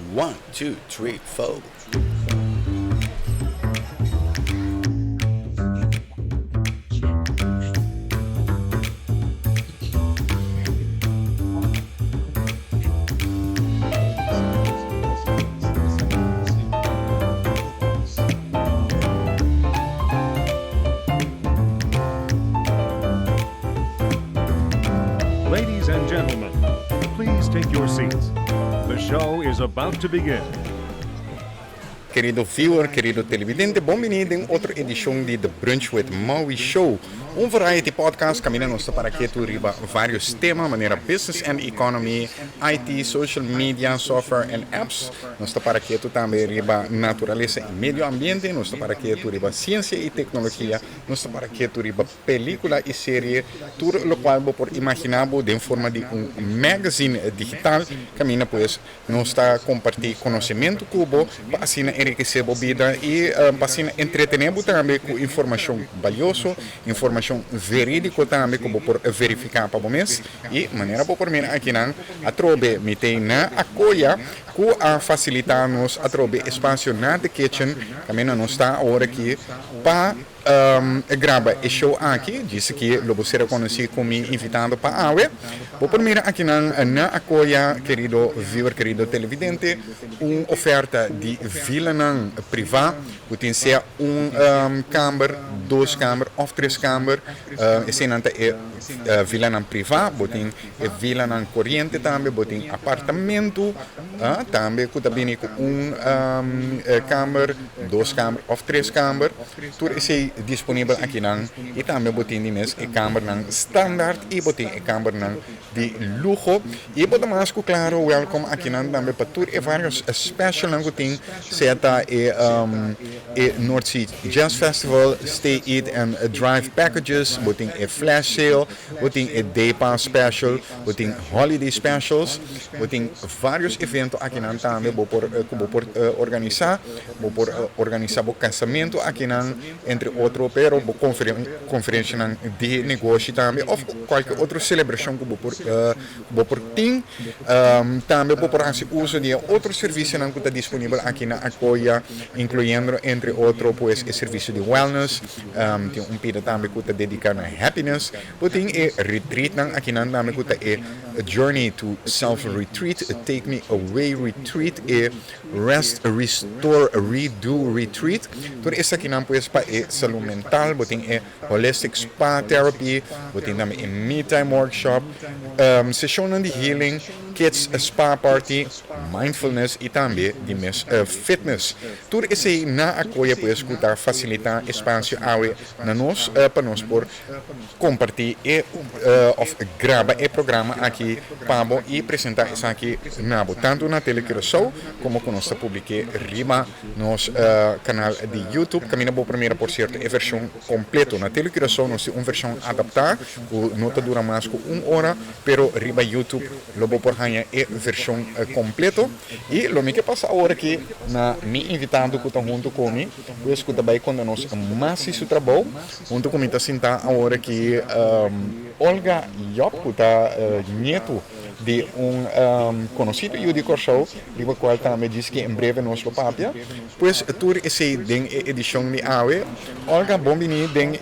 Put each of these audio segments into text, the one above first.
One, two, three, four. Ladies and gentlemen, please take your seats. The show is about to begin. Querido viewer, querido televidente, bem-vindo em outra edição de The Brunch with Maui Show. Variety podcast, caminhamos para que tu riba vários temas, maneira business and economy, IT, social media, software and apps. Nós para que tu também riba natureza e meio ambiente, nós para que tu riba ciência e tecnologia, nós para que tu riba película e série, tudo o qual por imaginar de forma de magazine digital, caminha pues nós está compartilhar conhecimento cubo, para assim enriquecer a vida e para assim entretener também com informação valiosa, informação verídica também como por verificar para o mês e maneira por mim aqui não a trobe me tem na acolha com a facilitar nos a trobe espaço na the kitchen caminho não está agora aqui para grava e show aqui disse que lobo será conhecido como invitado para a AWE vou primeiro aqui na acolha querido viewer querido televidente oferta de vila privada pode ser câmara, duas câmaras ou três câmaras esse não é vila privada pode vila corrente também pode apartamento também pode vir com câmara, duas câmaras ou três câmaras tudo esse disponível aqui e também pode ter câmara standard e pode ter câmara de luxo e pode mais claro welcome aqui também para tudo e vários special que tem certa North Sea Jazz Festival Stay Eat and Drive packages pode ter flash sale pode ter day pass special pode ter holiday specials pode ter vários eventos aqui também por organizar o casamento aqui entre outros pero conferência de negócio também ou qualquer outra celebração que por tem também por fazer uso de outros serviços que está disponível aqui na Acolha incluindo entre outros pues o serviço de wellness tem pida também que está dedicado a happiness tem retreat aqui também que está journey to self retreat take me away retreat rest restore redo retreat tudo isso aqui pues para saúde mental tem holistic spa therapy tem também me time workshop sessão de healing kids spa party mindfulness e também de fitness tudo isso na acolha pues escutar facilitar espaço para nós por compartilhar of gravar o programa aqui para e apresentar isso aqui tanto na televisão como com nossa publique riba nos canal de YouTube caminha por primeira por certo a versão completa na televisão nós uma versão adaptada o nota dura mais que 1 hora pero riba YouTube lobo por ganhar a versão completa e lo que passa agora aqui na me invitado que está junto comigo eu escuto bem quando nós mais isso trabalho junto comigo está sentar agora aqui Olga Job que está neto de conhecido Judy Corso, o qual também disse que em breve nós lo papia. Pois tudo esse den edição de AWE. Olga, bem-vindo den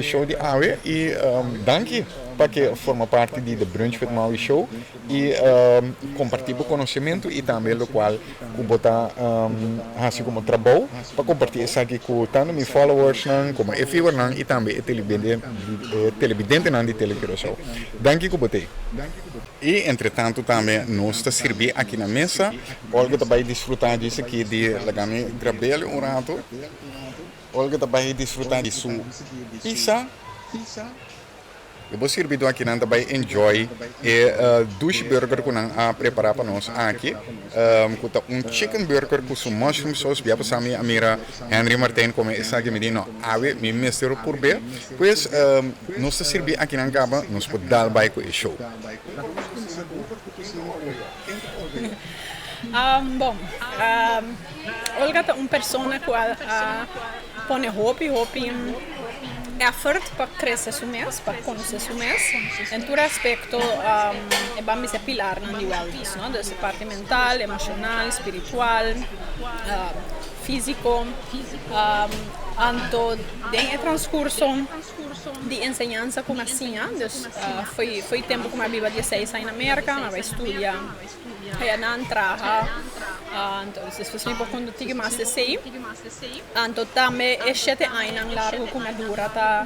show de AWE e danke para que forma parte de The Brunch with Maui Show e compartilhar o conhecimento e também o qual eu botar assim como trabalho para compartilhar isso aqui com tanto meus followers como e viewer e também televidente de televisão. Danke que botei. E entretanto também nós está servir aqui na mesa. Olga também desfrutar disso aqui de lagame grabele rato. Olga também desfrutar de sua pizza. Eu vou servir aqui também enjoy duas burger que nós preparar para nós aqui. Chicken burger com mushroom sauce. Via passar a mira Henry Martin como essa aqui me diz não, ave me mestre por bem. Pois nós está servir aqui na gaba nós pode dar vai com o show. Bom, Olga é uma pessoa que põe roupa effort para crescer su mês, para conhecer su mês. Em todo aspecto, vamos a pilar no wellness, ¿no? Desde parte mental, emocional, espiritual, físico. Anto den el transcurso de enseñanza como assim, dus foi tempo como eu viva 16 anos na América, eu estudia, eu não trabalho, então depois me quando tive mais de 6, então também é 7 anos largo como dura tá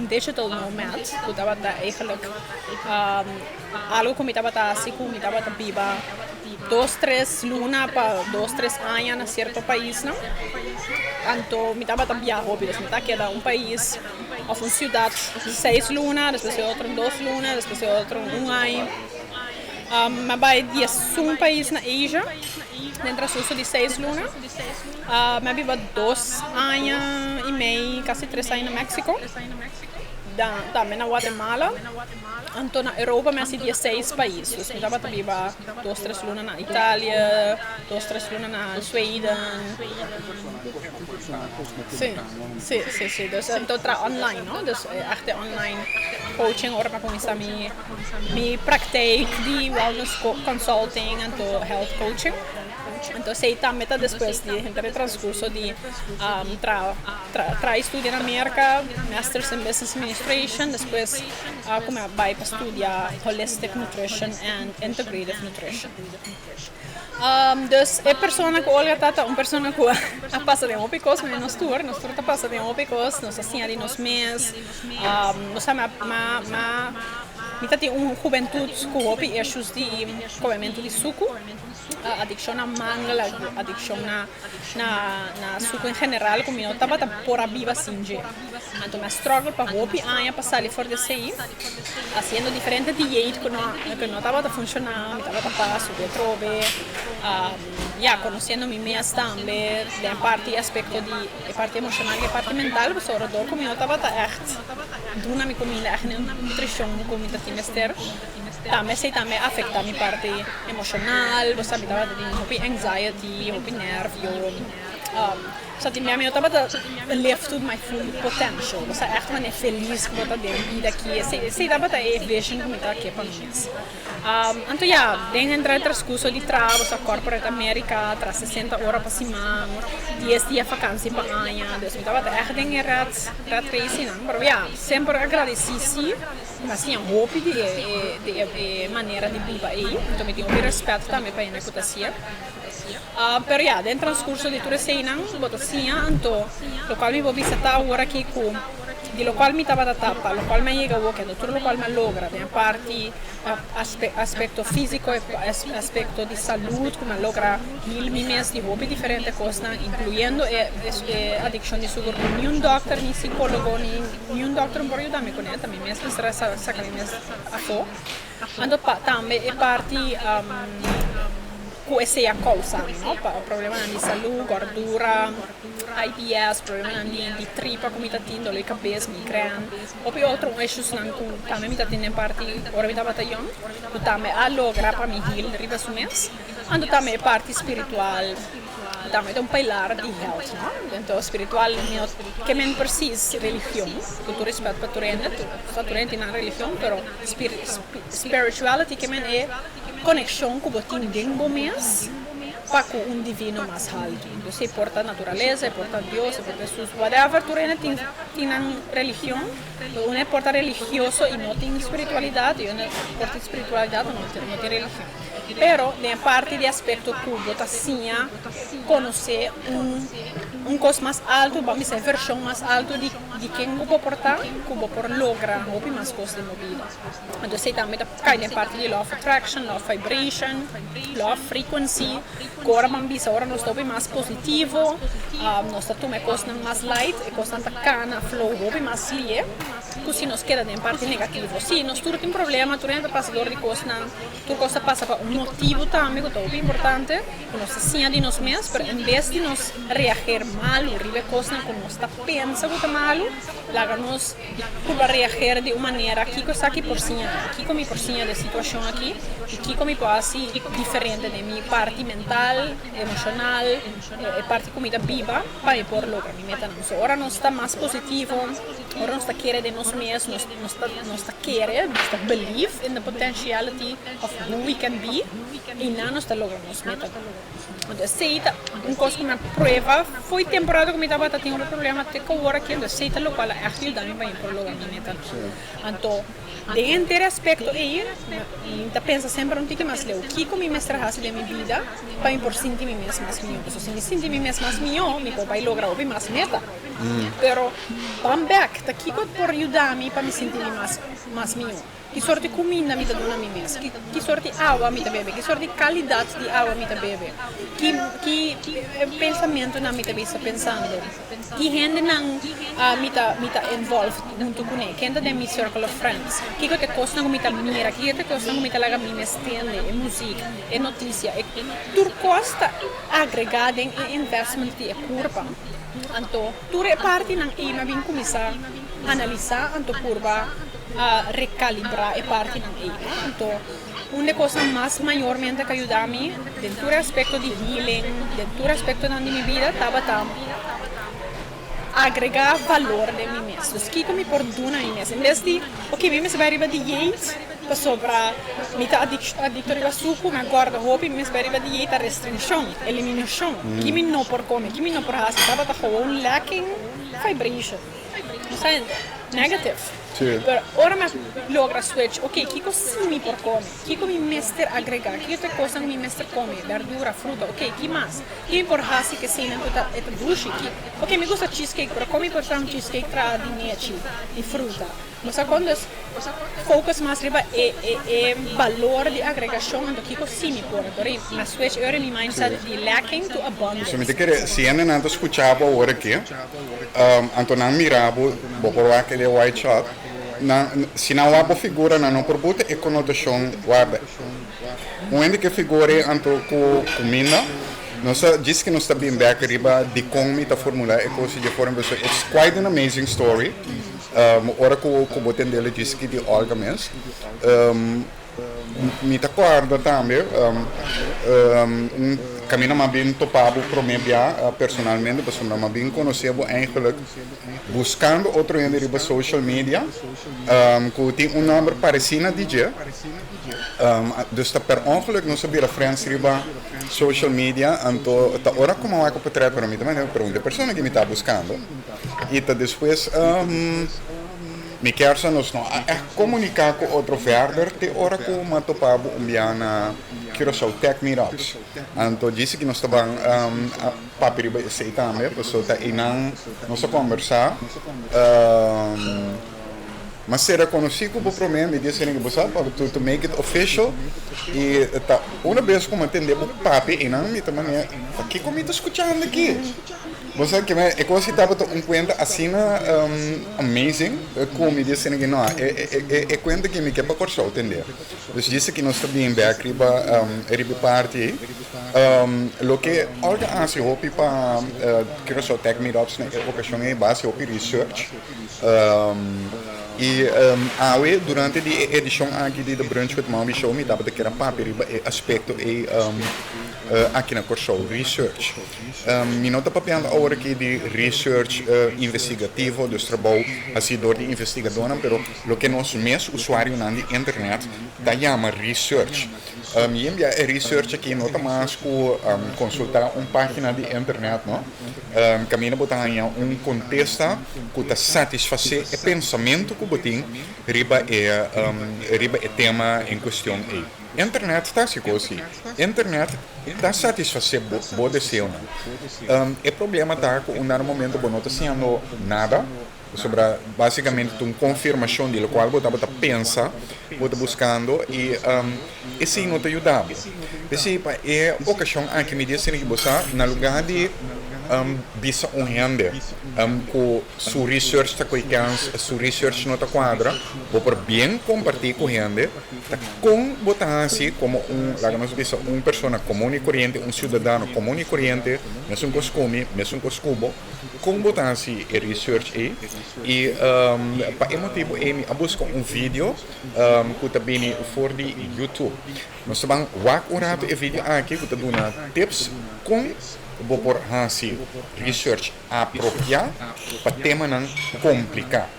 digital nomad, que estava eigenlijk algo como estava assim, como estava viva 2-3 luna para 2-3 anos na certo país, não? Então, me estava viajando, me estava quedando país, ou uma cidade 6 lunas, depois outro 2 lunas, depois outro 1 ano. Mas vai de um país na Ásia, dentro de 6 lunas. Mas vivo 2 anos e meio, quase 3 anos no México. Também na Guatemala. Então, na Europa, mas 16 países. Eu estava viva 2-3 lunas na Itália, 2-3 lunas na Suécia. Sim. Então, online, não? Dus echt online coaching, ora para começar minha prática de wellness consulting, então health coaching. Então, sei também depois de entrar no transcurso de estudar na América, Masters in Business Administration, depois como vai para estudar Holistic Nutrition and Integrative Nutrition. Dus é pessoa que olha tata, uma pessoa que passa de opicos, mas nós tá passa de opicos, nós assim ali nos mês, nós tem juventude que hopi issues de comimento de suco, adicção a manga, adicção na suco em geral, como não estava por a viva singe. Então, eu struggle para hopi aia para sair fora de si, fazendo diferentes dietas que não estava funcionando, estava passo de trove, conhecendo mim mesmo também, da parte aspecto de parte emocional e parte mental, mas sobre todo como eu estava echt duna mi comida, echt nutrição, comida trimester. Também sei também afeta a minha parte emocional, você me estava tendo anxiety, nervio. Så att jag estava levt to my full potential. Você echt man är feliz que botar den vida aqui. Sei dava tá vision como tá aqui para nós. Então den entrar transcurso de trabalho, sa corporate America, tra 60 horas para semana, 10 dias vacância para ano. Dus me estava echt den rat racing, mas sempre agradeci, mas tinha hope de maneira de viver aí. Então me tenho respeito também para a reputação. Pero dentro do transcurso de toda essa botacinha, então, o qual me vou visitar agora aqui com, de lo qual me estava da tapa, lo qual me chega aqui, tudo lo qual me logra, da parte aspecto físico, aspecto de saúde, como logra mil mimes de hobby diferentes coisas, incluindo adicção de sugar, nenhum doctor, nem psicólogo, nenhum doctor pode ajudar-me com ele, também mesmo será sacar mesmo a fo. Então, também é parte essa é a causa, não? Problema de saúde, gordura, IBS, problema de tripa, como está tendo, dor de cabeça, migraine. Ou outro issues que também está tendo em parte, ora me estava tendo, também a logra para me heal, riba sumes. Ando também parte espiritual, também é pilar de health, não? Então espiritual que men precisa religião, que tu respeita para tu rende na religião, pero spirituality que men é conexão com o tim dentro mês para com divino mais alto. Você porta a natureza, porta Deus, porta Jesus. Whatever tu tem religião, uma porta religioso e não tem espiritualidade, uma porta espiritualidade não tem religião. Pero na parte de aspecto que você tinha conhecer coisa mais alto, vamos dizer, versão mais alta de quem você portar, que você por lograr mais coisas de vida. Então, você também cai na parte de law of attraction, law of vibration, law of frequency, que agora vamos agora nós estamos mais positivo, nós estamos coisas mais light, e coisas que cana, flow, mais lieve, que se nos queda na parte negativa. Se nós tudo tem problema, tudo é passador de coisas, tudo coisa passa para motivo também, que é muito importante, que nós assim de nós mesmos, mas em vez de nós reagir mal, ou river coisas que nós está pensando que é malo, láganos para reagir de uma maneira que está aqui por cima, que como por cima da situação aqui, e que como pode diferente de minha parte mental, emocional, parte comida viva, para me pôr logo minha meta não. Agora nós está mais positivo, agora nós está querendo de nós mesmos, nós está querendo, nós está believe in the potentiality of who we can be, e não nós está logrando nós meta. Então, aceita uma coisa como uma prova, foi temporada que me estava tendo um problema até que agora que aceita o qual é aquilo também vai por logo minha meta. Então, de inteiro aspecto aí, eu penso sempre um pouco mais leu, que como me estragasse de minha vida, para por sentir me mesmo mais melhor. Se me sentir me mesmo mais melhor, me vai lograr o mais meta. Pero, come back, tá aqui por ajudar-me para me sentir mais melhor. Que sorte de comida me dá a mim mesmo, que sorte de água me dá bebe, que sorte de qualidade de água me dá bebe, que pensamento na me está pensando, que gente não me está envolved junto com ele, que gente de meu circle of friends, que te costa me está mira, que te costa me está lá me estende, é música, é notícia, é tudo costa agregado em investment de curva. Então, tudo é parte não e me vem começar a analisar a curva a recalibrar e parte não é. Então, uma coisa mais maiormente que ajuda-me dentro do aspecto de healing, dentro do aspecto da minha vida, estava agregar valor de mim mesmo. O que me perdona a mim mesmo. Em vez de, ok, me vai arribar dieta, sobre me está adicto a suco, mas agora hope me vai arribar dieta restrição, eliminação. Que me não por comer, que me não por raça, estava gewoon lacking vibration. Não negative. Pero ora me logra switch, ok, que cosa mi por comer, que mi mester agregar, que outra coisa mi mester come, verdura, fruta, ok, que mais? Que por hasi que sim, é bushi, que, ok, me gusta cheesecake, pero come por um cheesecake tra di neci, di fruta. Mas quando focus mais riba é valor de agregação, então que cosa sim me por, então na switch era mi mindset de lacking to abundance. Se me te quer, se ainda não escuchava agora aqui, então não mirava, vou por aquele white shot. Se não há figura não produto é conotação guarda onde que figura anto com comida nós diz que nós está bem back riba de como está formular é coisa de forma it's quite an amazing story ora com botem dele diz que de Olga mesmo me tá guarda também caminho mais bem topado para mim personalmente, porque eu mais bem conhecebo eigenlijk buscando outro ende riba social media, que tem número parecido a DJ, dus per ongeluk não sabia a friends riba social media, então tá hora como é que eu para mim também pergunta a pessoa que me está buscando e tá depois me quer nós não comunicar com outro verder te hora que uma topado na Curaçao Tech Meetups. Então disse que nós estávamos para perigo também, pessoa tá aí nós conversar. Mas será conhecido como problema me disse que você para to make it official e tá uma vez como entender o papi e não me também aqui como está escutando aqui. Você que é coisa que estava um conta assim amazing como me disse que não é conta que me quer para cortar entender. Então disse que nós está bem back riba parte lo que olha assim hopi para Curaçao Tech Meetups na ocasião é base hopi research e durante a edição aqui de The Brunch with Mommy Show me dava que era papel aspecto e aqui na Curaçao Research. Me nota papel agora aqui de research investigativo, dus trabalho assim door de investigadora, pero lo que nós mesmos usuários na internet da chama research. E é research aqui nota mais com consultar uma página de internet, não? Caminha botar contexto que está satisfazer o pensamento que botem riba é tema em questão aí. Internet está assim coisa. Internet está satisfazer boa desejo, não? O problema está que no momento não está sendo nada sobre basicamente uma confirmação de qual você está pensando, você está buscando e esse não te ajuda. Esse é a ocasião em que me disse que você, no lugar de bisa gente com sua research tá com sua research não tá quadra, vou por bem compartilhar com gente, tá com botar assim como lá nós bisa pessoa comum e corrente, cidadão comum e corrente, mesmo costume, mesmo costume, com botar assim research aí e para motivo ele a buscar vídeo que tá bem for de YouTube. Nós vamos o rato e vídeo aqui que tá dando tips com vou por assim research apropriado para tema não complicar.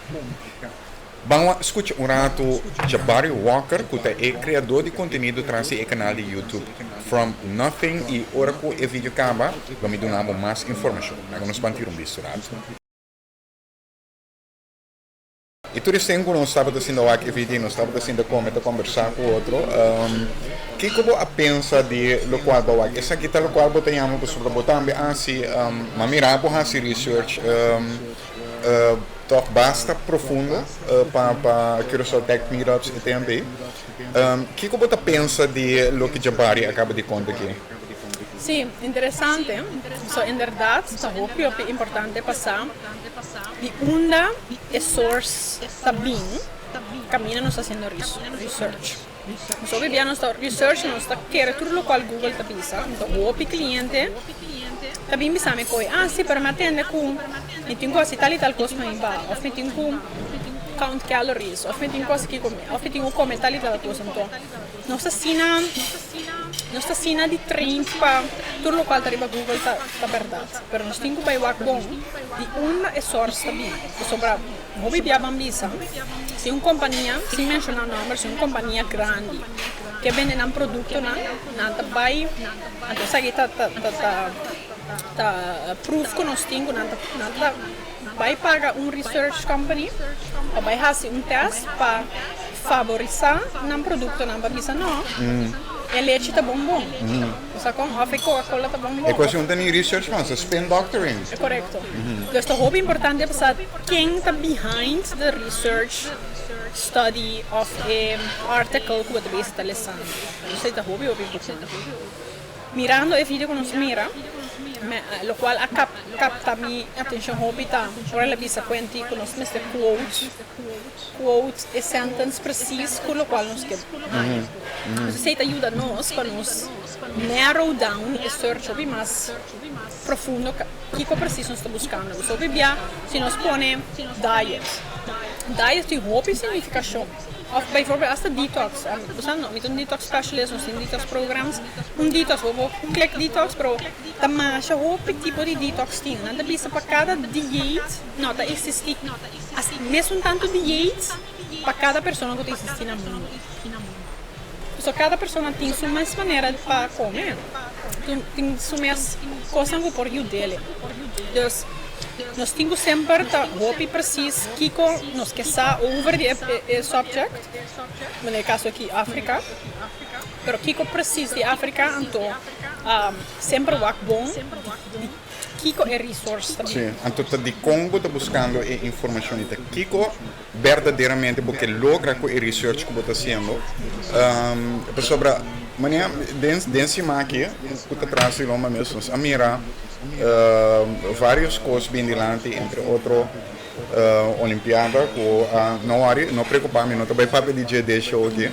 Vamos escutar rato Jabari Walker, que é criador de conteúdo trans e canal de YouTube From Nothing e ora que o vídeo acaba, vamos dar mais informação. Agora nós vamos ter visto rato. E tudo isso que nós estávamos fazendo aqui vídeo, nós estávamos fazendo conversar com o outro. Que como a pensa de lo qual bawa, essa aqui tá lo qual botamos para sobre botar assim, mamira por assim research, toch basta profundo para que os tech meetups e também. Que como a pensa de lo que Jabari acaba de contar aqui? Sim, interessante. So, in verdade, é importante passar de onde é source está bem, caminha nos fazendo research. So, via nostra research, nostra quer tudo o qual Google está pensando. Então, o cliente também bisa me coi, sì, per me attende com, mi tenho assim tal e tal coisa mais ba, ou me tenho com count calories, ou me tenho coisa que comer, ou me tenho comer tal e tal coisa. Então, nossa cena de treino para tudo o qual está riba Google está verdade. Pero nós temos que ir bom de uma é source também. Sobre o que bambisa, se uma companhia, sem mencionar números, se uma companhia grande que vende um produto na vai, então sai tá proof que nós temos na vai pagar research company ou vai fazer teste para favorizar um produto na bambisa não. E leite está bom. Sa com a Coca-Cola está bom. É quase tem research mas spin doctoring. É correto. Então, é importante para quem está behind the research study of a article que você está lendo. Isso é importante. Mirando o vídeo que nós mira, lo qual capta minha atenção hobby tá. Ora la bisa quanti que nós meste quote e sentence preciso com o qual nós quer. Isso ajuda nós para nos narrow down e search hobby mais profundo que preciso nós está buscando. So via se nós põe diet de hobby significa show. Of bijvoorbeeld als de detox, we zijn met een detox specialist, we zijn detox programma's, een detox, we click detox, pero também já houve tipo de detox tem, não é bisa para cada dieta, não, tá existe, mesmo tanto dieta para cada pessoa que existe no mundo. So cada pessoa tem sua mesma maneira para comer, tem sua mesma coisa que por you dele. Dus nós temos sempre hobby preciso que nós queremos over the subject, no caso aqui África, mas que preciso de África, então sempre o bom Kiko é resource também. Sim, então de Congo está buscando informação de Kiko verdadeiramente porque logra com o research que está fazendo sobre maneira desse aqui que está trazendo uma mesmo a mira várias coisas bem delante entre outro Olimpiada com não preocupar-me não também para pedir de show aqui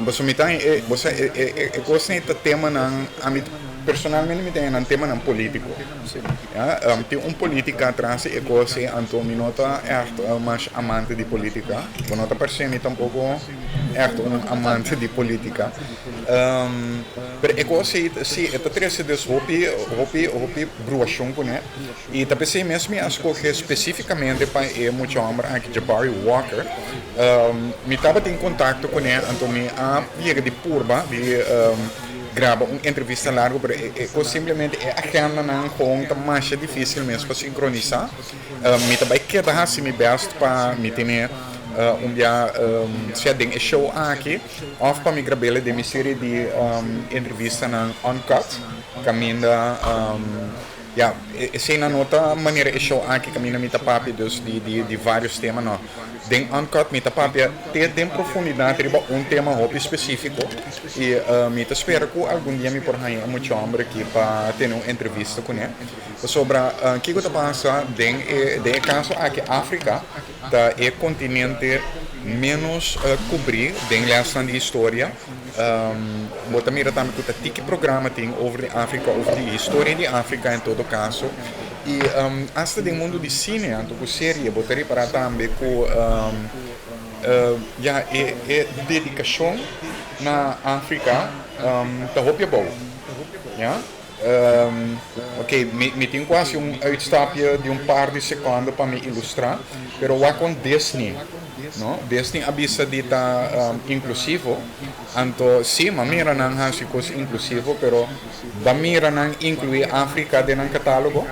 mas o mitan é coisa que tema não personalmente me tem um tema político. Tem política atrás e coisa então me nota é mais amante de política. Eu não percebo tampouco é amante de política. Mas é coisa se é três de hobby bruação com né. E também se mesmo as coisas especificamente para muito homem aqui Jabari Walker. Me estava em contato com ele então me via de purba de grava uma entrevista larga, mas simplesmente a agenda não conta, mas é difícil mesmo para sincronizar. Me também quero dar assim meu best para me ter dia se tem show aqui, ou para me gravar de minha série de entrevista na Uncut, caminho ja, essa na outra maneira é show aqui caminha mita papi dus de vários temas não. Den uncut mita papi tem profundidade riba tema hobby específico e mita espero que algum dia me por aí muito hambre aqui para ter uma entrevista com ele sobre o que está passando den caso aqui África da é continente menos cobrir den lesson de história bota mira também que o tiki programa tem over de África over de história de África em todo caso e hasta do mundo de cine então com série botaria para também com ja é dedicação na África tá hopje bom ja ok, me tenho quase uitstapje de par de segundos para me ilustrar, pero lá com Disney, no? Disney avisa de ta inclusivo, anto sim, mamira nang hasikos inclusivo, pero bamira nang incluir África de nang catálogo.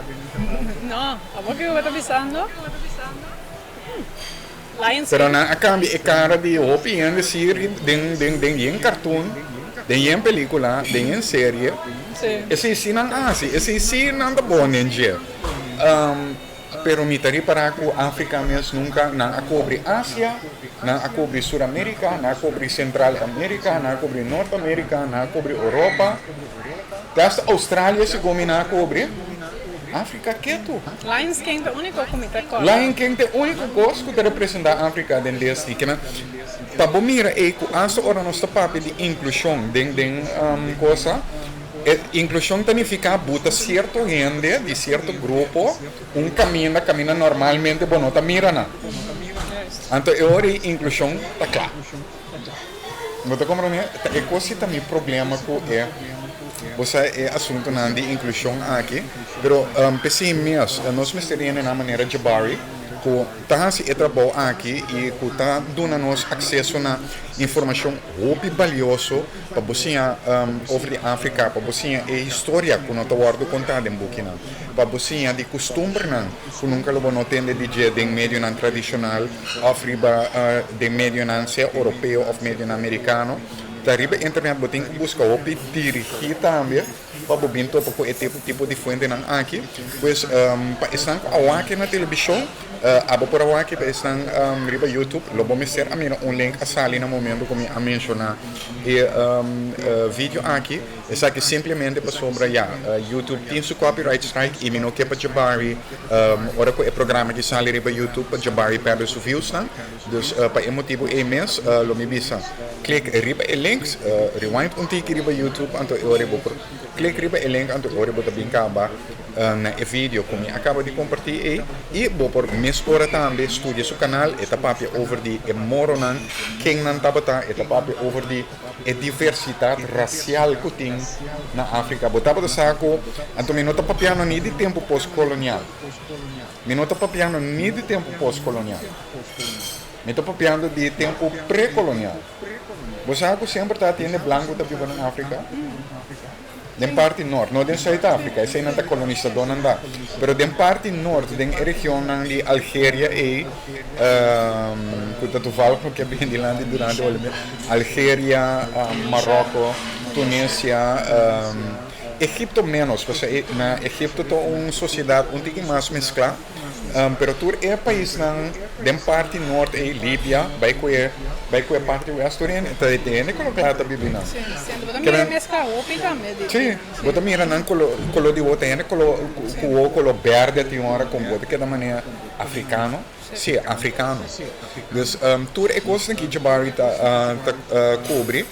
No, ¿a vos qué me estás avisando? Pero na acambi e cara de opinião de serie, den cartoon, den película, den série. Esse sim não esse sim não tá bom nem dia. Pero me tari para que a África mesmo nunca não cobre Ásia, não cobre Sul-América, não cobre Central-América, não cobre Norte-América, não cobre Europa. Até Austrália se gomina cobre. África quieto. Lions King é o único comitê que Lion King é o único gosto que representa a África dentro desse que tá bom mira e com essa hora nós tá papo de inclusão den coisa inclusão significa botar certo gente de certo grupo caminha normalmente bom tá mira na então eu ori inclusão tá claro não tá compreendendo é coisa também problema com você é assunto não de inclusão aqui pero pessimos nós me seria na maneira de Jabari que tá se trabalho aqui e que tá dando nos acesso na informação muito valioso para você over a África para você a história que não está guardo contada em Burkina para você de costume não que nunca lo não tem de DJ de meio não tradicional África de meio não ser europeu ou meio americano Tariba internet botin busca o dirigir também para bobin to para esse tipo de fonte nan aqui pois para estar aqui na televisão abo por aqui para estar riba YouTube lo vamos ser a mim link a sali no momento como a mencionar e vídeo aqui é que simplesmente para sobre YouTube tem seu copyright strike e não que para Jabari ora com o programa que sali riba YouTube para Jabari perde seu views não dus para esse motivo mês lo me bisa click riba links rewind tiki riba YouTube anto ore bopor click riba link anto ore bota bincaba na vídeo como acaba de compartilhar e bopor mescora também estudia seu canal eta papi over di moronan quem não tabata eta papi over di diversidade racial que tem na África botava do saco anto minuto papiano ni de tempo pós-colonial minuto papiano ni de tempo pós-colonial minuto papiano de tempo pré-colonial você sempre está tendo branco da viva na África den parte norte, não den Zuid-África, essa não está colonizador não dá, pero den parte norte, den região de Algéria e portanto falo que bem de lá durante o Algéria, Marrocos, Tunísia, Egipto menos, porque na Egipto é uma sociedade um pouco mais mesclada. Pero tur é país nang den parte norte e Líbia vai com a parte oeste tem colocado bibina sim também mescla ópica mesmo sim bota mira nang colo de outra tem colo verde tem hora com bota que da maneira africano sim africano dus tur é coisa que Jabari cobre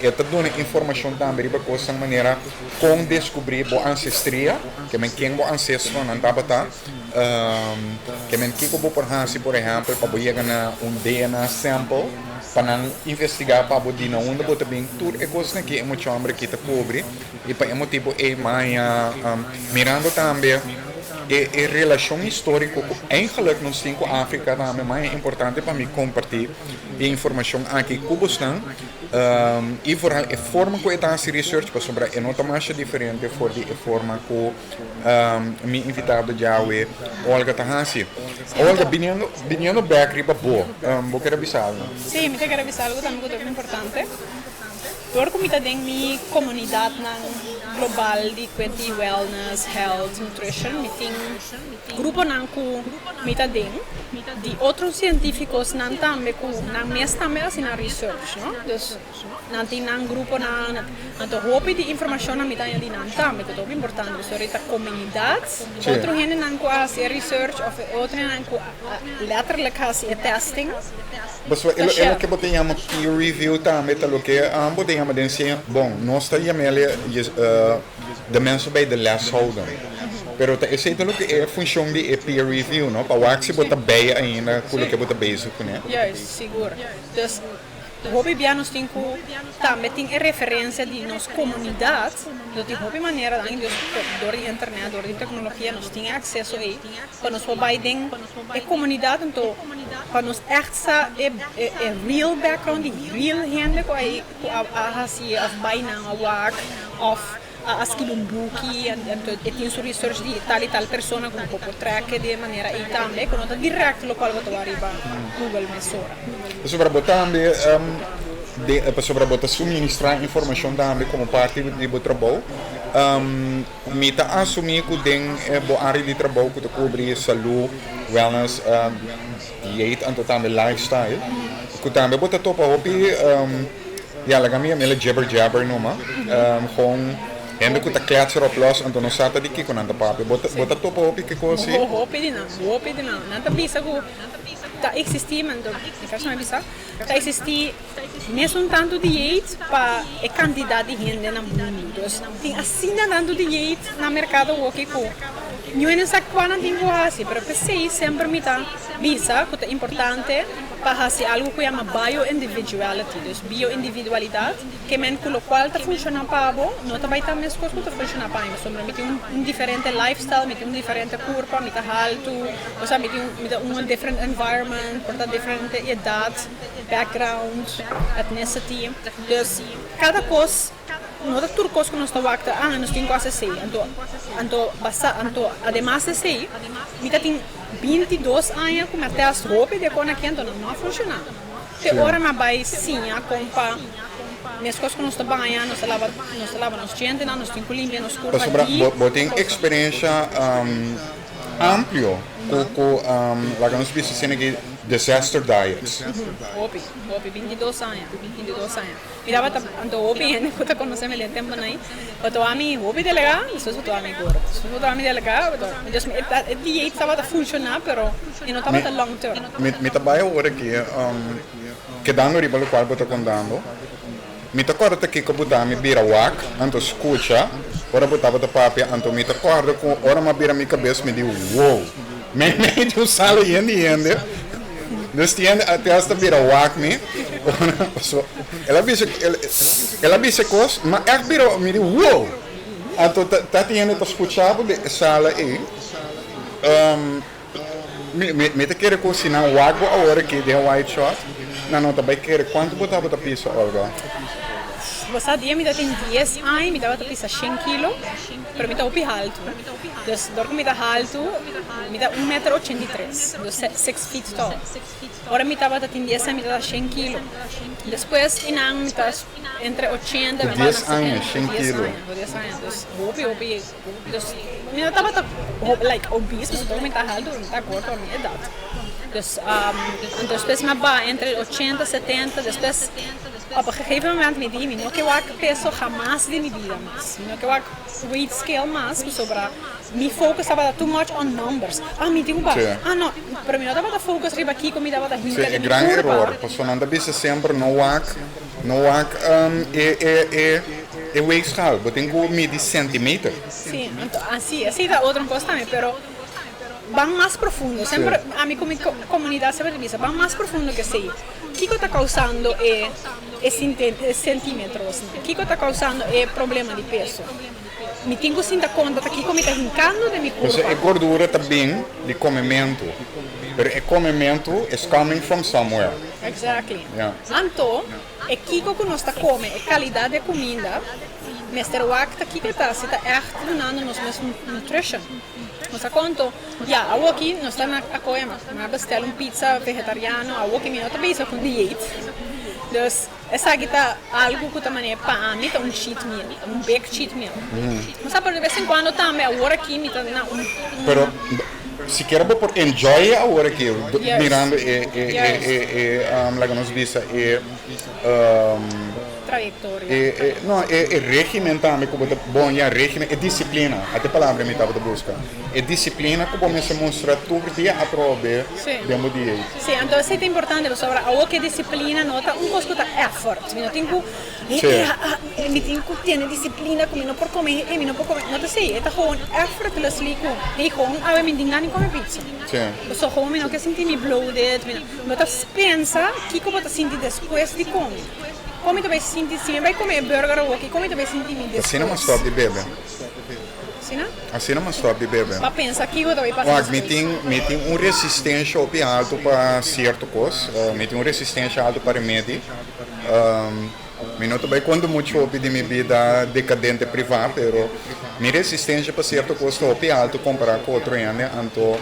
está dando informação também para coisa maneira com descobrir boa ancestria que men quem boa ancestro não tá que men kiko por exemplo para chegar na DNA sample para investigar para poder na onde botar bem tudo é coisa que é muito hambre que está cobre e para motivo é mais mirando também e relação histórica eigenlijk nós temos com a África também mais importante para me compartilhar a informação aqui que estão e vooral a forma que está se research para sobre é nota mais diferente for de forma que me invitado já o Olga Tahasi Olga viniendo back riba boa vou querer avisar sim me quero avisar algo também que é importante door comita denk mi comunidad nang global di kwenti wellness, health, nutrition, meeting grupo nang ku mita denk di outros científicos nan tambe ku nang mes tambe assim na research, no? Dus nanti nang grupo na nanto hopi di informação na mita di nan tambe, que é importante, so rita comunidad, outro gente nang ku asi research of outro nang ku letterlijk asi testing. Mas ela que botamos peer review também, tá lo que botamos dentro bom, nós tá de mensen bij de les houden. Pero esse é o que é a função de peer review, não? Para o que bota bem ainda com o que bota bezig, né? Juist, seguro. Dus hobby nós tem também tem a referência de nossa comunidade, do tipo hobby maneira dan dus door die internet, door die tecnologia nós tem acesso aí, para nós vai den a comunidade então para nós echt é real background, die real gente com aí a assim of bijna a work of a scrivere un buchi e ti su research di tal e tal persona con un po' track di maniera e tambe con nota direct lo qual va arriva Google Mesora. Soprattutto também soprattutto suministrar informação também como parte do trabalho. Me tá assumir que tem boa área de trabalho que cobre saúde, wellness, dieta, e também lifestyle. Que também bota topa hobby, ja, la gamia mele jabber noma, gewoon en ik moet kletsen op los en dan staat die kiko aan de papi. Bota topa hobby que coisa. Hobby de não. Nanta bisa que tá existir, mas não quero chamar bisa. Tá existir mesmo tanto dieta para a quantidade de gente na mundo. Tem assim tanto dieta na mercado o que co. Não é nessa quando tem assim, mas pensei sempre me tá bisa que é importante para fazer algo que chama bioindividuality, dus bioindividualidade, que men com o qual está funcionando para bom, não está vai também as coisas que está funcionando para mim, sobre me tem diferente lifestyle, me tem diferente corpo, me tá alto, ou seja, me tem different environment, portanto diferente idade, background, ethnicity, dus cada coisa não é tudo coisa que nós estamos aqui, nós temos quase assim, então, además de assim, me tem 22 anos com até as roupas de quando aqui então não funciona. Te hora me vai sim a comprar minhas coisas que nós estamos ganhando, nós lava nos dientes, nós temos que limpar nos corpos. Mas tem experiência amplia com lá que nós precisamos de disaster diets. Hopi, 22 anos. Mira, então hopi gente que conhecemos ele tempo aí, então a mim hopi delega, isso é a mim agora. Isso é a mim delega, então, a dieta estava a funcionar, pero não estava a long term. Me trabalho agora aqui, que dando riba o qual eu contando. Me acordo que eu botava me vira wak, então escuta, ora botava da papia, então me acordo com ora me vira minha cabeça me diz, wow, me deu sala yende. Dus die até esta vira wak me, ela visse coisa, mas echt vira me diz, wow, então tá tendo para escutar de sala aí, me te querer cozinhar wak agora que de white shot, não também querer quanto botava da pizza Olga. Você dia me dá tem 10 anos, me dava pizza 100 kg, pero me dá o alto. Dus door me dá alto, me dá 1,83 m, dus 6 feet tall. Ora me dava tem 10 anos, me dá 100 kg. Depois em ano me dá entre 80 e 10 anos, 100 kg. Dus hopi. Dus me dava like obese, mas door me dá alto, me dá gordo a minha idade. Dus depois me dá entre 80 e 70, depois op een gegeven moment me di, não que eu peso jamás de mi vida más, não que eu weight scale más, sobre mi focus estava too much on numbers. Me digo não, pero me não estava focus riba aqui como me dava da hinca de é grande error, porque não deve sempre no wak é weight scale, você tem que medir centímetro. Sim, assim da outra coisa também, pero van mais profundo, sempre a minha comunidade sempre diz, van mais profundo que sei. O que está causando centímetros? O que está causando problema de peso? Me tenho que dar conta que como está hincando de meu corpo. É gordura também de comimento, mas o comimento is coming from somewhere. Exactly. Então, o que nós está comendo, a qualidade de comida, Mr. Wak está echt donando nos mesmos nutrition. Nós conto, aqui nós estamos a comer, mas bestellen pizza vegetariano, aqui me não está com dieta. Dus essa aqui tá algo que também é para mim, tá cheat meal, big cheat meal. Mas sabe, de vez em quando também, agora aqui, me tá dando Pero si quiero por enjoy ahora que Yes. mirando la que nos dice trayectória. no régimen também como bom já régimen é disciplina até palavra me estava buscar é disciplina que começa a mostrar todo dia a prova Sim. demo dia Sì, entonces è importante sobre algo que disciplina nota un costo da effort. Mi tengo mi tengo tiene disciplina come non por comer e mi non por comer. Nota sì, è gewoon effort la sliku. E gewoon ave mi dingani come pizza. So gewoon mi no che senti mi bloated, mi nota pensa chi come senti después di comer. Come dove senti se vai come burger o che come dove senti mi después. assim não stop de bebê Sì, no? assim não stop de bebê Ma pensa chi dove passa. me tem resistência ao alto para certo coisa me tem resistência alto para médio me noto bem quando muito hobby de minha vida decadente privada, pero minha resistência para certo custo hobby alto comparado com outro ano, então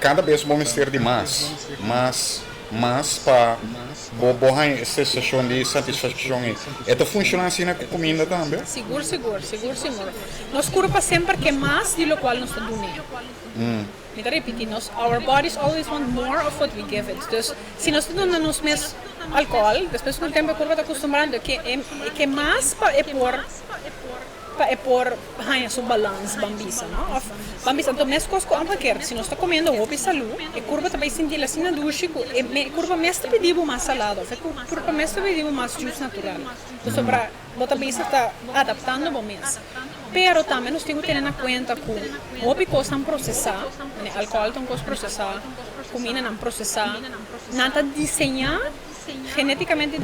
cada vez vamos ter de mais para boa sensação de satisfação. Isso funciona assim na comida também? Seguro. Nós curva sempre que mais de lo qual nós está dando. Me tá repetindo, our bodies always want more of what we give it. Dus, se nós estamos dando nos mesmos álcool, depois com o tempo a curva está acostumbrando que mais é por ganhar seu balanço, bambisa, não? Bambisa, então mesmo coisa que eu quero, se nós está comendo roupa e saúde, a curva também sentir assim na ducha, a curva mesmo pediu mais salada, a curva mesmo pediu mais juice natural. Então sobre a bambisa está adaptando ao mês. Pero também nós temos que ter na conta que roupa e coisa não processar, álcool não coisa processar, comida não processar, nada desenhar geneticamente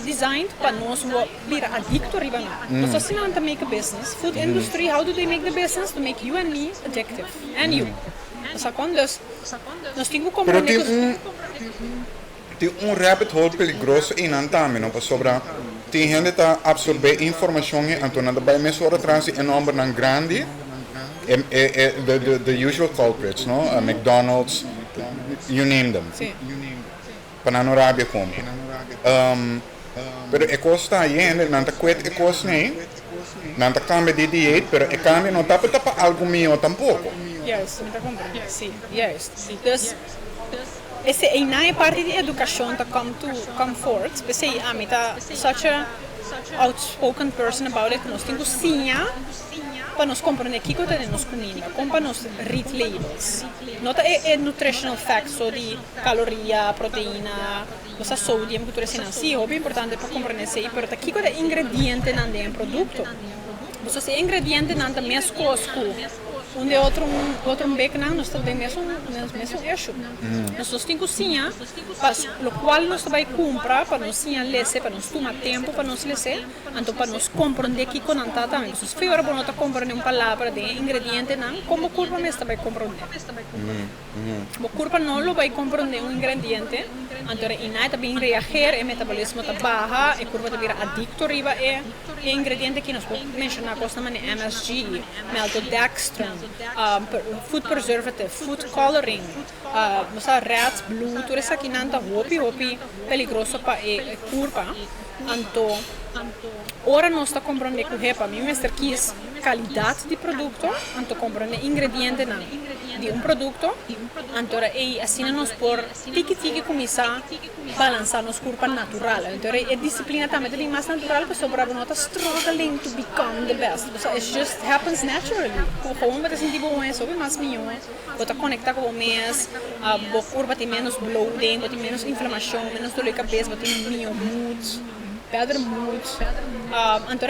designed para nós virar adicto arriba não. Nós assim não make a business. Food industry, how do they make the business? To make you and me addictive. And you. Nós temos que compreender tem rabbit hole perigoso e não também, não para sobrar. Tem gente que absorver informação, então nada vai mais hora atrás é número não grande. The usual culprits, no? McDonald's, you name them. Sim. Para não Arábia como. Pero a coisa está aí, não está quieto a coisa nem, não está cambia de dieta, pero a cambia não está para algo melhor tampouco. Yes, me está compreendendo. Sim, yes. Dus, essa é na parte de educação que come forth. Pensei, me está such a outspoken person about it, que nós temos sim para nós compreender o que nós comida, como para nós read labels. Nota é nutritional facts, so de caloria, proteína, nossa sódio, que tu ensina. Sim, é importante para compreender isso, mas o que é ingrediente não é um produto. Você se ingrediente não é mesmo coisa onde outro beco não, nós também mesmo eixo. Nós temos cozinha, para o qual nós vai comprar para nós ler, para nós tomar tempo para nós ler, então para nós compreender que com não tá também. Se for bom nós compreender uma palavra de ingrediente não, como curva mesmo vai compreender. O curva não lo vai compreender um ingrediente, então e nada também reagir, o metabolismo está baixa, a curva também adicto arriba é ingrediente que nós podemos mencionar coisa como MSG, maltodextrin, food preservative, food coloring, red, blue, tudo isso aqui não está hopi peligroso para a curva. Então, ora nós está comprando que para mim mestre que é qualidade de produto, então comprando ingrediente não de produto, então é assim nós por tique começar a balançar nos curva natural, então é disciplina também tem mais natural para sobrar nós struggling to become the best, so it just happens naturally. Como você sentir bom é sobre mais melhor, você conectar com o mês, a curva tem menos bloating, tem menos inflamação, menos dor de cabeça, tem melhor mood. Better mood. Então,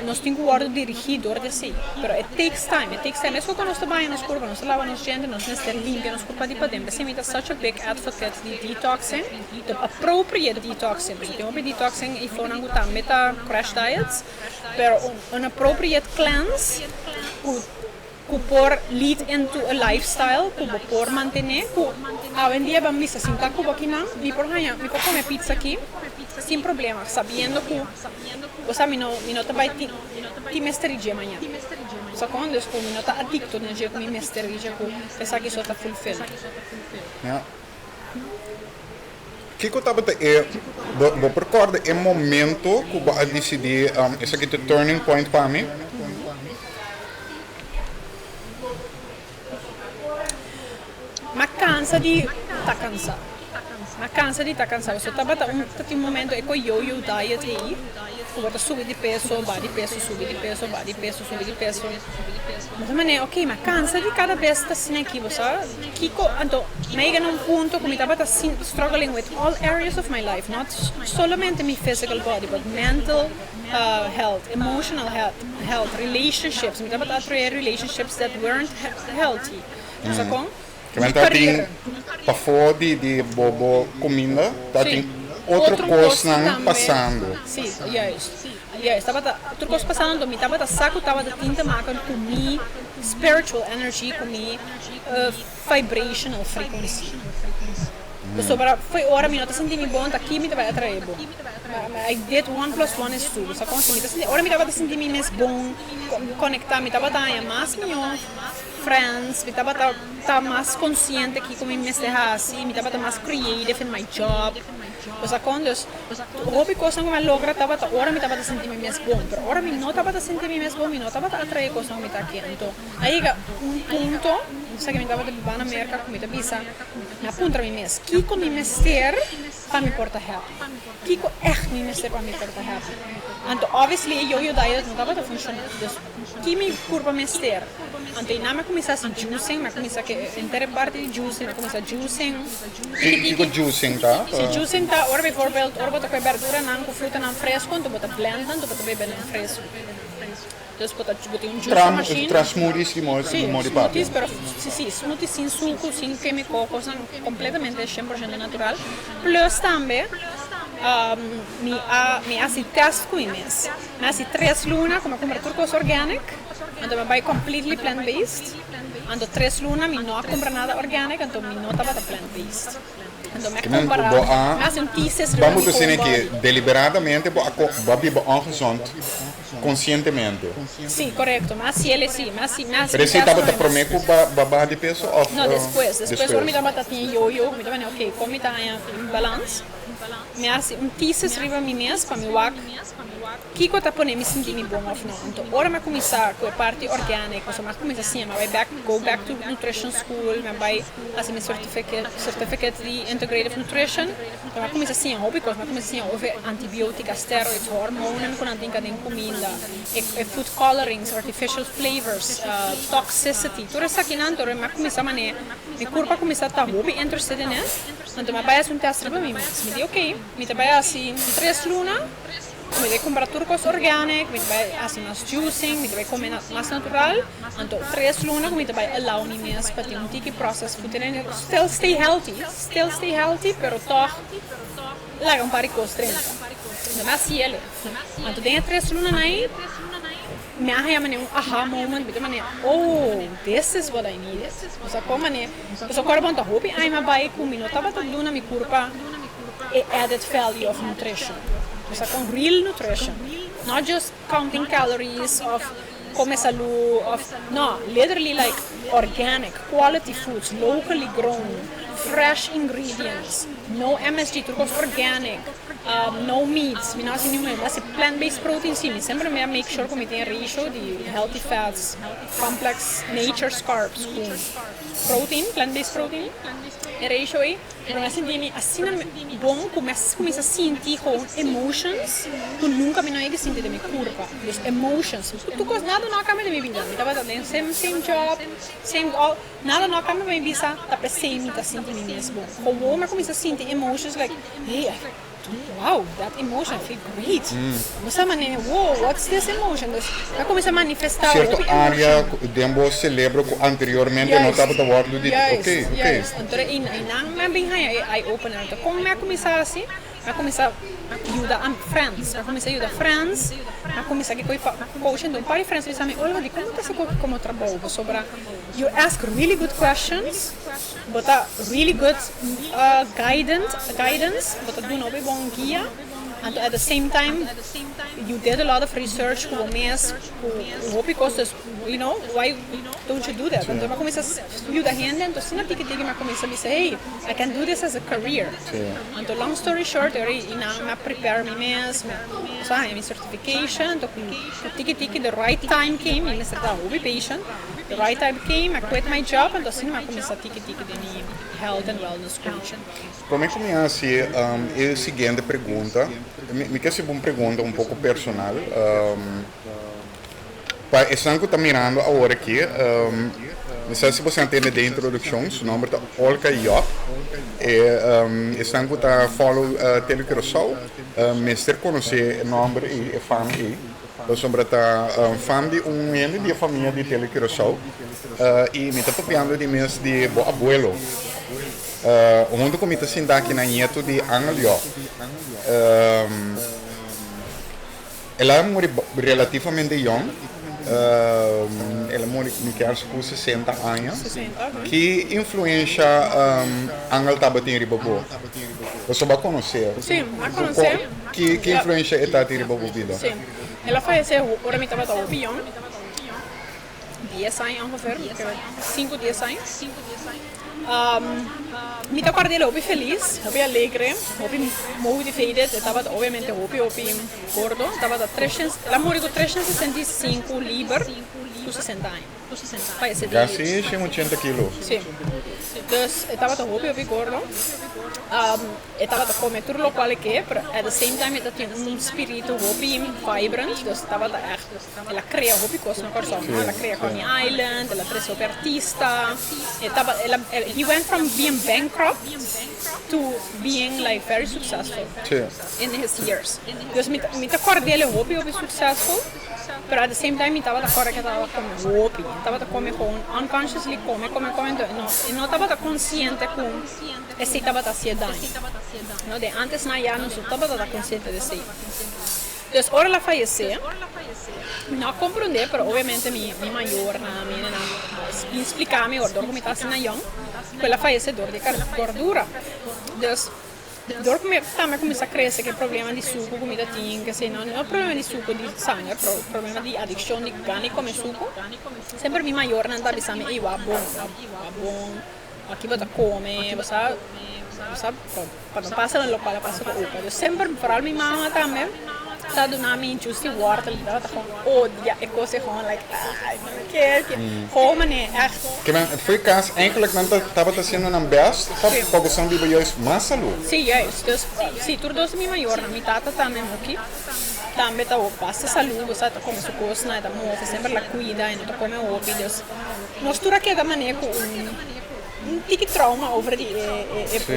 nós temos que ser dirigidor de si. Mas it takes time. É só quando nós trabalhamos nas curvas, nós lavamos gente, nós limpamos nas curvas de dentro. Assim, eu sou such a big advocate de detoxing, de appropriate detoxing. Nós temos que detoxing e for não gostar meta crash diets, mas appropriate cleanse que por lead into a lifestyle, que por manter, que hoje em dia vamos assim, tá que aqui não, me por comer pizza aqui, sem problema, sabendo que você me não vai te mestrejar amanhã. Só quando eu estou, me não tá adicto no dia que me mestrejar, que pensar que isso está fulfilled. que eu estava vou recorda é momento que eu decidi esse aqui é o turning point para mim. Mas cansa de estar cansado. Mas cansa de estar cansado. Se eu estava um momento é com yo-yo diet aí, eu vou subir de peso, vai de peso, subir de peso, vai de peso, subir de peso. Mas maneira, ok, mas cansa de cada vez estar assim aqui, você Kiko, então, mega num ponto que eu estava struggling with all areas of my life, not solamente my physical body, but mental health, emotional health, relationships. Eu estava a atrair relationships that weren't healthy. Você com? Que tem para fora de bobo comida, tá tem outra coisa passando. Sim, yes. Estava outra coisa passando, me estava saco, estava da tinta marca com me spiritual energy, com me vibrational frequency. Foi hora me nota sentir me bom, aqui me vai atrair bom. I did 1 + 1 is 2. Só consegui. Hora me estava sentir me mais bom, conectar, me estava a mais melhor. Friends, me estava mais consciente aqui como me estava assim, me estava mais creative in my job. Os acondos, hobby coisa que me logra, ora me estava a sentir mais bom, pero ora me não estava a sentir mais bom, me não estava a atrair coisa que me está aqui. Então, aí punto, não sei que me estava a levar na América, como me bisa, me apunta a mim mesmo, Kiko me mester para me portar help. Kiko echt me mester para me portar help. Então, obviously, yo-yo diet não estava a funcionar. Que me curva mester. Então, não me começar a juicing, me começar a inteira parte de juicing, me começar a juicing. Kiko juicing, tá? Se juicing tá, ora bijvoorbeeld, ora bota com verdura, não com fruta, não fresco, então bota blend, então bota beber não fresco. Então bota juice na machine. Smoothies de molde papo. Smoothies, pero smoothies sem suco, sem químico, coisa completamente 100% natural. Plus também, me hace test com isso. Me hace 3 lunas, como comprar tudo coisa organic. Então me vai completely plant-based. Então 3 lunas, me não compra nada organic, então me não estava plant-based. Então me comparar, me hace thesis. Vamos dizer que deliberadamente vou viver ongezond, conscientemente. Sim, correto, mas se ele sim, mas Pero se estava a prometer que babar de peso ou não, depois quando me estava tinha yo-yo, me estava ok, como está em balance, me hace thesis riba mim mesmo para me wak. Kiko está pondo me sentir me bom ou não. Então, ora me começar com a parte orgânica, ou mais começar assim, me vai go back to nutrition school, me vai assim meu certificate de integrative nutrition. Então, me começar assim, hobby coisa, me começar assim, houve antibióticos, steroids, hormones, com antinca de comida, food colorings, artificial flavors, toxicity. Tudo isso aqui não, então, me começar mané, me corpo começar a estar hobby interested in it. Então, me vai fazer teste para mim mesmo. Me diz, ok, me vai assim 3 lunas. Me vai comprar tudo coisa orgânica, me vai fazer mais juicing, me vai comer mais natural. Então, 3 lunas me vai allow me mesmo para ter tiki process, still stay healthy, pero toch larga par de coisas 30. Então, assim ele. Então, tem 3 lunas aí. Me arranha um aha moment, me mané, oh, this is what I need. Então, como mané, eu quero montar hobby, aí me vai com minuto, tava tudo na minha curva, added value of nutrition. So, com real nutrition, not just counting calories of come salu of no, literally like organic, quality foods, locally grown, fresh ingredients, no MSG, tudo organic, no meats, me não assim nenhuma, mas plant-based protein sim, me sempre me make sure que me tenha ratio de healthy fats, complex nature carbs com protein, plant-based protein. Ratio aí, eu me senti assim bom, começa a sentir com emotions, que nunca me não ia sentir de minha curva, os emotions, tu coisa nada não acaba de minha vida, me estava dando same job, same all, nada não acaba de minha vida, tá pensei me tá sentindo mesmo, como eu começa a sentir emotions like, hey, wow, that emotion feels great. Você maneira, wow, what's this emotion? Eu começo a manifestar. Certa área, dembo celebro que anteriormente não estava a falar de ok. Então, não é bem eye-opener. Então, como eu começar assim, eu começar a ajudar friends, eu começar a ajudar friends, eu começar a coaching de um par de friends, eles sabem, olha, como está como trabalho sobre, you ask really good questions, bota really good guidance, bota do novo bom guia, And at the same time, you did a lot of research com mês, com hobbycostas, why don't you do that? Então, eu comecei a estudar gente, então, se não tem que eu comecei a dizer, hey, I can do this as a career. Então, long story short, eu me prepare me mesmo, minha certification, então, tiki the right time came, eu estava hobby patient, the right time came, I quit my job, então, assim, eu comecei a tiki de minha health and wellness coaching. Como é que começa a seguinte pergunta? Me quer ser uma pergunta um pouco personal. Estão que está mirando agora aqui. Não sei se você entende de introdução. Seu nome é Olga Job. Estão que está follow Telecurosau. Mister conhecer o nome e a família. Sobre a família de família de Telecurosau. E me está papiando de mês de abuelo. Onde eu comecei a sentar aqui na nieto de Angelio. Ela morre relativamente jovem. Ela morre com 60 anos. Que influência Angel estava tendo Ribabu? Você vai conhecer? Sim, vai conhecer. Que influência está tendo Ribabu vida? Sim, ela faleceu, agora me estava tão jovem. 10 anos ongeveer, 5, 10 anos. Me acordei hobby feliz, hobby alegre, hobby motivated, estava obviamente hobby gordo, estava ela morreu com 365 libras com 60 anos. Quase 80 quilos. Sim. Então, estava hobby gordo. Estava a comer tudo o qual que, mas at the same time ela tinha espírito hobby vibrant, então estava ela cria hobby coisa na persona, ela cria Coney Island, ela cresceu artista, he went from being bankrupt to being like very successful in his years. Então me acordei hobby successful, but at the same time estava que estava com hobby, estava com unconsciously não estava consciente com esse estava ansiedade. No, de antes na ya não estava consciente desse. Então, agora ela faleceu. Não compreender, mas obviamente minha maior me explicar melhor como está sendo young, ela faleceu de gordura. Então, também começa a crescer que problema de suco, comida tinha, que não é problema de suco de sangue, é problema de adicção de ganho comer suco. Sempre minha maior não está pensando, ei, bom, aqui você come, você quando passa no local passa com opa. Eu sempre para minha mãe também está dando me just the water, ela está com odia e coisa com like que como né que foi caso eigenlijk não estava fazendo na best para que são de boios mais saúde. Sim, é isso. Sim, tudo minha maior na minha tata também aqui. Também está o passa saúde, você está com sua coisa, né, está muito sempre la cuida, e não está comendo o Deus. Nós tudo aqui da maneira um tique trauma over die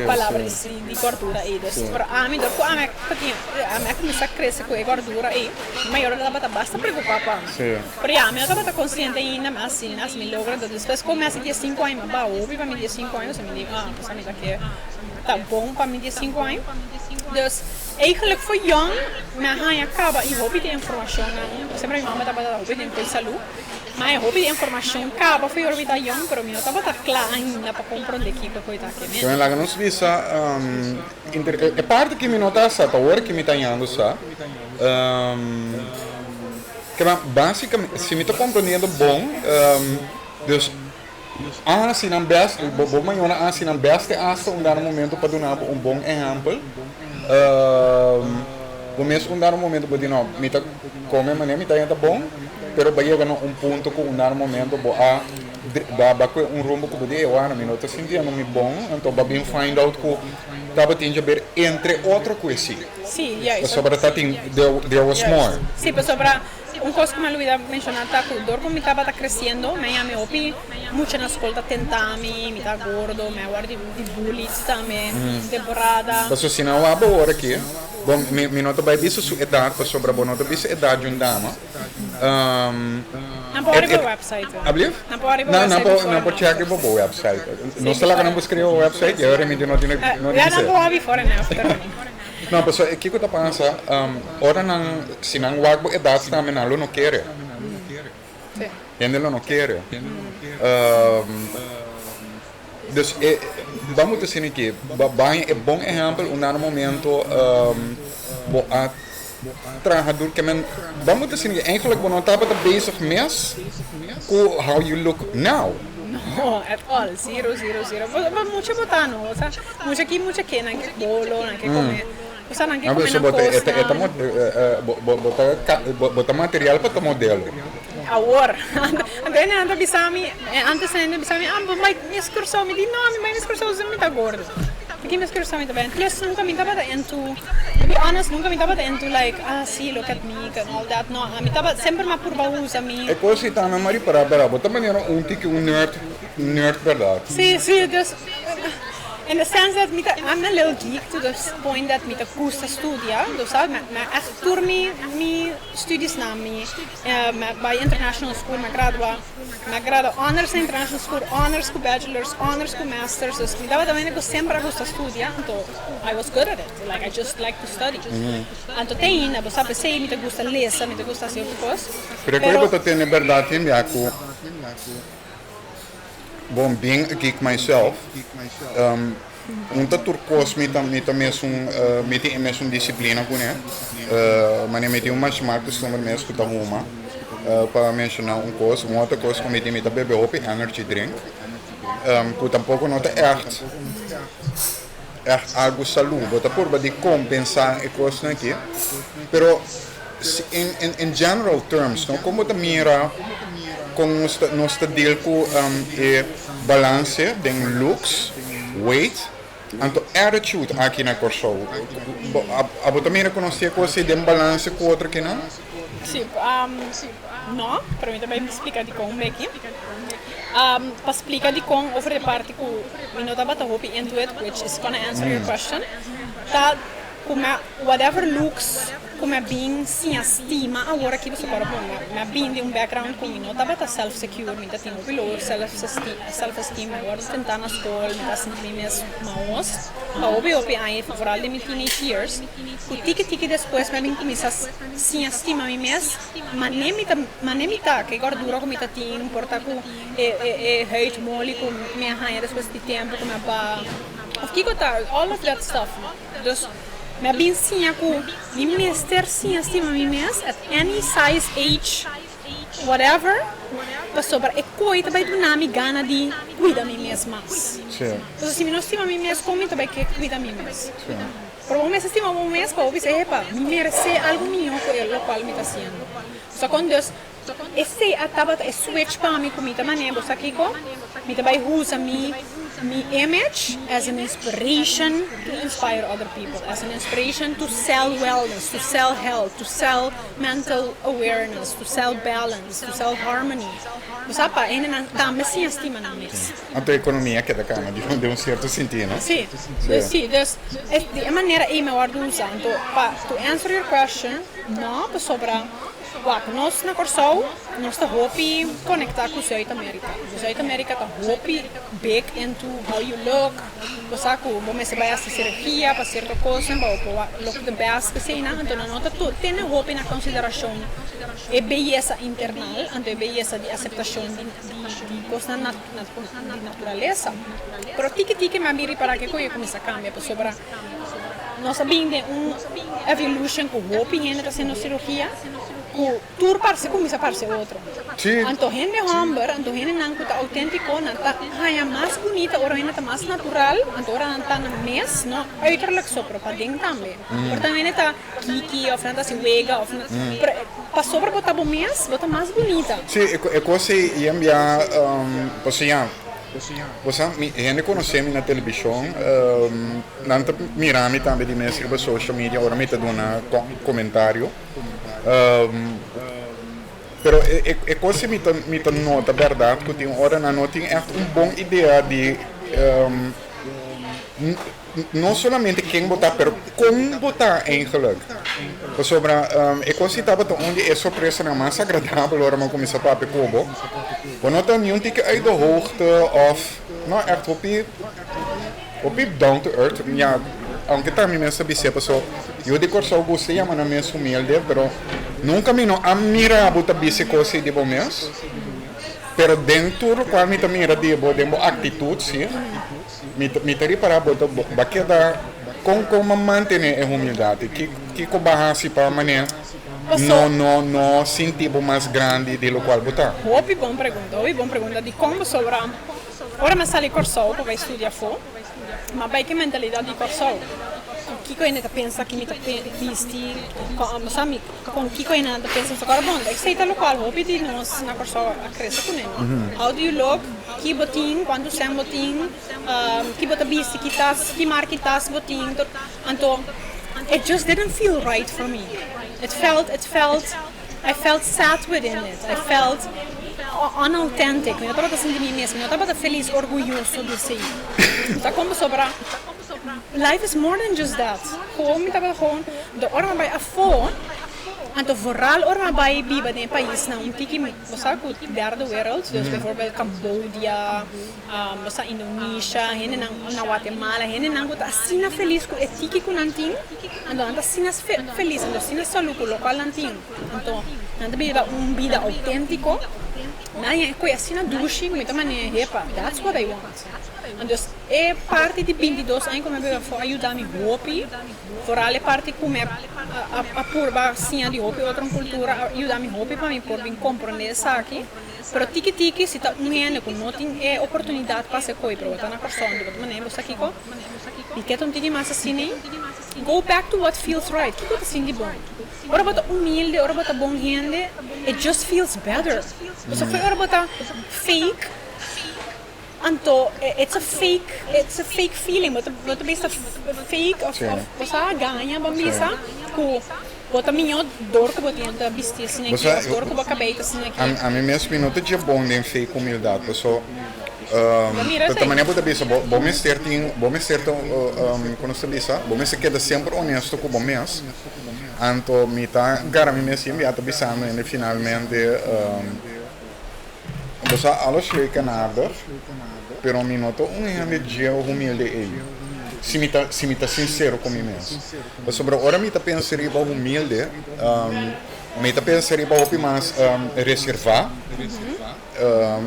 palavras de gordura e dus para a mim começa a crescer com a gordura e maior ela está bastante preocupada para a mim ela está consciente ainda mas assim me logra depois começa a 5 anos mas ouve para mim 5 anos eu me digo pues a mim daqui tá bom para mim 5 anos dus eigenlijk voor jong maar hij acaba e hobby de informação sempre minha mãe estava hobby de saúde. Mas hobby de informação acaba foi orbita young, pero não estava claro ainda para compreender que coisa aqui. Então, lá nos visa é parte que me nota essa agora que me está indo sa. Que basicamente se me está compreendendo bom, dus se não best, bom maior se não best hasta dar momento para dar bom exemplo. Começo dar momento para dizer, me está come maneira me está indo bom. Pero vai chegar ponto com dar momento dá rumbo que podia eu não me nota sentindo me bom então vai bem find out que estava tendo a ver entre outra coisa sim yeah sobre there was more sim pero sobre coisa que me olvidei mencionar tá que o dor como estava crescendo me opi muito na escola tentami me tá gordo me guardo de bullies também temporada mas se não há boa aqui bom me nota vai disso sua idade para sobre a boa nota disso idade de uma dama não pode ir para o website não pode chegar para o website não sei lá que não escrever o website eu realmente não tenho não pode fora né não pessoal o que está passando ora não se não wag a idade também não quer ele não quer dus vamos dizer que é bom exemplo um dado momento bo a trajador que men vamos dizer eigenlijk we não tava bezig mes com how you look now. No, at all. Zero, zero, zero. Ma mucho botano, o sea, mucho aquí, mucho que, nanke bolo, nanke come. O sea, nanke come na costa. Bota material para o modelo. Agora, antes ainda bisami, mas me escursou, me di no, me escursou, você me tá gordo. Porque me escursou muito bem. Plus, nunca me tava into, to be honest, nunca me tava into like, see, look at me, and all that. No, me tava sempre ma por usa mi. E coisa tá na Maria para bota maneira tique nerd verdade. Sim, dus in the sense that I'm a little geek to the point that me gusta studia, dus me echt door mi studies na mi by international school me gradua honors international school, honors school bachelors, honors school masters, dus me dava também que sempre gusta studia, então I was good at it, like I just like to study. Então tem, você sabe, sei me gusta ler, me gusta fazer coisas. Pero você tem verdade em Jaco. Bom, being a geek myself, turcos mita mesmo disciplina com né, mas meti mais marcas como mesmo que tá uma, para mencionar uma outra coisa que mita bebe hope energy drink, que tampouco não é algo saludo, bota por de compensar e coisa aqui, pero in general terms, não como da mira com nosso deal com balance de looks, weight, anto attitude aqui na corso. A também reconhecer que você tem balance com outra que não? Sim, não, para mim também me explica de como aqui. Para explicar de como over de parte que eu não estava hoping into it, which is gonna answer your question. Tá, como whatever looks como being sim estima agora que você para me bem de background com não estava self-secure, me tinha um valor self-esteem, agora tentar na escola, me tá sentindo mesmo maus, óbvio aí favorável de meus teenage years, o tique depois me bem começar sim estima me mesmo, mas nem me tá que gordura como tá tinha, não importa com hate mole com minha rainha depois de tempo como ba, of que all of that stuff, dus me bem sim com me mestre sim estima me mesmo at any size, age, whatever, mas sobre é coisa vai do nome gana de cuidar me mesmo mais. Sim. Então se me não estima me mesmo como também que cuidar me mesmo. Sim. Por um mês estima um mês para ouvir epa, me merece algo melhor que o qual me está sendo. Só quando Deus esse ataba é switch para mim comida maneira, você aqui com me também usa me image as an inspiration to inspire other people, as an inspiration to sell wellness, to sell health, to sell mental awareness, to sell balance, to sell harmony. Você sabe, ainda também se estima na mesa. A economia que da cama de certo sentido, né? Sim, sim. De maneira aí me guardo usando para to answer your question, não para sobrar. Nós na Corsol, nós estamos conectar com o South America. O South America está big into how you look. Você sabe, vamos vai a cirurgia para certa coisa, para look the best que sei não. Então nós tem na consideração a beleza internal, a beleza de aceitação de coisas de natureza. Mas tique me abrir para que coisa começa a cambiar, para sobrar. Nós sabemos de evolution com o hope ainda está sendo cirurgia. Tur parse começa a parse outro. Sim. Então gente humber, então gente não está autêntico, não está mais bonita, ora ainda está mais natural, então ora não está na mes, não, uiterlijk sopra para dentro também. Portanto ainda está kiki, ou frente assim wega, ou para sopra botar bom mes, botar mais bonita. Sim, é coisa e enviar, você gente conhece na televisão, não mirami também de mestre para social media, ora me está dando comentário. Pero é coisa me nota verdade que tem hora não tem echt boa ideia de não somente quem botar, pero como botar eigenlijk. Sobre é coisa estava onde é surpresa na mais agradável hora mas começa para pecobo. Quando não tem nenhum tique uit de hoogte of não echt op down to earth. Ja, aunque também me sabe se passou. Eu de corso gostei mas não me humilde, pero nunca me não admira botar bicicleta coisa de bom mês. Pero dentro qual me também era de boa atitude, sim. Me tari para botar baqueta como mantener a humildade? Que barra-se para maneira Passou. não sentir mais grande de lo qual botar? Hobby bom pergunta di come sopra. Ora mi sale corso, poi vai studia fu. Ma vai che mentalità di corso? Chi coi ne pensa che mi visti con chi coi ne pensa sto carbon, e sei tal qual hobby di nos na corso a cresce con noi. How do you look? Chi botin, quando siamo botin, chi bota visti, chi marchi tas botin, anto it just didn't feel right for me. I felt sad within it. I felt unauthentic. Eu estava sentindo mim mesmo. Eu estava feliz, orgulhoso de si. Tá como sobra. Life is more than just that. Gewoon, estava gewoon. De orma bij afo. En toch vooral orma bij biba in país na tiki. Você sabe que derde wereld, dus bijvoorbeeld Cambodia, você Indonesia, hene na Guatemala, hene na gut assina feliz com etiki com antin. Então anda assina feliz, anda assina salu com local antin. Então anda biba vida autêntico. Na é coi assina dushi, como então mane repa. That's what I want. Então é parte de 22 anos como eu vou ajudar me hopi. Vooral é parte como a purba assim de hopi, outra cultura ajudar me hopi para me por bem compreender isso aqui. Pero tiki se tá com não tem oportunidade para ser coi, pero tá na pessoa de outra maneira você aqui co. E que tiki mais assim, go back to what feels right. Que coisa assim de bom. Ora bota humilde, ora bota bom gente, it just feels better. Você foi ora bota fake. Anto, it's a fake feeling. Bota bisa fake of você ganha, bambisa, ku bota minho dor que bota vestir assim aqui, dor que bota cabeça assim aqui. A mim mesmo não te bom de fake humildade, pessoal. Também bota bisa, bom me certo, quando você bisa, bom me se queda sempre honesto com bom mesmo. Anto, me tá, cara, me mesmo me ata bisando e finalmente você alles leuk en aardig, pero um minuto dia humilde ele. Se me tá sincero com mim mesmo. Mas sobre a hora me tá pensando em humilde, me tá pensando em mais reservar,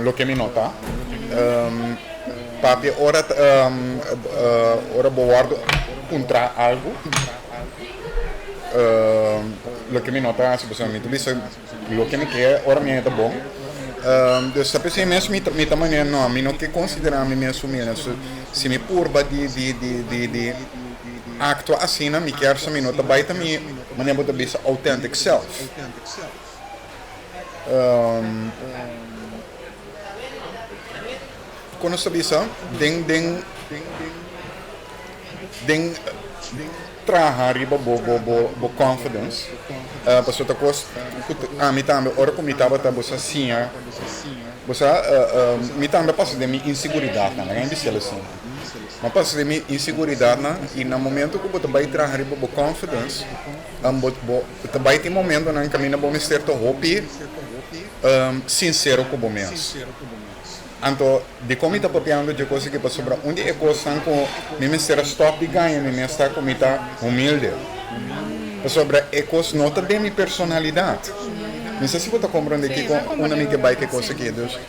lo que me nota. Papi, ora guardo contra algo. Lo que me nota, se você me diz, lo que me quer, ora me é bom. Dus dat is mesmo met de manier não, me não que considerar me mesmo humilde. Se me purba de acto assim, me quer se me nota baita me maneira de bisa authentic self. Quando você bisa, den traga riba bo confidence. Pastor takos mi tambe ora como estava tá você assim, você mi tambe passa de minha inseguridade, não é dizer assim. Mas passa de minha inseguridade e no momento que você vai traga riba bo confidence, você vai ter momento na caminho bo me certo hope sincero com o mesmo. Então, de como está papiando de coisa que passou para onde é coisa com me será stop de ganho, me está como está humilde. Sobre é coisa nota de minha personalidade. Não sei se você está compreendendo que com uma amiga vai que coisa que Deus.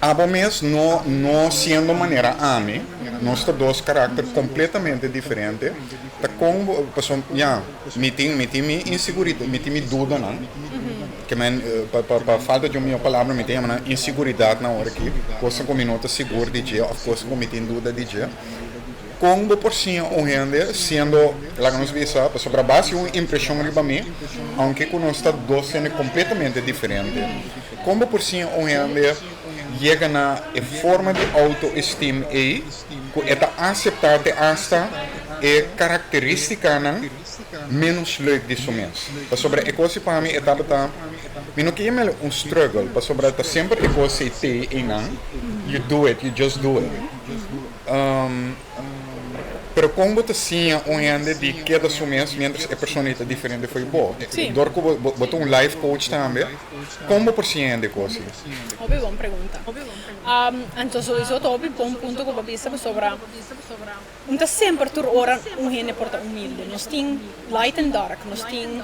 A mês não sendo maneira a mim, nós temos dois caráteres completamente diferentes. Tá com pessoa, me tem insegurança, me tem dúvida, não? Que para falta de uma palavra me tem uma insegurança na hora que coisa como não está seguro de dia, ou coisa como me tem dúvida de dia. Como por cima o gente sendo, lá que nós vimos, sobre a base uma impressão para mim, aunque que nós está dois sendo completamente diferentes. Como por cima o gente chega na forma de autoestima e que é aceitar hasta é característica menos leuk de isso mesmo. Sobre a coisa para mim é tá me não quer mais struggle, para sobre a sempre a coisa e não, you do it, you just do it. Pero como você tinha gente de cada mês, mientras a pessoa está diferente foi boa. Dor que botou life coach também. Como por cima de coisas? Óbvio, boa pergunta. Então, isso é óbvio, bom ponto que eu penso sobre. Então, sempre por hora gente porta humilde. Nós temos light and dark, nós temos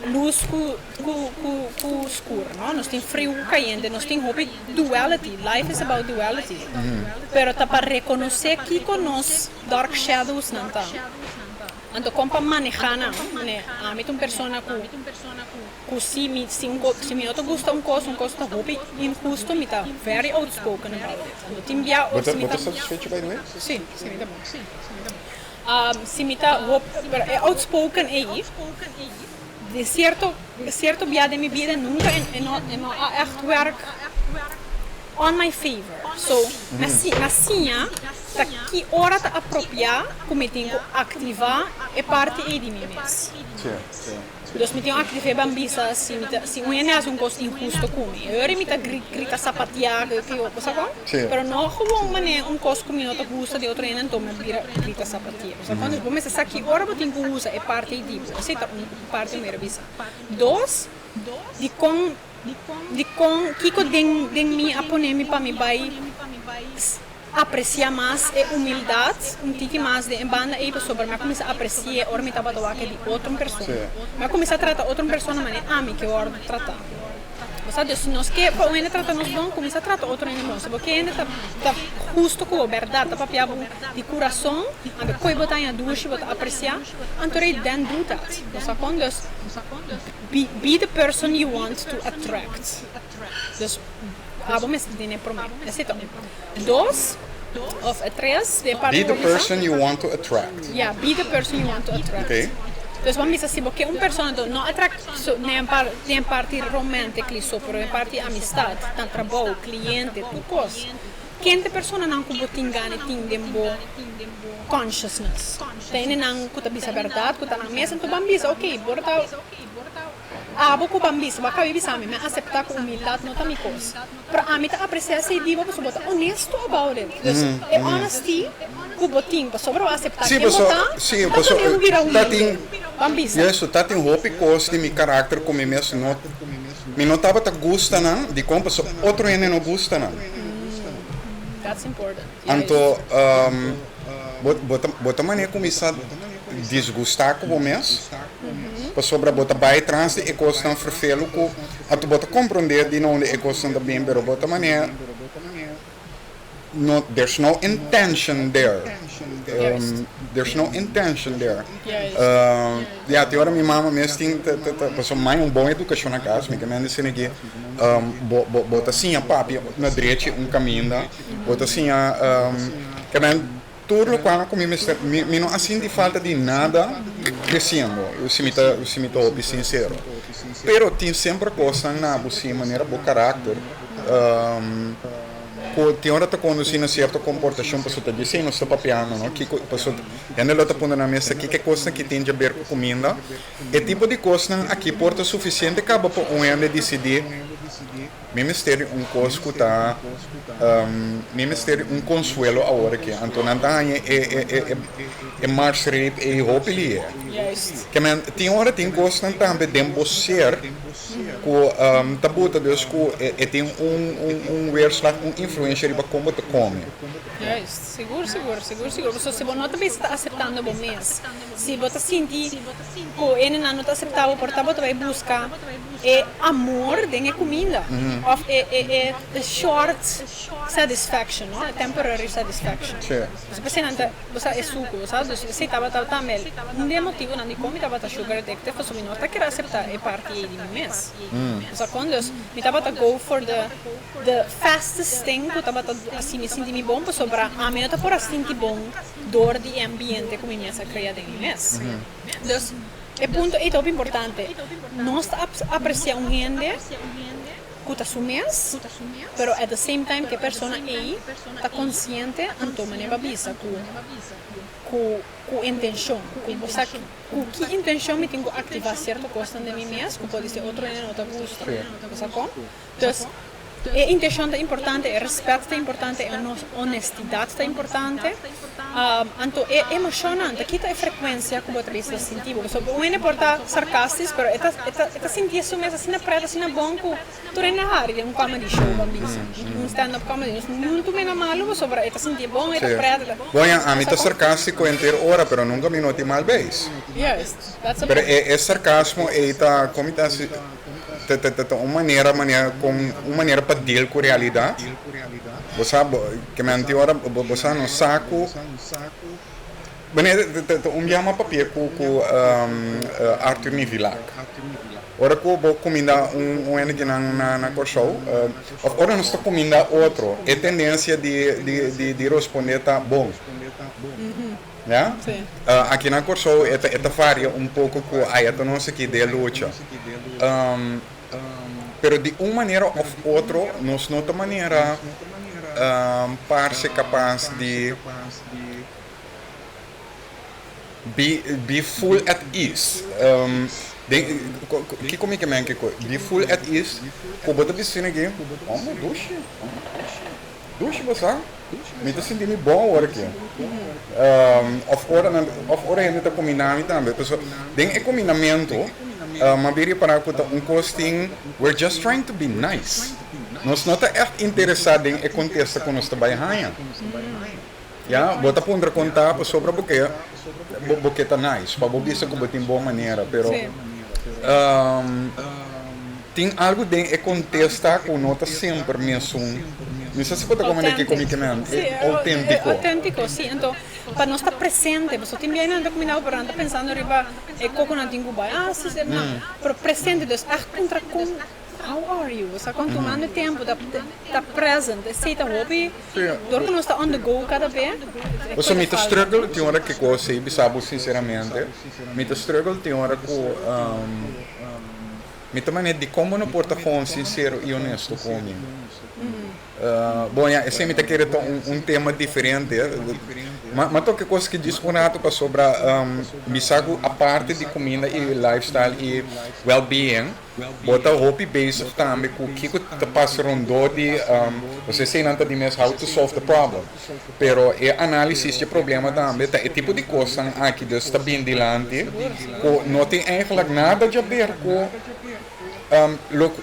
luz com escuro, não? Nós tem frio com quente, nós tem hobby duality. Life is about duality. Pero tá para reconhecer que conosco dark shadows não tá. Então, como para manejar, né? A mim, uma pessoa que se me não gosta coisa hobby injusto, me tá very outspoken about it. Então, tem dia ou se me tá satisfeito by the way? sim, me tá bom. Se me tá outspoken aí, de certo dia de minha vida nunca não echt werk on my favor. So, assim, tá que hora tá apropriar como eu tenho que ativar é parte aí de mim mesmo. Então, me tenho que ativar bambisa, se um é coisa injusto comigo. Eu me tá grita sapatear, que eu sabe? Pero não como coisa que me não gosta de outro então me grita sapatear. Sabe? Quando eu essa que hora eu tenho que usar é parte aí de mim. Essa é parte da minha visa. Dois, de com que den me aponem para me vai apreciar mais a humildade, tique mais de banda e sobre mas começa a apreciar or me tava doar que de outra pessoa. Mas começa a tratar outra pessoa na maneira que eu ordo tratar. Sabe, se nós que para o tratar nos bom, começa a tratar outro bom. Se porque ainda tá justo com a verdade, tá papia de coração, anda coi botar em ducha, botar apreciar, antorei then do that. Você quando be the person you want to attract. Dus vamos dizer para mim. Então, dois of três de parte Be the person you want to attract. Yeah, be the person you want to attract. Okay. Então vamos dizer assim, porque uma pessoa não atrai nem parte romântica, pero em parte amistade, tanto trabalho, cliente, tudo coisa. Quem pessoa não como tingane tem bom consciousness, tem não que bisa verdade, que tá na mesa, então vamos dizer, ok, bora vou bambis, vai cair bisa me aceitar com humildade não tá me coisa. Para a mim tá apreciar se diva para botar honesto about it. É honesty, que botinho para sobre aceitar que botar. Sim, pessoal, tá tem bambis. Isso, tá tem roupa costa de meu caráter como mesmo não. Me não tava tá gosta não, de como pessoa outro ainda não gosta não. That's important. Então, bota maneira começar desgustar com o mês. Para sobre bota vai trans e costa vervelo com a tu bota compreender de onde é costa da bem, pero bota maneira no, there's no intention there. There's no intention there. Ja, te hora minha mama mesmo tem passou mais bom educação na casa, me que me disse aqui, bota assim a papi na direita caminho, bota assim que tudo quando me não assim de falta de nada crescendo, eu se me tô sincero, pero tem sempre coisa na você maneira bom caráter, tem hora tá conduzindo certa comportação para você tá dizendo está papiando, não que pessoa ainda lá tá pondo na mesa que coisa que tem a ver com comida, é tipo de coisa aqui porta suficiente acaba para um decidir Ministério coisa que tá Ministério consuelo agora que Antônio Antanha é mais rape e roupa ali que man tem hora tem coisa também de você que tá bota Deus que tem weerslag influência para como te come. Seguro. Se você não está aceitando bom mês, se você sentir que ele não está aceitável, portanto você vai buscar amor dentro da comida, ou short satisfaction, não? Temporary satisfaction. Você é suco, sabe? Você estava também, não é motivo não de comer, estava sugar addicted, você não está querendo aceitar é parte de mim mês. Então quando eu estava go for the fastest thing, eu estava assim me sentindo bom, sobre a mim não por assim bom dor de ambiente como me essa criada em mês. Então o ponto é tão importante, nós apreciar gente que está mês, pero at the same time que a pessoa aí está consciente então maneira bisa com intenção, com que intenção me tenho que ativar certa coisa de mim mesmo, que pode ser outro em outra gosto, sacou? Então a intenção é importante, o respeito é importante, a honestidade é importante. Então, é emocionante. Aqui está a frequência que você está sentindo. Não é porta sarcástico, mas é sentir isso mesmo, assim na preta, assim na bom, que tu na área, um comedy show, um stand-up comedy. Muito menos malo, mas é sentir bom, é preta. Bom, a mim está sarcástico inteira hora, mas nunca me notei mal vez. Yes, that's a Pero é sarcasmo, está como está uma maneira para deal com a realidade. Você sabe que me hora você não saco. Bem, chama papel com Arthur Nivilac. Ora que vou comida energia na show, ora não estou comida outro. É tendência de responder tá bom. Yeah? Sim. Aqui na Corso esta varia pouco com a não sei que de luta. Pero de uma maneira ou outra, nós não temos maneira para ser capaz de be full at ease. Que como é que é que be full at ease? Como você disse aqui, duche você? Me está sentindo bom agora aqui. Of hora ainda está combinando também. Então, tem combinamento. Mas veria para costing, we're just trying to be nice. Nós não estamos echt interessados em contexto que nós trabalhamos. Ja, bota pondre contar sobre porque tá nice, para você que você tem boa maneira, pero tem algo de contexto que não está sempre mesmo. Não sei se pode comentar aqui comicamente, é autêntico. É autêntico, sim. Então, para nós estar presente, você tem bem nada combinado, pero anda pensando arriba, como não tem Cuba, sim, não, pero presente, então, contra com how are you? Você continuando o tempo, está presente, aceita o hobby, dor que nós está on the go cada vez. Você me struggle, tem hora que eu sei, sabe sinceramente, me struggle tem hora que me também de como não pode ser sincero e honesto comigo. Bom, esse me quer tema diferente, mas que coisa que diz sobre a parte de comida e lifestyle e well-being, bota hobby base também com o que te passa rondou de você sei não de mesmo how to solve the problem, pero é análise de problema também, é tipo de coisa aqui que está bem dilante, não tem eigenlijk nada a ver com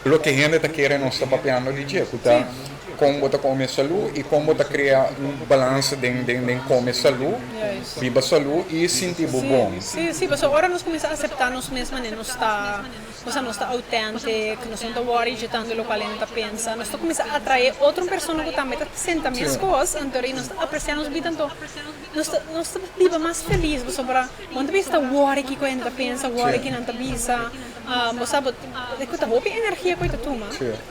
lo que a gente está querendo nós está papiando de dia, tá? Como você come saúde e como você cria balanço de comer saúde, viva saúde e sentir bom. Sim, mas agora nós começamos a aceitar nós mesmos, nós está autêntico, nós não está worried tanto do que a gente pensa, nós começamos a atrair outra pessoa que também sente as mesmas coisas, então nós apreciamos a vida, então nós estamos mais felizes, sobre quando você está worried que a gente pensa, worried que não está bisa, você sabe, a roupa energia que você toma,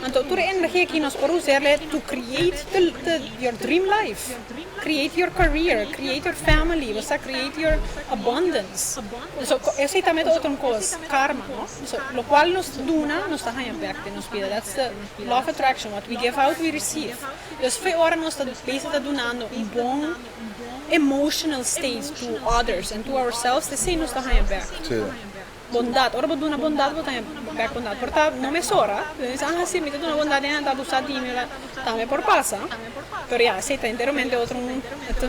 então toda a energia que nós podemos usar to create your dream life, create your career, create your family, você create your abundance. So, essa é também outra coisa, karma, no? So, lo qual nos duna, nos está ganhando back de nos vida. That's the law of attraction. What we give out, we receive. Dus veel horas nós está donando bom emotional state to others and to ourselves. De sim nos está ganhando back. Bondade, ora vou dar bondade, vou ter back bondade. Porta não me sora. Sim, me dá bondade, ainda está usando dinheiro, também por passa. Pero já, aceita inteiramente outro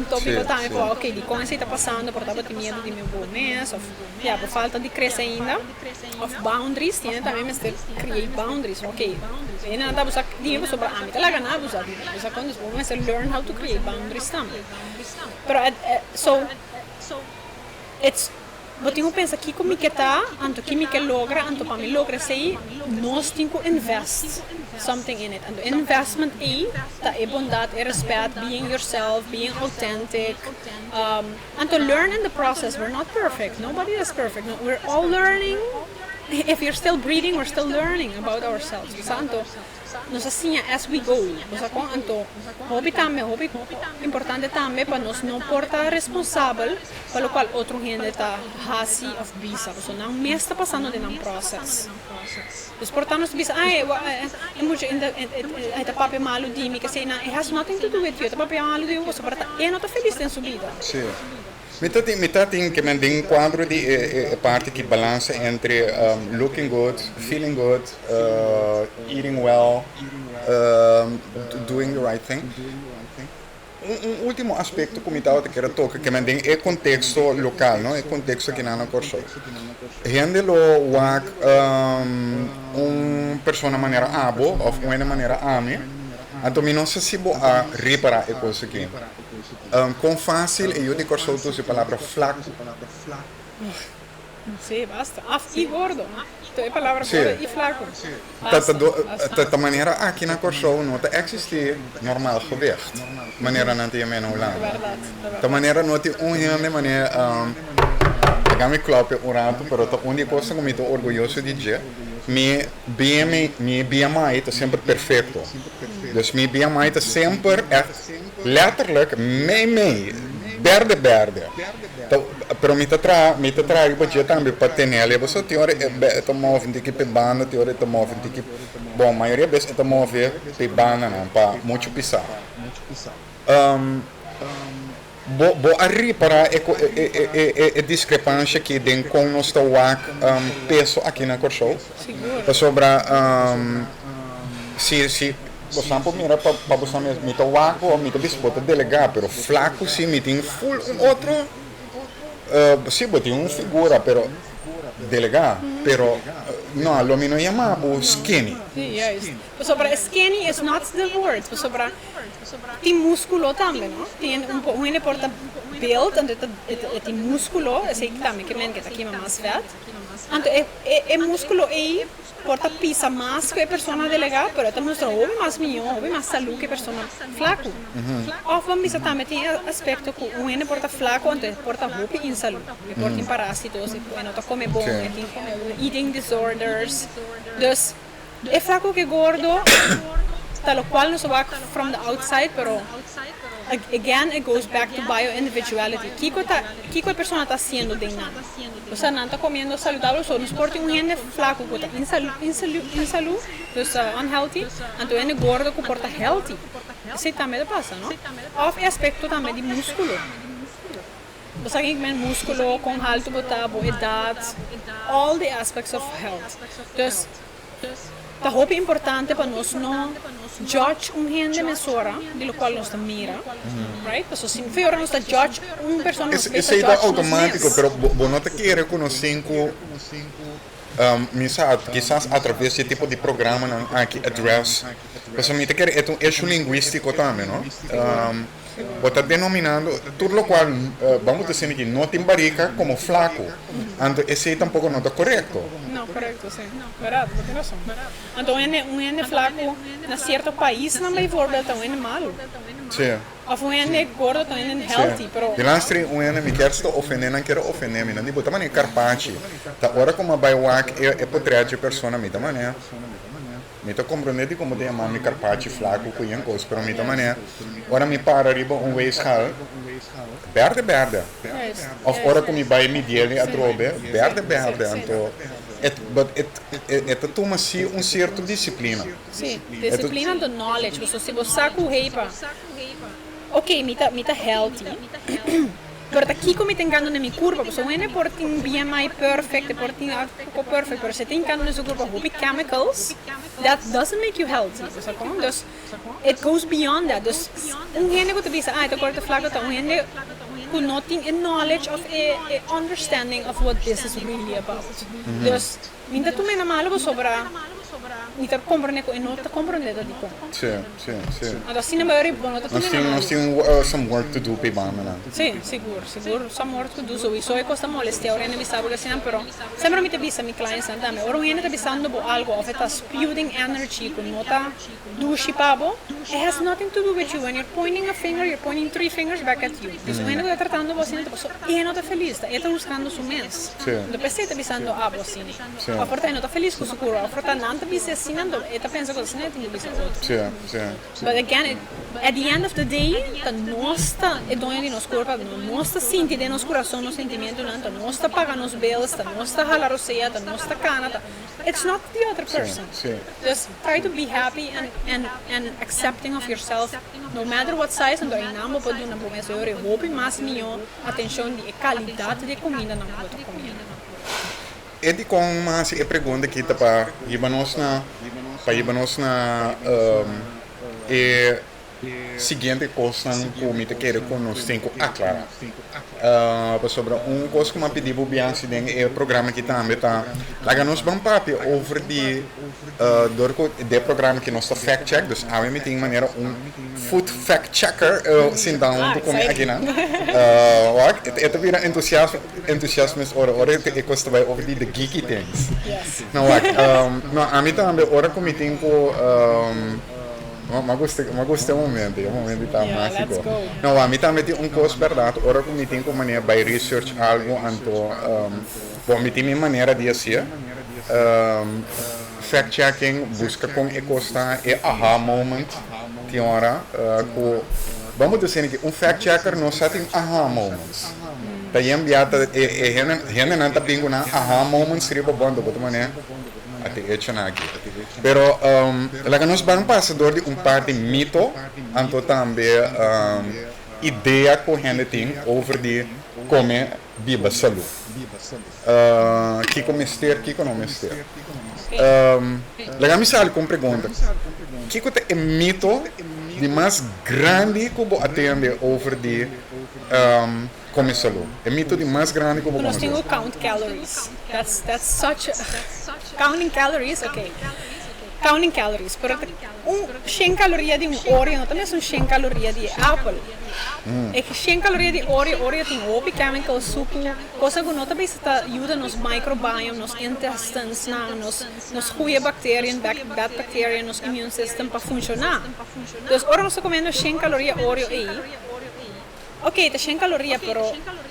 tópico também, ok, de como está passando, porta tem medo de meu bom mês, ou já, por falta de crescer ainda, of boundaries, tem também mas create boundaries, ok. Ainda está usando dinheiro sobre a mim, talaga na usar dinheiro, usa quando você learn how to create boundaries também. Pero so it's But eu penso que como que tá, anto que me logra, anto para me logra sei, nós temos que invest something in it. And the investment é bondade, é respeito, being yourself, being authentic, and to learn in the process. We're not perfect. Nobody is perfect. No, we're all learning. If you're still breathing, we're still learning about ourselves. Santo, nós assim as we go. Nós anto, hobby importante também para nós não portar responsável pelo qual outro gente está hasi of bisa. Então não me está passando de um processo. Dus portanto, bisa, é muito é papel malo de mim que sei, it has nothing to do with you. É papel malo de você, para não estar feliz em sua vida. Sim. Metade tem que manter quadro de parte que balança entre looking good, feeling good, eating well, doing the right thing. Último aspecto que eu quero tocar, que também é contexto local, não é contexto aqui na Corso. Gente lo wak persona maneira abo ou uma maneira ame, então não sei se vou a reparar a coisa aqui. Com fácil eu de Corso uso a palavra flaco. Sí, basta. Y gordo. Tem palavra gorda e flaco. Da maneira aqui na Corso não existe normal gewicht. Maneira não tem menos lá. Da maneira não tem de maneira me klopt un rato, pero la única cosa que me estoy orgulloso de dizer, mi BMI está sempre perfeito. Dus mi BMI está sempre letterlijk verde. Pero me trago para também para ter nele, você tem hora está movendo aqui para banda, tem hora está movendo aqui. Bom, a maioria das vezes está movendo para banda não, para muito pisar. Vou reparar a discrepância que tem com o nosso peso aqui na Corso. Sobre se por exemplo, mira para você me tá waco ou me tá bispo delegar, pero flaco se me tem full outro se botar uma figura, pero delegar, pero no, lo mino llamamos skinny. Sí, yes. Sobre skinny is not the word. Sobre tem músculo também, não? Tem um porta beeld en het músculo, é que também que men que tá aqui mais fat. Então é músculo aí porta pisa mais que a pessoa delegada, pero tá mostra o mais milhão, o mais saúde que a pessoa flaco. Ou vamos ver também tem aspecto que o ene porta flaco, então porta roupa em saúde, porta em parásitos, não tá come bom, tem eating disorders. Dus é flaco que gordo, tal qual não se vai from the outside, pero again it goes back to bio-individuality. Kiko a persona está haciendo de nada. O sea, não está comendo saudável, só nos porta gente flaco que está insalud, dus unhealthy, então ele gordo que porta healthy. Isso também passa, não? Ou é aspecto também de músculo. Você tem que músculo com alto, botar, idade, all the aspects of health. Dus tá roupa importante para nós não judge gente mesura de qual nós mira, right? Porque se for nós judge pessoa isso é automático, pero não te quer reconhecer que quizás através desse tipo de programa aqui address, porque me te quer é um eixo linguístico também, não? Está denominando tudo o qual vamos dizer que não tem barriga como flaco, então esse tampouco não está correto. Não, correto, sim. Verdade, tem razão. Então um flaco em certo país não vai voltar tão malo. Sim. Ou um gordo tão healthy, pero. De lastre me quer estar ofendendo, não quero ofender, me não digo também carpacci. Da hora como vai wak é potreade persona me da maneira. Me tô compreendendo como de chamar me carpacci flaco com uma coisa, pero me da maneira. Ora me para riba weeshal. Verde. Of ora como vai me dele a drobe, verde. Então é toma se certo disciplina. Sim, disciplina do knowledge. Se você saca o reipa, ok, me tá healthy. Pero aqui como tem ganho na minha curva, porque o ene porta um BMI perfect, porta um perfect, pero se tem ganho na sua curva, hobby chemicals, that doesn't make you healthy. Dus it goes beyond that. Dus ene que tu diz, tá corta flaco, tá ene who not a knowledge of a understanding of what this is really about. Dus minta tu me na malo sobre niet compreende e non comprendete di come. Sì. Allora, sì, magari buono, nós temos some work to do per banda. Sì, sicuro, some work to do. So è costa molestia, ora ne bisavo che siamo però. Sembra mi te bisa mi clients andame. Ora viene te bisando bo algo of it spewing energy con nota dushi pabo. It has nothing to do with you. When you're pointing a finger, you're pointing 3 fingers back at you. So viene te tratando bo sino te passo e non te feliz, e te buscando su mes. Dopo sei te bisando abo sini. A porta non te feliz con sicuro. A porta non bisa sinando e te pensa cosa sine ti bisa outro. But again, at the end of the day, ta nosta e donha di nos corpo, nosta sinti de nos coração, nos sentimento, ta nosta paga nos bills, ta nosta hala roseia, ta nosta cana, it's not the other person. Just try to be happy and accepting of yourself, no matter what size, ando aí namo pode na bom esse ore hope mais minho atenção de qualidade de comida na outra comida. E di com mas e pergunta que tá para nós na para irmos na seguinte coisa que o mito quer que nós temos que aclarar. Sobre coisa que eu pedi para o Bianchi é o programa que também está lá nós vamos papi over door de programa que nós está fact check, dus a mim tem maneira food fact checker sem dar como aqui não. É vira entusiasmo ora é coisa vai over the geeky things. Não a mim também ora como tem mas gostei o momento está mágico. Não, a mim também tem coisa verdade, ora como tem como maneira by research algo anto bom, me tem minha maneira de assim fact checking busca com e costa e aha moment tem hora vamos dizer que fact checker não só tem aha moments. Daí enviada gente não está bingo na aha moments riba bando botou maneira até hecho aqui. Pero lá que nós vamos passar de par de mito, anto também ideia que a gente tem over de como viva saúde. Que comester, que não comester. Lá me sale com pergunta. Que é mito de mais grande que eu atende over de comer saúde? É mito de mais grande que eu nós temos count calories. That's such counting calories, okay. Counting calories, pero 100 caloria di Oreo, também são 100 caloria di Apple. É que 100 caloria di Oreo tem opi chemical suco, coisa que não também está ajuda nos microbiome, nos intestines, nos goeie bacteriën, bad bacteriën, nos immune system para funcionar. Dus ora nós comendo 100 caloria Oreo aí. Ok, tem 100 calorias, pero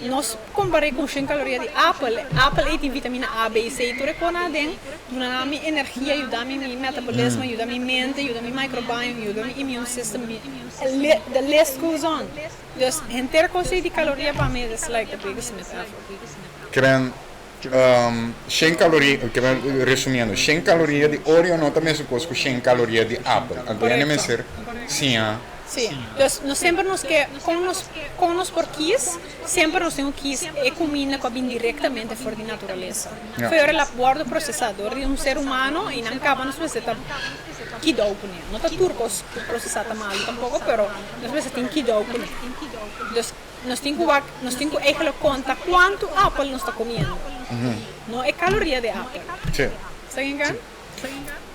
nós comparamos com 100 calorias de Apple. Apple tem vitamina A, B e C. Tu reconhece, dá minha energia, ajuda meu metabolismo, ajuda minha mente, ajuda meu microbiome, ajuda meu immune system. The list goes on. Dus, inteira coisa de caloria para mim é like the biggest metaphor. 100 calorias, resumindo, 100 calorias de Oreo não também se coisa com 100 calorias de Apple. Então, é mesmo sim, Sim, nós sempre com nos porquis, sempre nós temos que comer com diretamente fora da natureza. Foi o labor do processador de ser humano e não acaba nos precisa que dá não está turcos processado mal tampouco, pero nós precisa tem que dar nós temos que eigenlijk conta quanto Apple nós está comendo. Não é caloria de Apple. Sim. Está engano?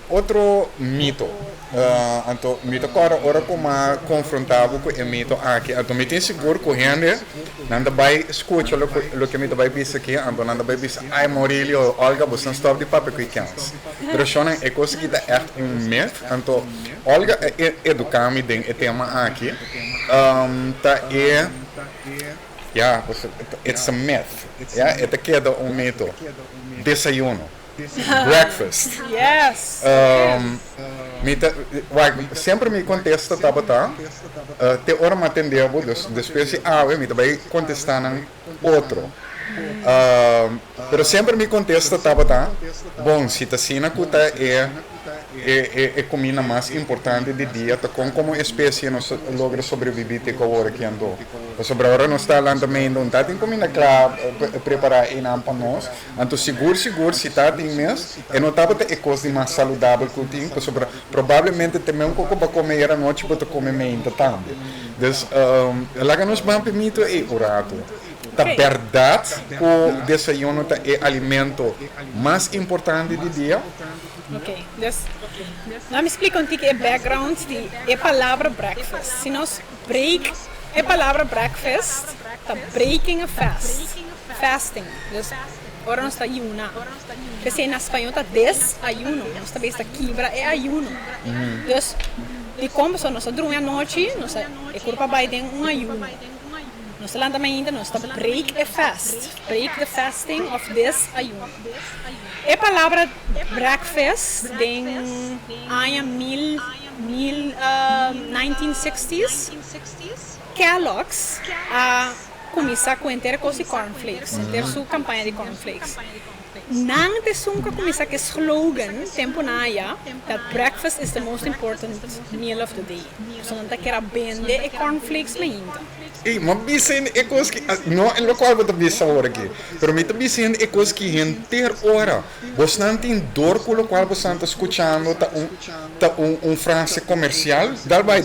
Outro mito, então mito ora como confrontado com o mito aqui, então me tem seguro correndo, nada vai escutar o que mito vai pensar aqui, então nada vai pensar, ai Maurílio, Olga, você não stop de papel que queres. Pero só é coisa que dá echt mito, então Olga educar-me o tema aqui, tá it's a myth, é queda mito, desayuno. Breakfast. Yes. Sempre me contesta Tabata. Te ora me atendeu, depois me vai contestar outro. Pero sempre me contesta Tabata. Bom, se tá sina kuta é comida mais importante do dia, como espécie nós logra sobreviver com a hora que andou. Sobre a hora nós está lá também, não está tem comida clara preparar em para nós. Então seguro se está tem mesmo, e não está é coisa mais saudável que tem, sobre provavelmente também um pouco para comer à noite para comer ainda também. Então, lá que nós vamos permitir é orado. A verdade que o desayuno é o alimento mais importante do dia. Ok, dus nou me explico um pouco o background de a palavra breakfast. Se nós break a palavra breakfast, está breaking a fast, fasting. Dus agora nós está ayuna. Porque em espanhol está desayuno, nós também está quebra é ayuno. Dus de como só nós dormimos à noite, nós é culpa vai ter ayuno. Nós lá também ainda nós está break a fast, break the fasting of this ayuno. A palavra breakfast tem ano 1960s, Kellogg's começou com inteira coisa de cornflakes, inteira sua campanha de cornflakes. Nang de sunka kumisa ke slogan tempo na ya that breakfast is the most important meal of the day. So nanta kera bende e cornflakes me hinta. Ei, mas bisin é coisa que não é o qual você bisa hora aqui. Pero me também bisin é coisa que ter hora. Você não tem dor com o qual você está escutando frase comercial. Dal vai.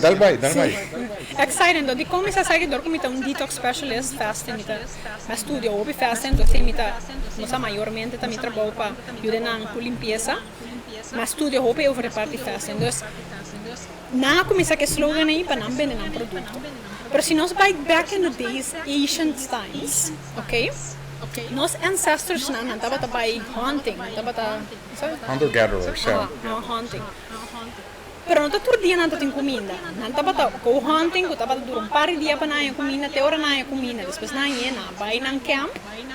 Exciting though, di komisa sa dor kumita un detox specialist fasting mita. Ma studio obi fasting to sei mita. Mosa mayormente ta mitra trabalho pa ayudar com limpeza. Ma studio obi over the party fasting. Dus na komisa ke slogan aí pa nam bene nam produto. Pero si nos vai back in the days, ancient times, okay? Nos ancestors na nantaba ta by hunting, nantaba ta Hunter-gatherers, yeah. Hunting. Pero não todo dia nanta tem comida. Nanta bata go hunting, ko taba durung pari dia pa na yung comida, te ora na yung comida. Depois na yena, vai nang camp,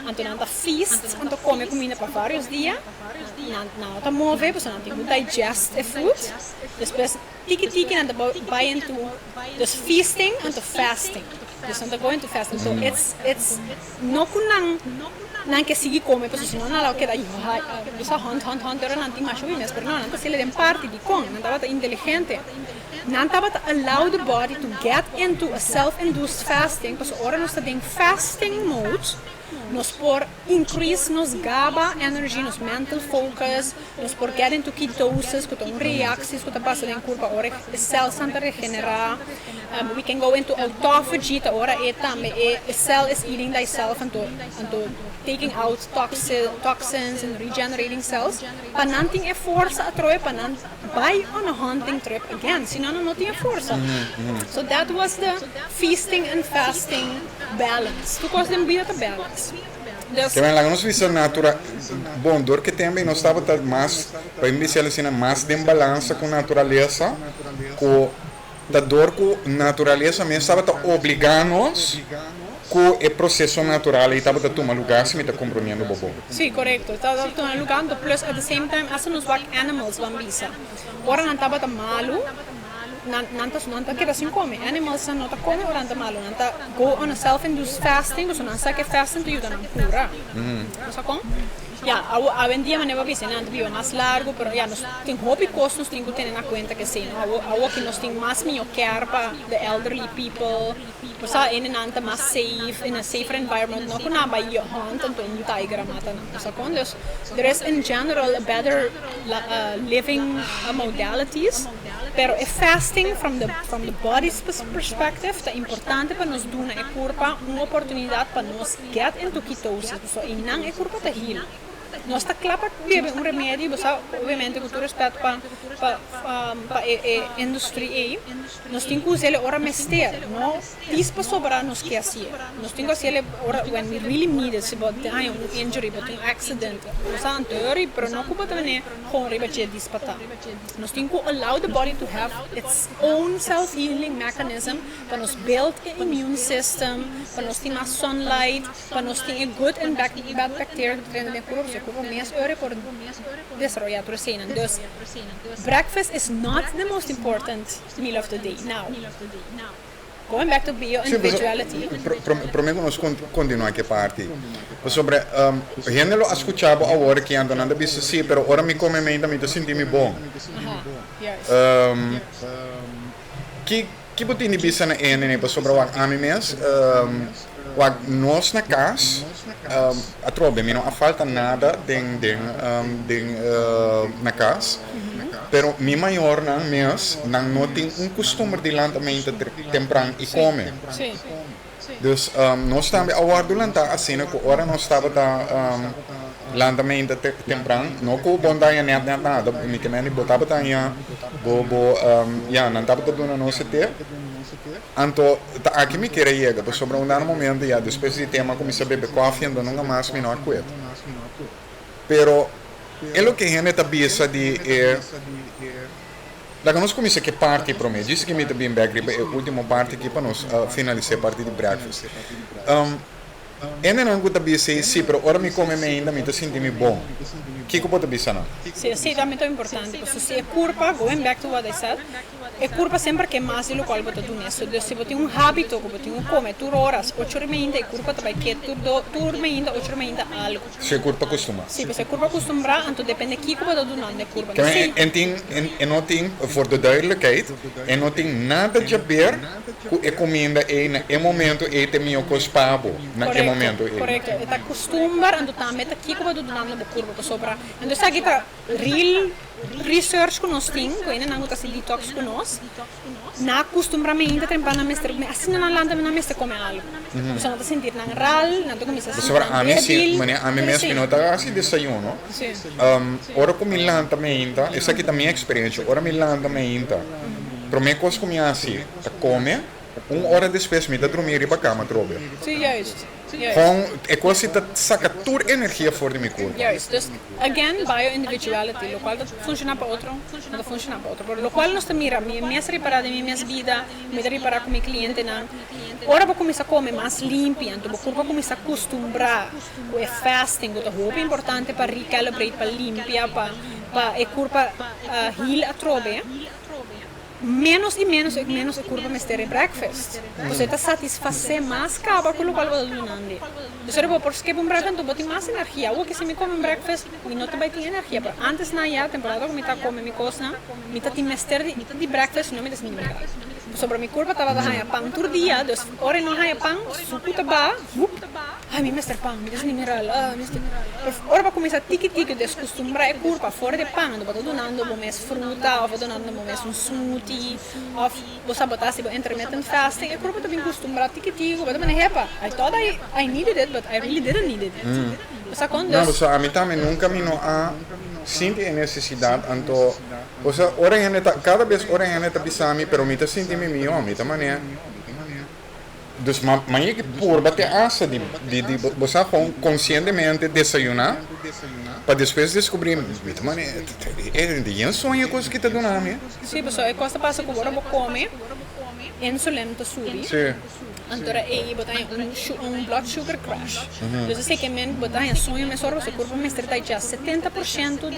anto nanta feast, anto come comida pa vários dias. Nanta move, pues nanta yung digest a food. Depois tiki nanta vai into dus feasting anto fasting. Dus nanta go into fasting. So it's no kunang nang que sigue come, pues si no nada queda esa hunt era nanti macho y pero no nanta se le den parte di con nanta bata inteligente nanta bata allow the body to get into a self-induced fasting, pues ora nos está en fasting mode. Nos por increase nos GABA energy, nos mental focus, nos por get into ketosis, que tem reacties que passa em corpo, ora cell santa regenerar. We can go into autophagy, ora a cell is eating thyself and taking out toxins and regenerating cells. Pananting a force a troe panan by on a hunting trip again. Sinano no tinha força. So that was the feasting and fasting balance. Tu costa de vida balance. Que bem, lá nós vimos natura, bom, dor que também nós estava mais, para iniciar assim, mais de balança com a natureza, com da dor com a natureza mesmo estava obrigando-nos com o processo natural e estava tomando lugar se me está compreendendo o bobo. Sim, correto. Estava tomando lugar, plus at the same time, as nos back animals vambisa. Ora não estava malo. Nanta kira sin come animals nanta come ora nanta malo nanta go on a self-induced fasting so nanta que fasting to ayuda a cura so con ya hoy en día maneva vise nanta vive más largo pero ya nos ten hobby cost nos tengo tener en cuenta que sí no ahora que nos ten más mío care para the elderly people pues en nanta más safe in a safer environment no kuna by your hunt and in tiger mata nanta so con dus there is in general a better living modalities. Pero a fasting from the body's perspective é importante para nos dar na corpo uma oportunidade para nos get into ketosis. So inang a corpo tá heal. Nós está claro para beber remédio, você obviamente com todo respeito para a indústria nós temos que usar ele ora mester, não dispa sobrar nos que assim. Nós temos que usar ele ora when we really need it, se pode ter um injury, pode ter accident, você anterior, pero não cuba também com riba de dispata. Nós temos que allow the body to have its own self-healing mechanism para nos build an immune system, para nos ter mais sunlight, para nos ter a good and bad bacteria que treina dentro do corpo. Més ure por desarrollar proteína. Dus, breakfast is not the most important meal of the day. Now, going back to bio-individuality. Prometo nós continuar aqui parte. Sobre, gente lo escuchava agora que ando nada bicho sim, pero ora me come ainda me senti-me bom. Que botini bisa na ene sobre o animes. Wag nós na casa, a trobe, não falta nada na casa, pero mi maior não mês não tem costume de lançamento temprano e come. Dus nós também agora durante a cena que hora nós estava lançamento temprano, não com bom dia nem nada, me que nem botava tanha, não estava tudo não se ter. Anto, aqui me queria chegar, então sobre um dado momento, já depois de tema comecei a beber coffee, ainda nunca mais me não cuido. Pero, o que a gente está pensa de da nós começa que parte para mim, disse que me está bem back, a última parte aqui para nós finalizar a parte de breakfast. Ainda não está pensando sim, pero ora me come ainda me está sentindo bom. O que eu posso pensar não? Sim, também é importante, porque se é curva, going back to what I said, é culpa sempre que mais do qual você tem isso. Se você tem hábito, que você tem come, tu horas, 8 horas ainda, é culpa também que tu ainda, 8 horas ainda algo. Se culpa costuma. Sim, você é culpa acostumbrar, então depende de que você está dando é culpa. En não tem, voor de duidelijkheid, en não tem nada de ver com a comida e no momento e tem meu cospabo, naquele momento. Correto, está acostumbrar, então também está que você está dando é culpa sobre. Então isso aqui está real research que nós temos, que ainda não está se detox com nós, na acostumbramento trempar na mestra, assim não landa na mestra come algo. Você não está sentir na ral, não está começando a sentir. Sobre a mim sim, mas a mim mesmo não está assim desayuno. Sim. Ora com Milan também está, essa aqui também é experiência. Ora Milan também está. Para mim coisa como assim, come, hora depois me dá dormir e para cama trobe. Sim, juist. Gewoon, é quase que saca toda energia fora de meu corpo. Juist, dus again, bio-individuality, lo qual funciona para outro, não funciona para outro. Por lo qual nós mira, minha reparar de minha vida, me reparar com meu cliente, não. Ora vou começar a comer mais limpo, então o corpo começa a acostumbrar com o fasting, que é muito importante para recalibrar, para limpar, para o corpo heal a trobe. Menos e menos a curva me estar em breakfast. Você está satisfazer mais cabo com o qual você está dando. Então, eu posso que um breakfast você tem mais energia. Ou que se me come um breakfast, eu não vai ter energia. Mas antes na temporada que me está comendo minha coisa, me está tendo estar de breakfast, não me está tendo nada. Sobre minha curva estava dando pão todo dia, então hora não há pão, suco estava, ai me está pão, me está mineral, ora para começar tiki-tiki, descostumbrar a curva fora de pão, então estou dando mais fruta, ou estou dando mais smoothie, ou você botar se intermittent fasting, a curva também acostumbrar tiki-tiki, mas também repa, I thought I needed it, but I really didn't need it. Você quando? Não, você a mim também nunca me não há sente a necessidade, então, ou seja, cada vez ora ainda está pisando, pero me está sentindo melhor, me está maneira. Dus mas je por bater asa de você conscientemente desayunar, para depois descobrir, me está maneira, é um sonho coisa que está dando a mim. Sim, pessoal, a coisa passa que agora vou comer, insulina está subir. Sim. Então, aí botar blood sugar crash. Então, sei que men botar em sonho, mas só o corpo me está já 70%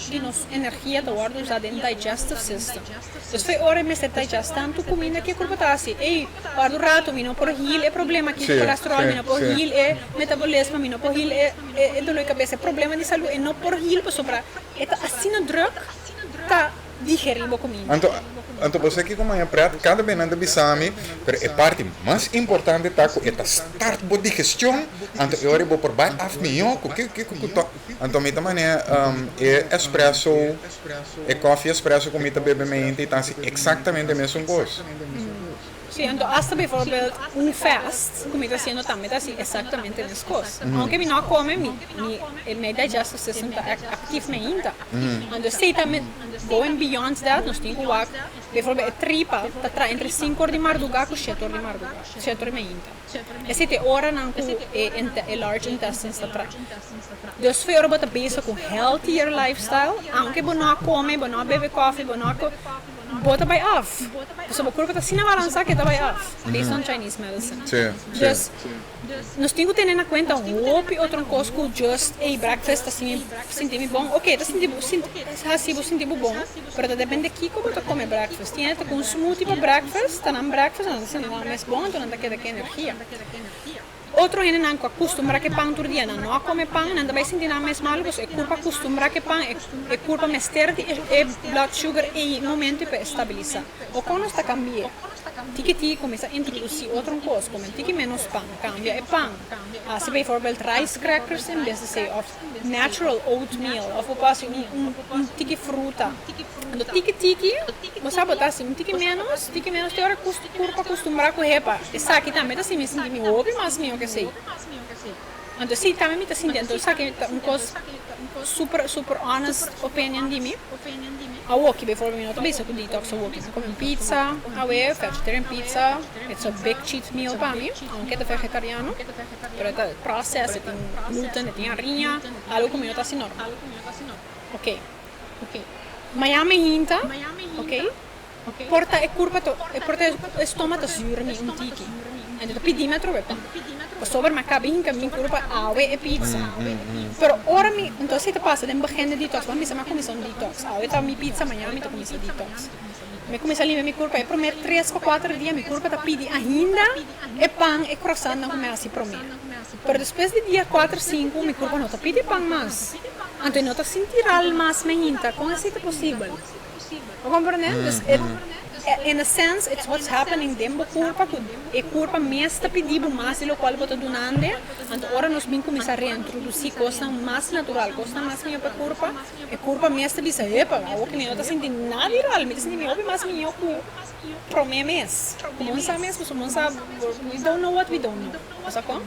de nossa energia da ordem usada em digestive system. Então, foi hora me está já tanto comida que o corpo está assim. Ei, guarda o rato, me não por heal é problema aqui, colesterol, me não por heal é metabolismo, me não por heal é dor de cabeça, é problema de saúde, e não por heal para sobrar. Está assim no drug, está digerindo comida. Então você que como é prato, cada vez anda bisami, mas a parte mais importante está com esta start boa digestão, então eu vou por baixo af melhor, que então me também é espresso, é café espresso com mita bebe mente, então exatamente a mesma coisa. Sim, então hasta bijvoorbeeld fast, como eu estou também está assim exatamente a mesma coisa. Aunque eu não come, meu digestive system está ativo ainda. Então se também going beyond that, nós temos que bijvoorbeeld a tripa está entre 5 horas de madrugada e 7 horas de madrugada, 7 horas ainda. E se tem hora não o large intestine está atrás. Dus foi hora botar bezig com healthier lifestyle, aunque você não come, você não bebe café, você não bota by off. So o corpo está assim na balança que está by off, based on Chinese medicine. Dus nós temos que ter em conta outro coisa que just breakfast assim sentir bom. Ok, está sentindo bom, mas depende de que como você come breakfast. Tem que com smoothie para breakfast, está na breakfast, não está sentindo mais bom, então não está querendo energia. Outro ainda não acostuma que pão todo dia, não come pão, não vai sentir nada mais mal, porque é culpa acostumar que pão, é culpa mestre e blood sugar e momento para estabilizar. O quando está cambiando, tiki começa a introduzir outra coisa, como tiki menos pão, cambia é pão. Se bijvoorbeeld rice crackers em vez de ser of natural oatmeal, ou passe tiki fruta. Do tiki, você botar assim tiki menos, tem hora corpo acostumar com repa. Essa aqui também assim me senti me ouve, mas me que sei. Então sim, também me está sentindo, sabe que coisa super honest opinion de mim. A walkie before me not basic detox a walkie. Come pizza, vegetarian pizza. It's a big cheat meal para mim, aunque é vegetariano. Pero está processo, tem glúten, tem farinha, algo como eu está assim normal. Ok. Miami hinta, ok? Porta é curva, porta estômago zuur me tiki. En het pedímetro é pão. O supermercado hinca me curva água e pizza. Pero ora me, então se te passa de begin de detox, vamos começar um detox. Água tá minha pizza, amanhã me começa detox. me começa a limpar minha corpo, é primeiro 3 ou 4 dias, minha corpo está pedindo ainda, é pão, é croissant, não começa a prometer. Mas depois de dia 4, 5, minha corpo não está pedindo pão mais. Então não está sentindo algo mais, como assim é possível? Compreende? In a sense, it's what's happening dentro do corpo, que o corpo mesmo está pedindo mais do que está donando. Então, agora nós vamos começar a reintroduzir coisas mais naturais, coisas mais minha para o corpo mesmo está dizendo, epa, eu que não está sentindo nada real, me dizem, eu mais minha para mim mesmo. Como sabe mesmo, como sabe, we don't know what we don't know. Sabe?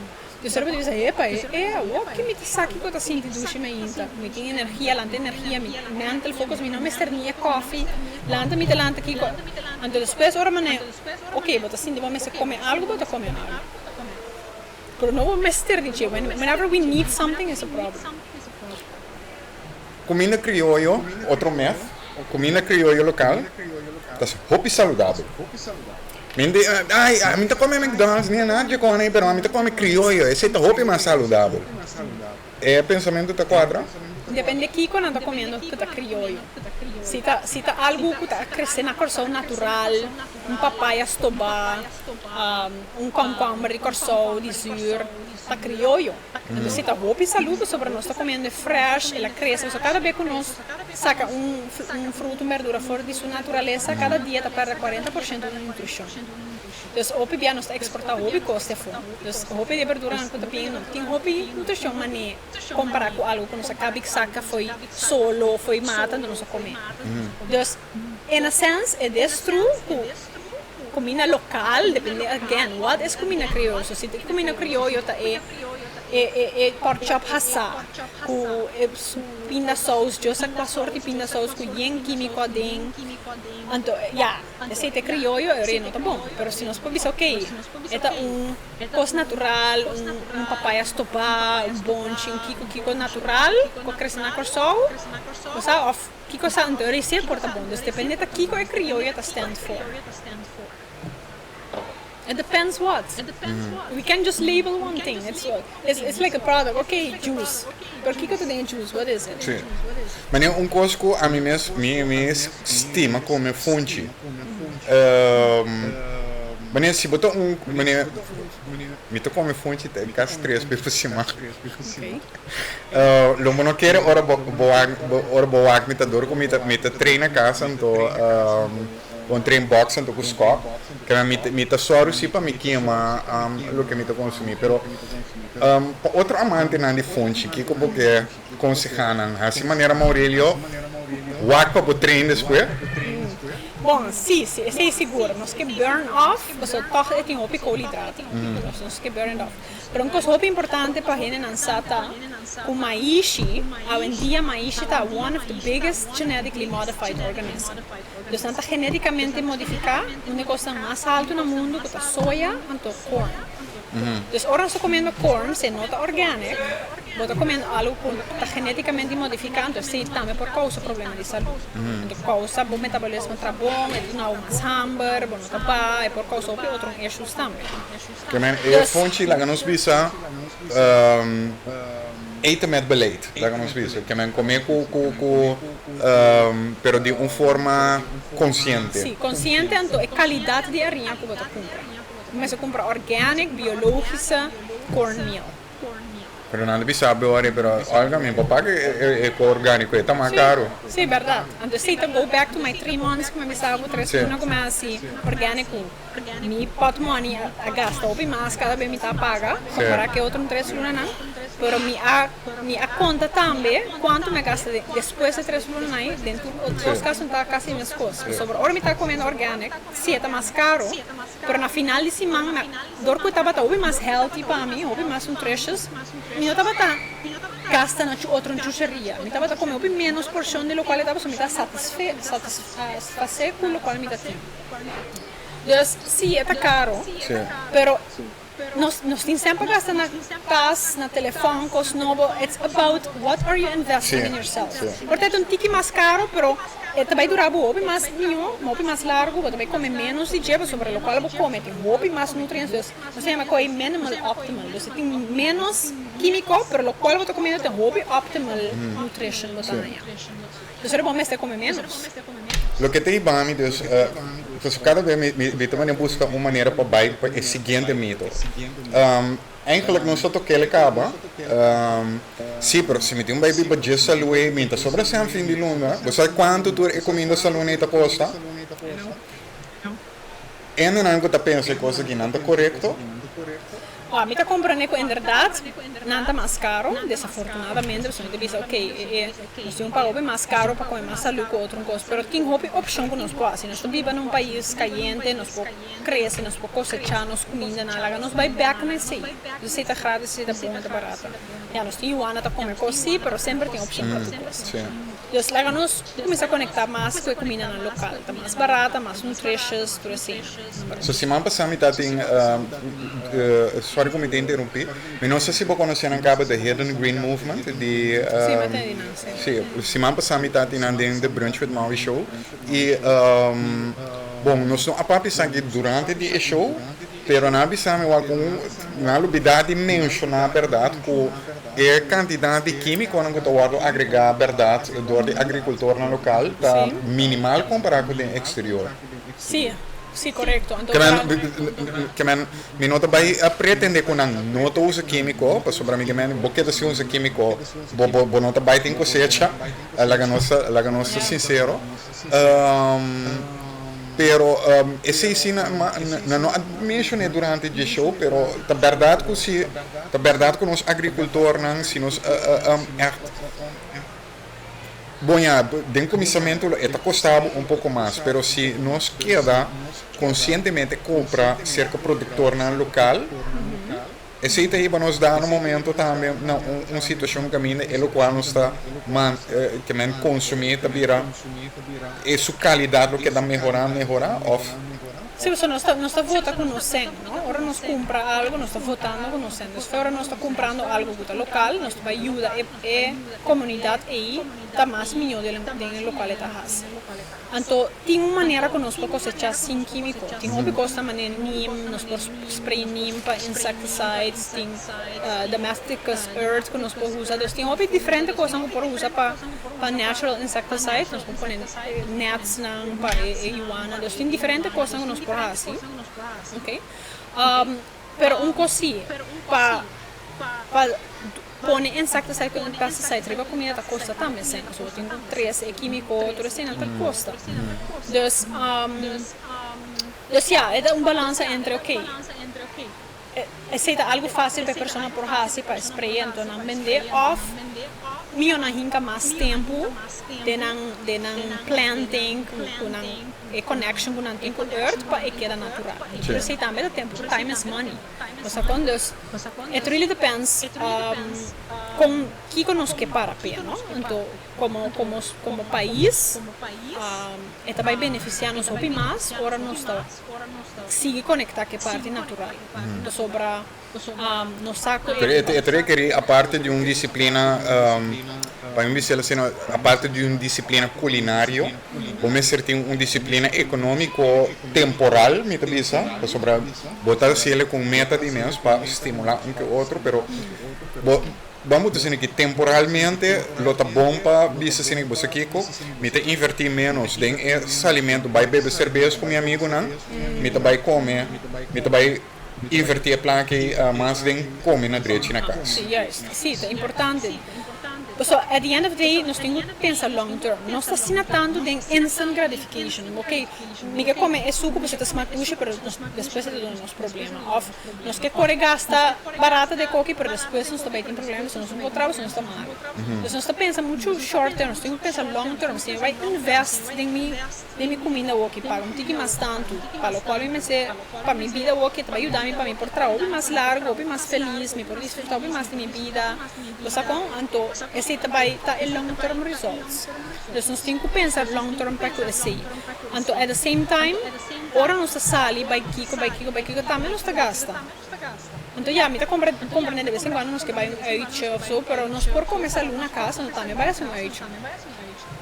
Eu sempre digo, epa, o que me diz aqui que eu estou sentindo duche me inta, me tem energia, lanta energia, me mental focus, me não me sternia coffee, lanta aqui. Então depois, ora mané, ok, vou sentindo, vamos comer algo, vou comer algo. Pero não vou me sternia, whenever we need something, is a problem. Comida criollo, outro mês, comida criollo local, está super saudável. A mim tá comendo McDonald's, nem nada de comer, mas a mim tá comendo criollo, esse tá roupa mais saudável. É pensamento da quadra? Depende de que quando está comendo que está criollo. Se está algo que está crescendo na corção natural, papaya estobá, concombre de corção, de sur, está criollo. Então se está roupa e saúde, sobre nós está comendo fresh, ela cresce. Cada vez que nós saca fruto, verdura fora de sua natureza, cada dia está perde 40% da nutrição. Então, o PBA nós exporta roupa e custa fora. Então, roupa de verdura não está bem, não tem roupa e nutrição, mas nem comparar com algo que nós acaba que saca foi solo, foi mata, não nós comer. Então, in a sense, é destruído. Comida local, depende, again, what is comida criollo? Se comida criollo é pork chop hassa, com pinda sauce, eu sei qual sorte de pinda sauce, com yen químico dentro. Então, esse é criollo, não tá bom. Mas se nós podemos, ok, é coisa natural, papaya estopá, bonche, kiko natural, que cresce na corção, que coisa anterior, isso é porta bom. Então, depende da kiko é criollo, está stand for. It depends what. We can't just label one thing. It's like a product. Okay, juice. Por que eu tenho juice? What is it? Sim. Mas é coisa que a mim me estima como fonte. Mas se botar me tô come fonte tem quase 3 vezes por semana. Okay. Logo não quero ora boa me tá dor como me tá treina casa então um trem box então com scope que me tá só assim para me queima o que me tá consumir, pero outro amante na de fonte que como que aconselham assim maneira Maurelio walk para o trem depois. Bom, sim, é seguro. Nós que burn off, você toca tem roupa carboidrato. Nós que burn off. Pero uma coisa importante para a gente não saber o maishi, hoje em dia maishi está one of the biggest genetically modified organisms. Então está geneticamente modificado, uma coisa mais alta no mundo que é soja, então corn. Então agora nós estamos comendo corn, se nota orgânico. Você comendo algo que está geneticamente modificado, então sim, também por causa problema de saúde. Então, causa o metabolismo está bom, não mais hamburger, não está bom, e por causa de outros issues também. Que é fonte lá que nós visa eten met beleid, lá que nós visa, que é comer pero de uma forma consciente. Sim, consciente, então é qualidade de arinha que você compra. Você compra orgânico, biológica, cornmeal. Pero nada de sabe agora, pero olha, meu papá que é orgânico, é mais caro. Sim, verdade. Então, se eu go back to my 3 months, como eu estava com 3 anos, como assim, orgânico, me pot money a gasta, ou mais, cada vez me está paga, comparar que outro 3 anos não. Pero me a conta também, quanto me gasta depois de 3 anos, dentro dos casos não está quase as coisas. Sobre agora me está comendo orgânico, sim, está mais caro, pero na final de semana, dor que estava mais healthy para mim, mais nutritious, me estava gasta na outra chucheria. Me estava comendo menos porção de lo qual estava me está satisfazer com o qual me está tendo. Então, sim, está caro, pero nós temos sempre gastar na casa, na telefone, coisas novas. It's about what are you investing in yourself. Portanto, um tique mais caro, pero também durar o hobby mais largo, você vai comer menos de dia, sobre o qual você come, tem hobby mais nutrientes. Nós temos coisa minimal optimal, você tem menos químico, pero o qual você come tem hobby optimal nutrition, você não é. Então, é bom mesmo comer menos. Lo que te iba a mí, dus cada vez me também busca uma maneira para baixo para o seguinte método. Eigenlijk não só toque ele acaba. Sim, pero se me tem um baby para de saúde, minta sobre esse fim de luna, você sabe quanto tu recomenda saúde nesta costa? E não é que tu pensa coisa que não está correto. Oh, mi está comprando inderdaad nada más caro, desafortunadamente, pues me dice, ok, nos un pago más caro para comer más salud que otro cosa, pero quien hopi opción que nos puede hacer, nos vive en un país caliente, nos puede crecer, nos puede cosechar, nos comida, nada, nos va a back en sí, de se está gratis, se está bom, está barata. Ya, nos tiene igual a comer cosas, sí, pero siempre tiene opción para tu cosa. Dus laga nos começa a conectar mais com a comida no local, tá mais barata, mais nutritious, tudo assim. So semana passada me tem, sorry que me interrompi, mas não sei se você conhece a cabo da Hidden Green Movement de Sim, mas tem sim, semana passada me tem dentro do Brunch with Maui show e bom, nós não a papi sangue durante o show, pero na bisame algum na lubidade mencionar a verdade com a quantidade de químico que tu vai agregar a verdade do agricultor no local está minimal comparado com o exterior. Sim, sim, correto. Que me nota vai pretender que não usa químico, para sobre mim que me boqueta se usa químico, bo nota vai tem cosecha, la nossa sincero. Pero esse sim não mencionei durante o show, pero a verdade que nós agricultores não se nós bom já de começamento está custado pouco mais, pero se nós queda conscientemente comprar cerca produtor no local, esse aí vai nos dar no momento também uma situação que é o qual nós está que men consumir vira e sua qualidade o que dá melhorar ou Sim, você não está conhecendo, não? Ora nós compra algo, nós está votando conhecendo. Se agora nós está comprando algo que é local, nós vai ajudar a comunidade aí está mais melhor do local está faz. Então tem uma maneira que nós podemos cosechar sem químico. Tem uma coisa maneira neem, nós podemos spray neem para insecticides, tem domestic earth que nós podemos usar. Então tem uma diferente coisa que podemos usar para natural insecticides, nós podemos pôr nets para iguana. Então tem diferente coisa que nós podemos fazer, ok? Pero coisa para pone insecticide com pesticide, riba comida tá custa também, sim. So tem 3 químico, tudo assim, tá custa. Dus é balança entre ok. É algo fácil para a pessoa por fazer para sprayar, então não vender off. Mio na hinka mais tempo de não planting com a connection com o earth para que quede natural. Então se também o tempo, time is money. Você quando it really depends com que nós que para pé, não? Então como país, vai beneficiar nos opi mais, ora nós está sigue conectar com a parte natural. Então sobra no saco. Eu queria a parte de uma disciplina para mim assim, a parte de uma disciplina culinária, como ser tem uma disciplina econômico temporal, me talvez, para sobre botar ele com meta de menos para estimular um que outro, pero vamos dizer que temporalmente lo tá bom para bisa assim que você kiko, me te invertir menos em esse alimento, vai beber cerveja com meu amigo não, me te vai comer, me te vai invertir a plan que mais de comer na direita na casa. Sim, é importante. So, at the end of the day, nós temos que pensar long term. Não está sendo tanto de instant gratification. Ok, ninguém come é suco, você está se matuxa, mas depois é do nosso problema. Of, nós que corre gasta barata de coque, mas depois nós também tem problemas, nós não encontramos, nós está mal. Então, nós está pensando muito short term, nós temos que pensar long term. Se vai invest em minha comida hoje, para não ter mais tanto, para o qual eu me sei, para minha vida hoje, vai ajudar-me para mim por trabalho mais largo, mais feliz, me por desfrutar mais de minha vida. Você com, então, esse vai estar em long term results. Então nós temos que pensar long term para que esse. Então, at the same time, ora nossa sali vai kiko, também nós gasta. Então, me está compreendendo de vez em quando nós que vai uit ou so, pero nós por começar na casa, nós também vai ser uit.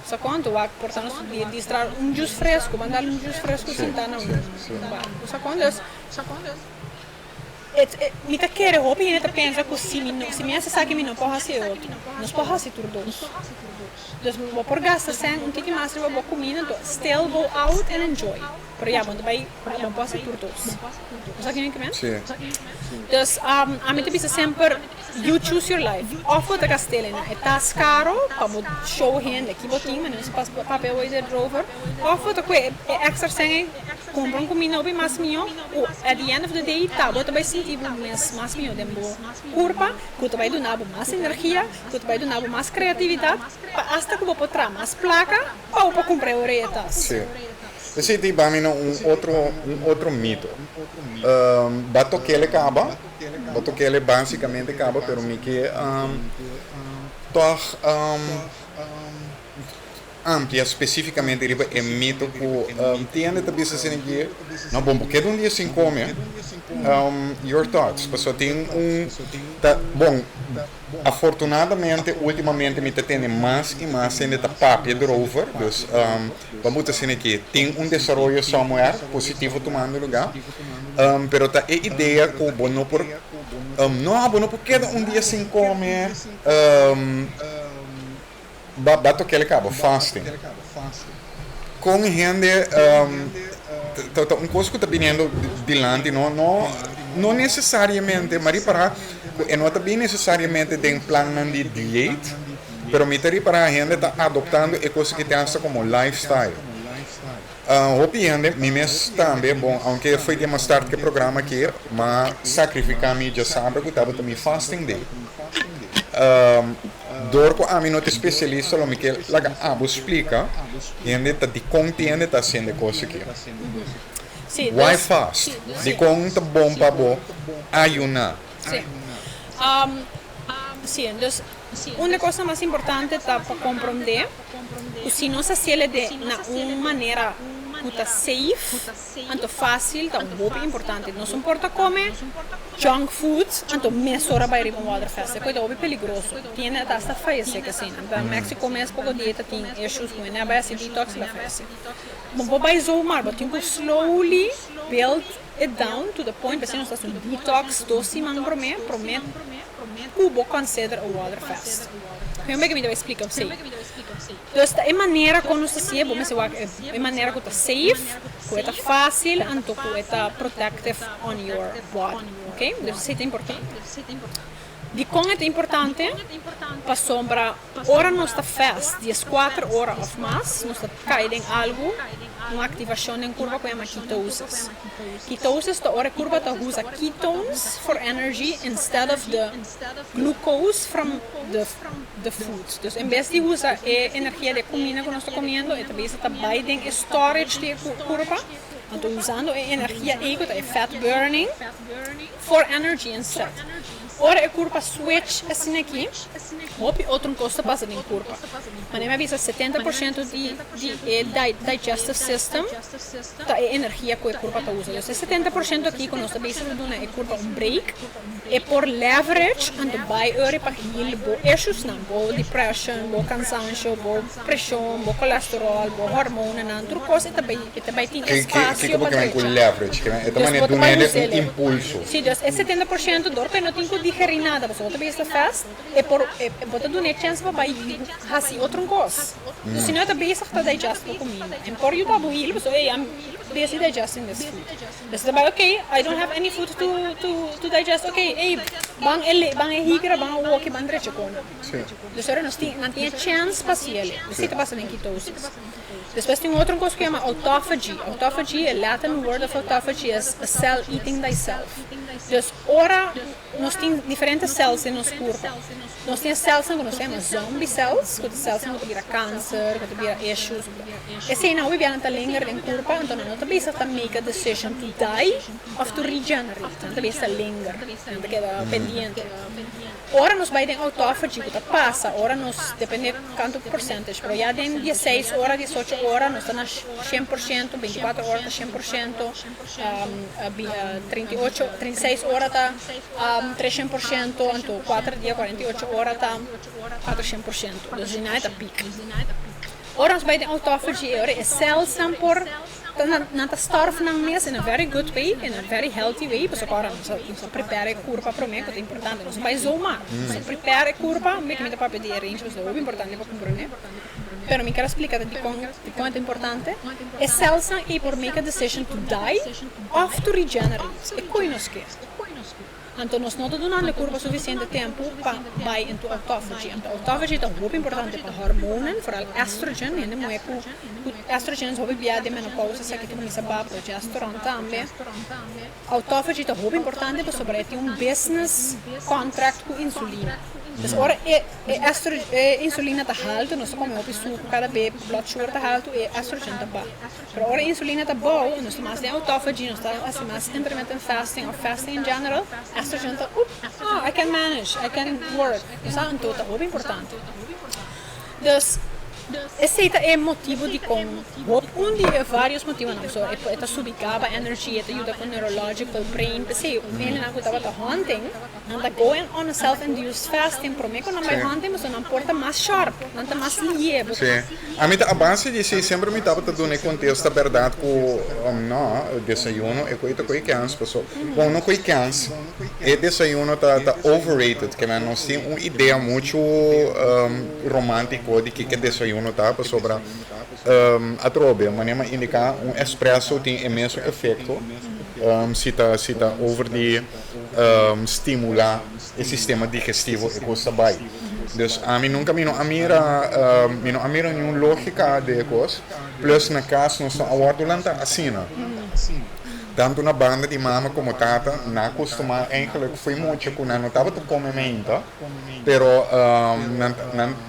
Só quando vai portar nos distrair juice fresco, mandar juice fresco sentar na só quando Mi ta quere hopi e ta pensa que se me essa sabe que me não pode ser outro. Não pode fazer tudo dois. Dus we por gasta sem tiki mais we vou comida, então still go out and enjoy. Pero ja, want vai não pode ser tudo dois. Sabe o que é? Sim. Dus a mim te bisa sempre you choose your life. Of wat castelena, é tas caro, para show hen, aqui botinho, mas não papel aí drover. Of wat é extra sem compra comida obi mas mio, ou at the end of the day tá, você vai sentir mais mio dembo. Curpa, que vai donar mais energia, que vai donar mais criatividade, hasta que você tra mais placa, ou para comprar oretas. Sim. Esse tipo para mim outro mito. Batoquele acaba, batoquele basicamente acaba, pero me que toch amplia especificamente riba é mito que tiene também se aqui não bom porque um dia sem come your thoughts pessoa tem bom afortunadamente ultimamente me tem mais e mais ainda tá papo drover dus vamos dizer aqui tem desenvolvimento somewhere positivo tomando lugar pero tá a ideia que bom não por não porque um dia sem come bato que ele acaba fasting com gente coisa que está vindo dilante não necessariamente mas para não está bem necessariamente tem plano de dieta pero me para a gente está adoptando a coisa que tem como lifestyle gente, me também bom aunque foi de start que programa aqui mas sacrificar me já sabe que estava também fasting day Dorco a mim não é especialista, lo que vou explica, gente tá de contende tá sendo coisa aqui. Why fast? De conta bom para bom, ayunar. Sim, então, uma coisa mais importante tá para compreender, se não se ele de uma maneira muito safe, muito fácil, tá muito importante. Não se importa comer junk food, então mais hora vai ir para o waterfest. É coisa muito perigoso. Tem até esta fase que assim, na México mais pouco dieta tem issues com né, vai ser detox da fase. Bom, vou vai zoomar, mas tem que slowly build it down to the point, assim, nós estamos detox, doce, mas prometo, que vou considerar o waterfest. Eu me vai explicar assim. Então, é maneira como se se bom, mas é maneira que está safe, que está fácil, então que está protective on your body, ok? Então, isso é importante. De como é importante, para sombra, ora nós está fast, 4 horas ou mais, nós está caindo em algo, uma ativação em curva que chama ketosis. Ketosis, a hora curva está usa ketones for energy instead of the glucose from the food. Então, em vez de usar a energia da comida que nós estamos comendo, também está bem storage de curva. Então, usando a energia que é fat burning for energy instead. Ora a curva switch assim aqui, outra coisa passa em curva. Mas me avisa 70% de digestive system da energia que a curva está usando. Então 70% aqui quando nós estamos fazendo a curva break é por leverage and by ore para heal bo issues na bo depression, bo cansancio, bo pressão, bo colesterol, bo hormone na outra coisa também tem espaço para que leverage, que é também do impulso. Sim, é 70% do que não tem que digerir nada, você também está fast é por botar do net chance para fazer outra coisa. Se não também está digestible comida. E por you tá heal, você I'm busy digesting this food. Você também okay, I don't have any food to digest. Okay, ei, bang higra, bang walk, bang dreche com. Você não tem chance para se ele. Você está passando em ketosis. Depois tem outra coisa que chama autophagy. Autophagy, o Latin word of autophagy is a cell eating thyself. Então, ora, nós temos diferentes cells em nosso corpo. Nós temos cells que nós chamamos zombie cells, que são cells que têm câncer, que têm issues. Esse não é bem linger em corpo, então não também está make a decision to die or to regenerate. Também está linger, então queda pendiente. Ora nós vai ter autophagy que passa, ora nós depende quanto porcentagem, mas já tem 16 horas, 18 horas, nós estamos 100%, 24 horas 100%, 36 horas está 300%, então 4 dias 48 horas está 400%, então já está pico. Ora nós vai ter autophagy, ora é cells por nata starve nang mes in a very good way, in a very healthy way, pues agora nós prepara a curva para mim, que é importante, nós vai zoomar, nós prepara a curva, me que me dá para pedir range, mas é importante para compreender. Pero me quero explicar de quanto é importante. É selsa e por make a decision to die or to regenerate. É coisa que então, nós não estamos dando a curva suficiente tempo para ir into autophagy. Então, autophagy é muito importante para hormonen, vooral estrogen. E não é que o estrogen é muito bem de menopausa, se que começa a progesterone também. Autophagy é muito importante para sobreviver business contract com insulina. Então, ora insulina está alta, nós comemos suco cada vez, blood sugar está alto e estrogen está baixo. Mas ora insulina está boa, nós estamos de autophagy, nós estamos mais intermittent fasting ou fasting in general, estrogen está, I can manage, I can work. Isso é muito importante. Então, esse é o motivo de como de vários motivos não só é subicava energia é ajuda com neurological brain se ele não estava hunting não está going on a self-induced fasting para mim quando vai hunting mas não porta mais sharp não está mais lieve sim a mim a base de se sempre me estava dando em contexto a verdade com não desayuno é coisa que cansa pessoal bom não que cansa é desayuno tá overrated que não tem uma ideia muito romântica de que desayuno tá sobre a trobe, mas indica espresso tem o mesmo efeito se tá over de estimular o sistema digestivo e coisa bem. Então, a mim nunca a mira nenhuma lógica de coisa, plus na casa nós estamos aguardando assim, tanto na banda de mama como tata, não costuma eigenlijk foi muito que não estava a comer ainda, pero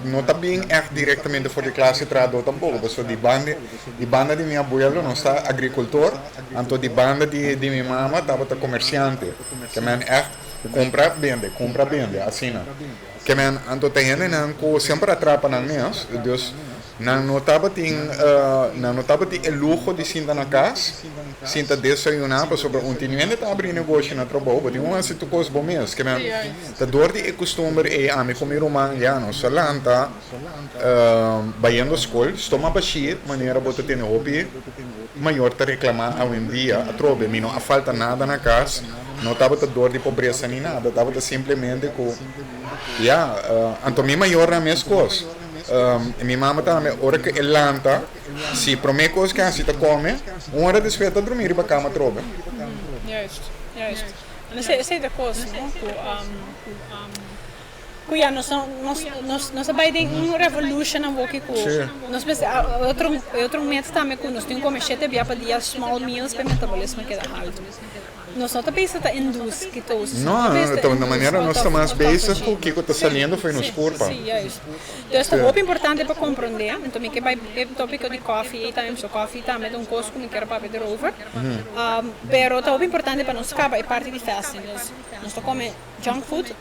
não está bem diretamente fora de classe trabalho tampouco, porque de banda de minha abuelo não está agricultor, então de banda de minha mama estava comerciante, que man compra vende, assim, que man então tem gente que sempre atrapa nas minhas, Deus não estava o luxo de sentar na casa, sentar desayunar, para sobre ninguém está abrindo negócio na trabalho, porque uma situação bom mesmo, que a dor de costume é a mim comer mangiano, salanta, vai indo à escola, estou baixinho, maneira de ter hobby, maior te reclamar hoje em dia, a trobe, não há falta nada na casa, não estava a dor de pobreza nem nada, estava simplesmente com, então minha maior é a mesma coisa. Minha mãe também, hora que ele lanta, se promete coisas que assim come, uma hora depois está dormir para a cama trobe. Juist. Essa é a coisa, não? Kuya, nós vai ter uma revolution na boca com outro método também que nós temos que comer bem para dia small meals para o metabolismo que é alto. Nós não estamos a induzir que todos. Não, de maneira nós estamos mais basic com o que está saindo foi nos corpos. Sim, é isso. Então, isso é muito importante para compreender. Então, que vai o tópico de coffee e também o coffee também é coisa que me quero para ver over. Pero é muito importante para nós acabar a parte de fasting. Nós comemos junk food.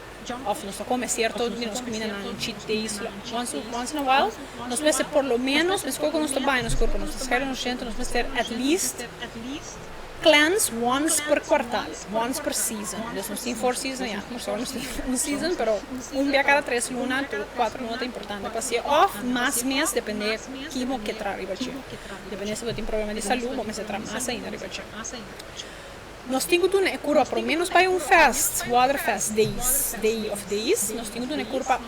Of nós comemos certo, nós comemos na cheat days, once in a while, nós vamos ter por lo menos, mas quando nós estamos bem nos corpos, nós estamos nós vamos ter at least cleanse once per quartal, once per season. Nós não temos 4 seasons, nós só temos um season, mas dia cada 3 lunas, 4 lunas é importante para ser off, mais mês, depende de como que traz riba. Depende se você tem problema de saúde, mas você traz mais ainda riba. Nós temos uma curva, pelo menos para fast, water fast day of days, nós temos uma curva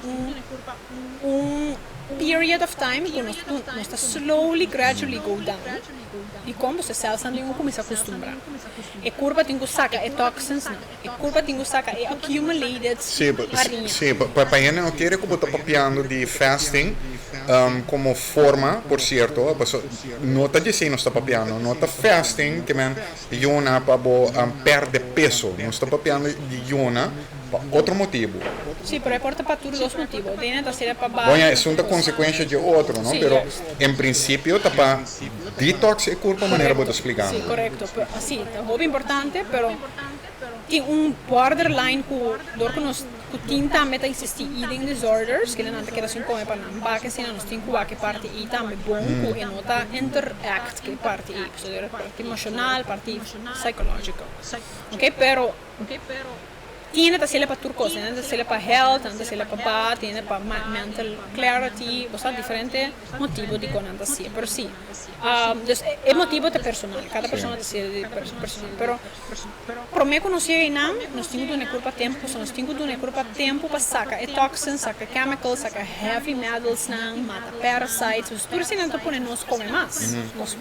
period of time que nós está slowly, gradually go down. E como você sabe, não começa a acostumar. A curva tem que sacar toxins, a curva tem que sacar accumulated farinha. Sim, para ele não quer que eu estou papiando de fasting como forma, por certo, não está dizendo que está papiando, não está fasting que man yona para perder peso, não está papiando de yona por outro motivo. Sim, pero importa para todos os motivos. Bom, é uma consequência de outro, não? Pero em princípio está para detox e corpo maneira de explicar. Sim, correto. Sim, é muito importante, pero tem borderline que nós tinta meta existir eating disorders, que não quer assim como para não baque, senão nós tem que parte e também bom que nota interact que parte e, parte emocional, parte psicológica. Ok, pero tiene que ser para turcos, tiene que ser para health, tiene que ser para paz, tiene para mental clarity, o sea, diferentes motivos de conanta así, pero sí. Entonces, es motivo de personal, cada persona decide personal, pero para mí conocer en nos tengo de una curva tempo, nos tengo de una curva tempo para sacar toxins, sacar chemicals, sacar heavy metals, mata parasites, tudo isso não põe nos come mais, nós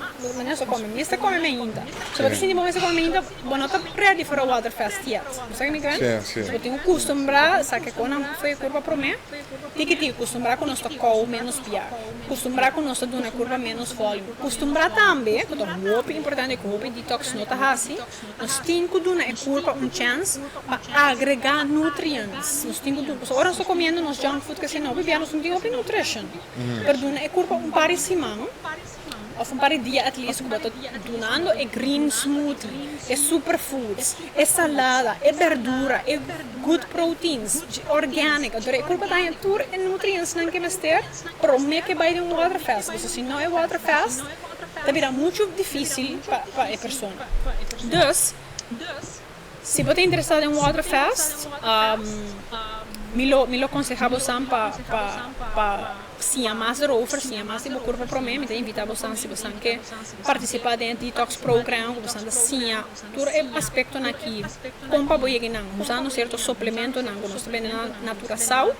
só come, esta come ainda, se você sentir bom essa come ainda, bom não tá ready for a waterfest yet, sabe me que? Sim. Se eu tenho costumbrar, sacar quando foi curva para mim, tem que costumbrar com nosso call menos piar, costumbrar com nosso de uma curva menos volume, costumbrar também, que é muito importante que o detox não tá assim, nós temos que dar a curva chance para agregar nutrientes, nós temos que, agora nós comendo nos junk food que se não bebemos não temos nutrition, para dar a curva par de semana, of par de dia at least, que eu estou donando é green smoothie, é superfoods, é salada, é verdura, é good proteins, organic, a curva tem tudo e nutrientes não que mestre, para mim que vai de waterfast, porque se não é waterfast, será muito difícil para a pessoa. Dus, se você é interessado em waterfast, me lo aconsejava para sim, mais erover, sim, mais de curva para mim, me invita você se você quer participar do detox program, você sim, todo o aspecto aqui, como para você não, usando certos suplementos, não, nós também na natural,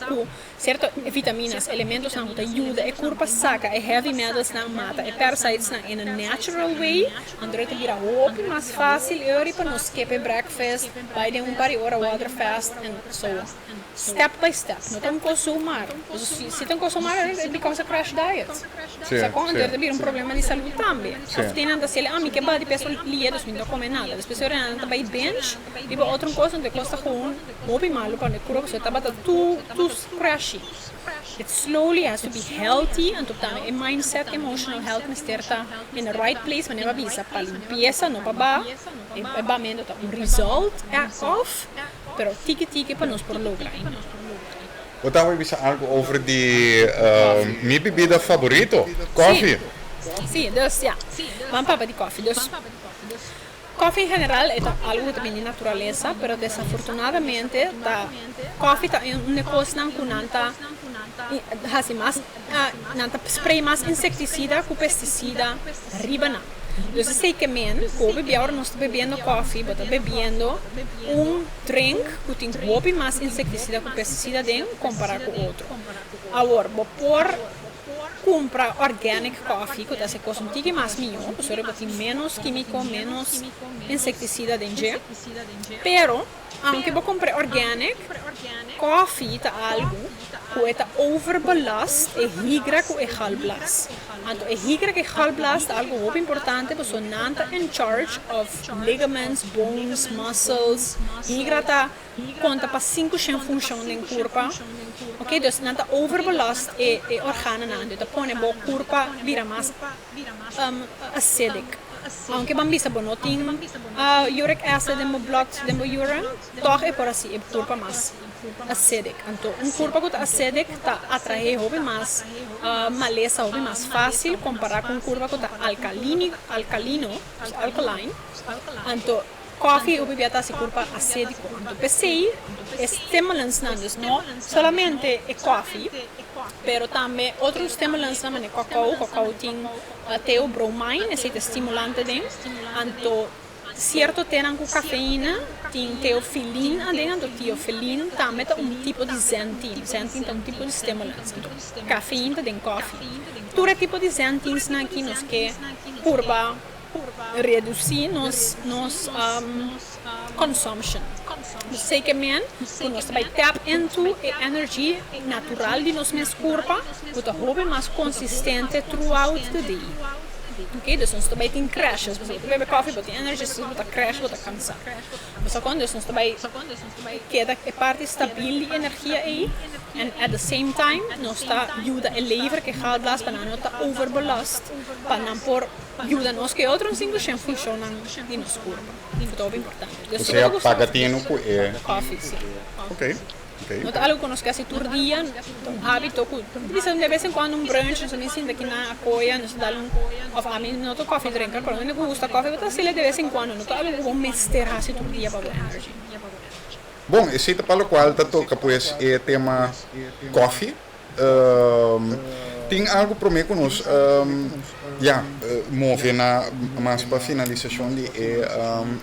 com certas vitaminas, elementos não, que ajuda a curva saca, a heavy metals não mata, a parasites não, in a natural way, André te vira open, mais fácil, e para nós skip breakfast, vai de par de hora waterfast, and so on. Step by step, não tem que consumar. Se tem que consumar, it becomes a crash diet. Se acontece, tem problema de saúde também. Of tem nada se ele, que body peso liedos, não come nada. As pessoas não vai bench, e para outra coisa, não custa com muito malo para o corpo, você está batendo tudo crashy. It slowly has to be healthy, and também é mindset, emotional health, mas está in the right place, mas não avisa para limpeza, não para bar, é bamendo result off. Pero tiki para nós por lograr. Wat dan weer algo over die minha bebida favorito, coffee. Sim, dus ja, vamos para de coffee. Dus, coffee em geral é algo também de natureza, pero desafortunadamente da coffee é uma coisa que não está assim mais, não spray mais inseticida com pesticida arriba não. Eu sei que agora não estou bebendo coffee, estou bebendo drink que tem muito mais inseticida com pesticida dentro comparado com outro. Agora, vou comprar organic coffee, que é coisa um pouquinho mais melhor, porque tem menos químico, menos inseticida dentro. Pero, aunque vou comprar organic, coffee é algo que é overbelast e higra que é galblast. Então, a higra que é galblast é algo muito importante, porque não está in charge of ligaments, bones, muscles. Higra está conta para 5% função do corpo. Ok, então não está overbelast e organo não. Então, põe a corpo vira mais acidic. Aunque bambisa não tem uric acid no blood, no urine, toch é por assim, é corpo mais acidic. Então, corpo que está acidic está atrair mais maleza, mais fácil comparar com corpo que está alcalino. Então, coffee bebida está se corpo acídico. Então, pensei, estimulants não solamente é coffee, pero também outros estimulantes também é cacau tem teobromine, esse é estimulante dentro. Então, certo tem com cafeína, tem teofilina dentro, teofilina também é tipo de xanthine é tipo de estimulante. Então, cafeína tem coffee. Todo tipo de xanthines aqui nos que curva reduzir nos consumption. Sei que nós vai tap into a energia natural de nosso corpo, para ter mais consistente throughout the day. Ok, dus nós também tem crashes, você bebe coffee, você tem energia, você vai crash, você cansar. Mas quando nós também queda a parte estável de energia aí, and at the same time nós está ajuda a lever que galblast para não estar overbelast, para não por ajuda nós que outros 5% funcionam de nosso corpo. Isso é muito importante. Você apaga tendo coffee, sim. Ok. Não é algo que nós quase todo dia, um hábito que de vez em quando brunch, nós me sinto aqui na coia, nós damos a mim não tô coffee drinker, mas eu gosto de coffee, mas assim de vez em quando, não é algo que vou misturar todo dia para a energia. Bom, esse para o qual tá toca pues é tema coffee. Tem algo para mim conosco. Move na mais para finalização de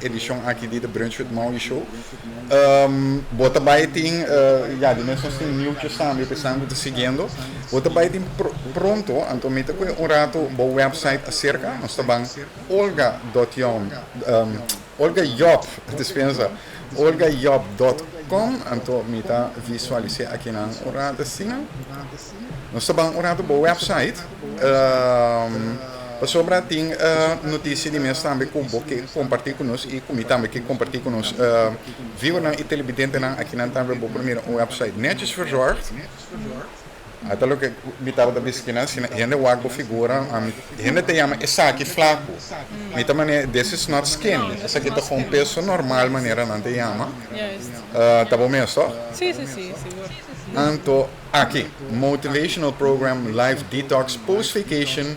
edição aqui de The Brunch with Maui Show. Bota by tem de mesmo tem nieuwtjes também pensando de seguindo. Bota by tem pronto, então me com rato bo website acerca, nós tá olga.com, Olga Job, dispensa. olgajob.com, então me tá visualizar aqui na rato assim. Nós tá bem rato bo website. Sobre tem notícia de mês também que compartilhar conosco e como também que compartilhar conosco viu na televidente na aqui na também bo primeiro website netjes verzorgd. Até lo que me estava da esquina, se gente wago figura, gente te chama essa aqui flaco. Me tá maneira, this is not skinny. Essa aqui tá com peso normal maneira não te chama. Tá bom mesmo? Sim, seguro. Então, aqui, Motivational Program Life Detox Post-Vacation.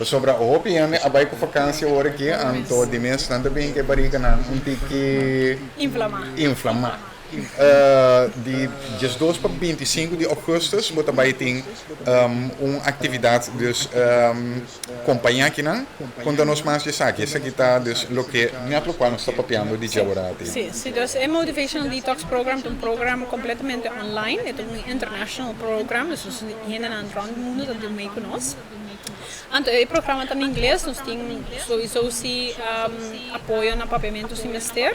Sobre a OPM, a baik vakantie hoor aqui, então, de mês, não bem que barriga não, que inflamar. De 12 para 25 de augustus, we também tem uma atividade dus companhia aqui não, quando nós mais de saque, essa aqui está dus lo que net lo qual nós está papiando de jaborati. Sim, dus é Motivational Detox Program, um programa completamente online, é um international program, dus nós gente na rond mundo dat doen mee conosco. Então, o programa está em inglês, nós temos sowieso se apoio no papiamento semestre.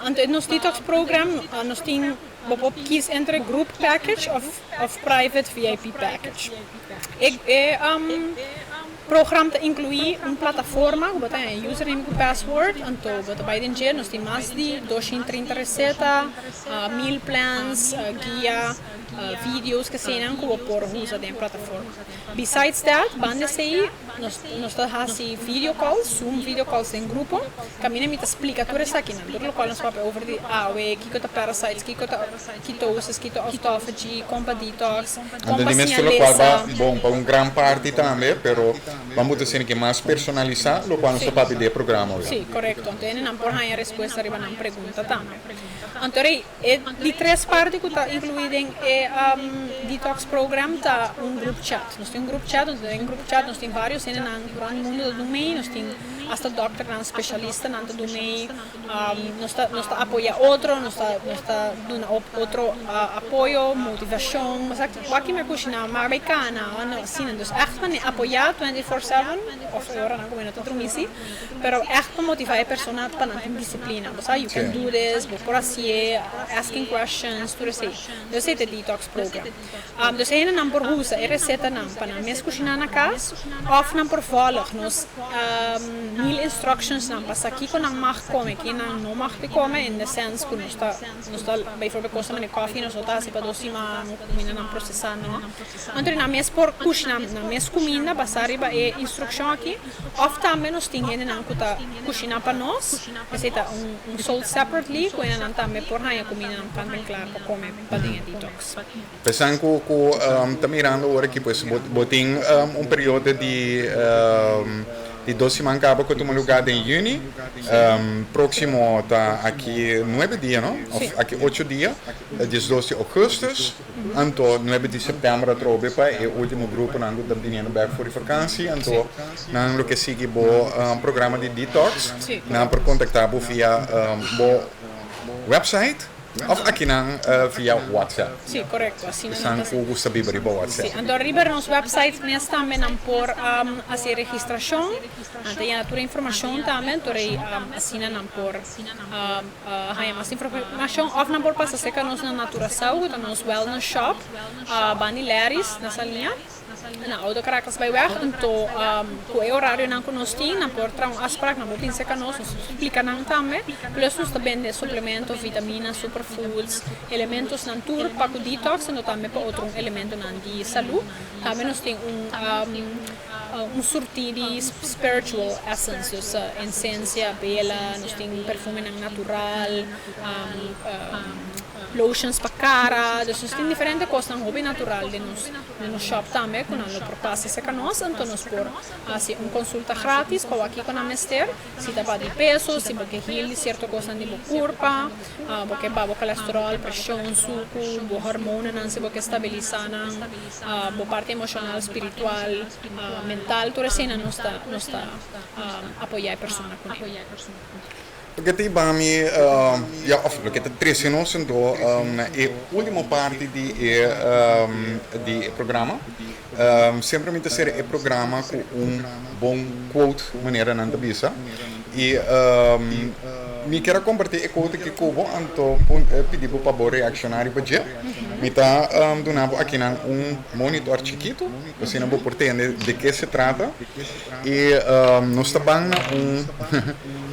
Então, no detox program, nós temos kies entre group package of private VIP package. O programa inclui uma plataforma, que tem username e password, então vai ter nós temos mais de 230 receitas, meal plans, guia, vídeos que são como por uso da plataforma. Besides that, banda sei, nós temos video calls, Zoom video calls em grupo, que me explica tudo isso aqui, tudo o qual nós vamos over de que tá parasites, que tá ketoses, que tá autophagy, compa detox, compa sinalesa. Bom, para grande parte também, pero vamos dizer que mais personalizar, o qual nós vamos pedir programa. Sim, correto. Então, não por aí a resposta arriba na pergunta também. Então, de três partes que está incluída em detox program está grupo chat. Nós temos grupo chat, nós temos vários no mundo do meio, nós temos hasta doctor, especialista do meio, nós está apoia outro, nós está dando outro apoio, motivação, mas aqui me cozinha americana, assim, dus echt van apoiar 24/7 of agora não como não estou misi, pero echt para motivar a pessoa para não ter disciplina, você you can do this, vou por assim, asking questions, tudo assim. Dus é o detox program. Dus é não por usa, é receita não, para não mesmo cozinhar na casa, of não por volg, nós meal instructions não, para aqui que não mag comer, que não mag comer, in the sense que nós está bijvoorbeeld costa met koffie, nós está se para doce mas não processar não. Então na mesma por cozinhar, na mesma comida, passar riba é instrução aqui, of também nós temos gente não que está cozinhar para nós, receita sold separately, que não também por aí a comida não está bem claro para comer para ter detox. Pensando que está mirando agora que pues botem período de 2 semanas acaba com um lugar em junho, próximo está aqui 9 dias, não? Aqui 8 dias, 12 de augustus, então 9 de setembro trobe para o último grupo não está vindo back for vakantie, então não que sigue o programa de detox, não por contactar via website. Of aqui não via WhatsApp. Sim, correto. Assim não. São Augusta Bieber por WhatsApp. Sim, então riba nos website nós também não por fazer registração, tem a toda informação também, torei assim não por mais informação, of não por passar seca nós na Natura Saúde, nos wellness shop, Banileris nessa linha. Na Auto Caracas vai weg, então o horário não conosco não por trão asprak não botin seca nós explica não também, plus nós também de suplementos, vitaminas, superfoods, elementos não tur para o detox, então também para outro elemento não de saúde, também nós tem um sortir de spiritual essence, dus essência bela, nós temos perfume natural, lotions para cara, dus nós temos diferentes coisas no hobby natural de nos shop também, quando nós propassa se nós, então nós por assim consulta grátis para aqui com a mester, se tá para de peso, se porque heal certa coisa de corpo, porque babo colesterol, pressão, suco, hormônio, não se porque estabilizar a parte emocional, espiritual, mental, tudo assim nós está apoiar a pessoa com ele. Porque tem bami, ja, of lo que te trece nós então, é a última parte de programa. Sempre me ser o programa com bom quote maneira não te bisa. E me quero compartilhar o quote que cubo anto pedir para o reaccionário para dia. Me tá donando aqui monitor chiquito, assim não vou entender de que se trata. E nós estamos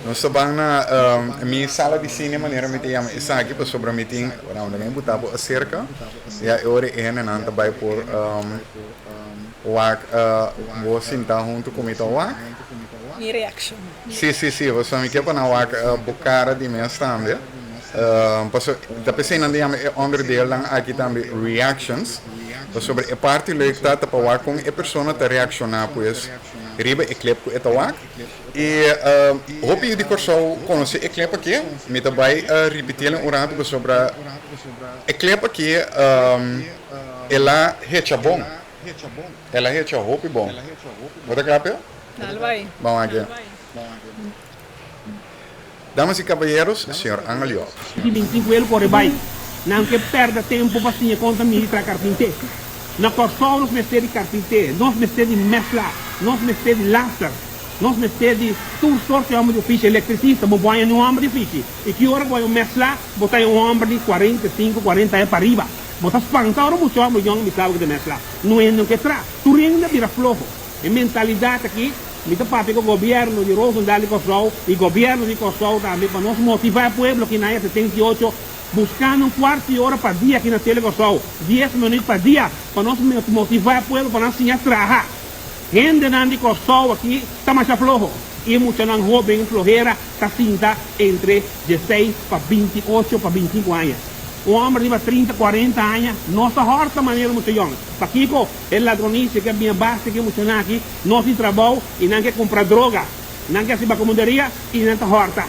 nós estamos na minha sala de cine maneira me chama essa aqui para sobre me tem, onde me botava acerca. E a hora é na anda vai por vou sentar junto com o Wak. Mi reaction. Sì, você me quer para na Wak bocara de minha stand. Passo da pessoa não diamo onderdeel dan aqui também reactions. Sobre a parte leuk dat para Wak com a pessoa te reaccionar pues riba e clip com eta Wak. E hoop je die corso conhecer a clip aqui, me também repetir um rato sobre a clip aqui ela hecha bom. Ela hecha hoop bom. Bota clap? Dale, vai. Vamos aqui. Damas e cavalheiros, senhor Angelio. 25 ele corre bem. Não que perda tempo para se conta milita carpinteiro. Na corso nós mexemos de carpinteiro, nós mexemos de mescla, nós mexemos de laser. Nós mexemos de tudo sorte de homem de ofício eletricista, mas põe um homem de ofício. E que hora põe um mescla, botar um homem de 45, 40 anos para arriba. Botar espantar o muito homem de sabe de mescla. Não é no que traz. Tu ainda vira flojo. A mentalidade aqui, me dá para o governo de Rosendal e Kosovo, e o governo de Kosovo também, para nós motivar o povo que na 78, buscando um quarto de hora para dia aqui na Tele Kosovo, 10 minutos para dia, para nós motivar o povo para nós ensinar a trabalhar. Gente de Kosovo aqui está mais flojo. E muitos não jovens flojera, está cinta entre 16 para 28 para 25 anos. Um homem de 30, 40 anos, nossa horta maneira muito jovem. Para Kiko, é ladronice que é minha base, que é muito aqui, não se trabalha e não quer comprar droga, não quer se ir para a comunidade e não está horta.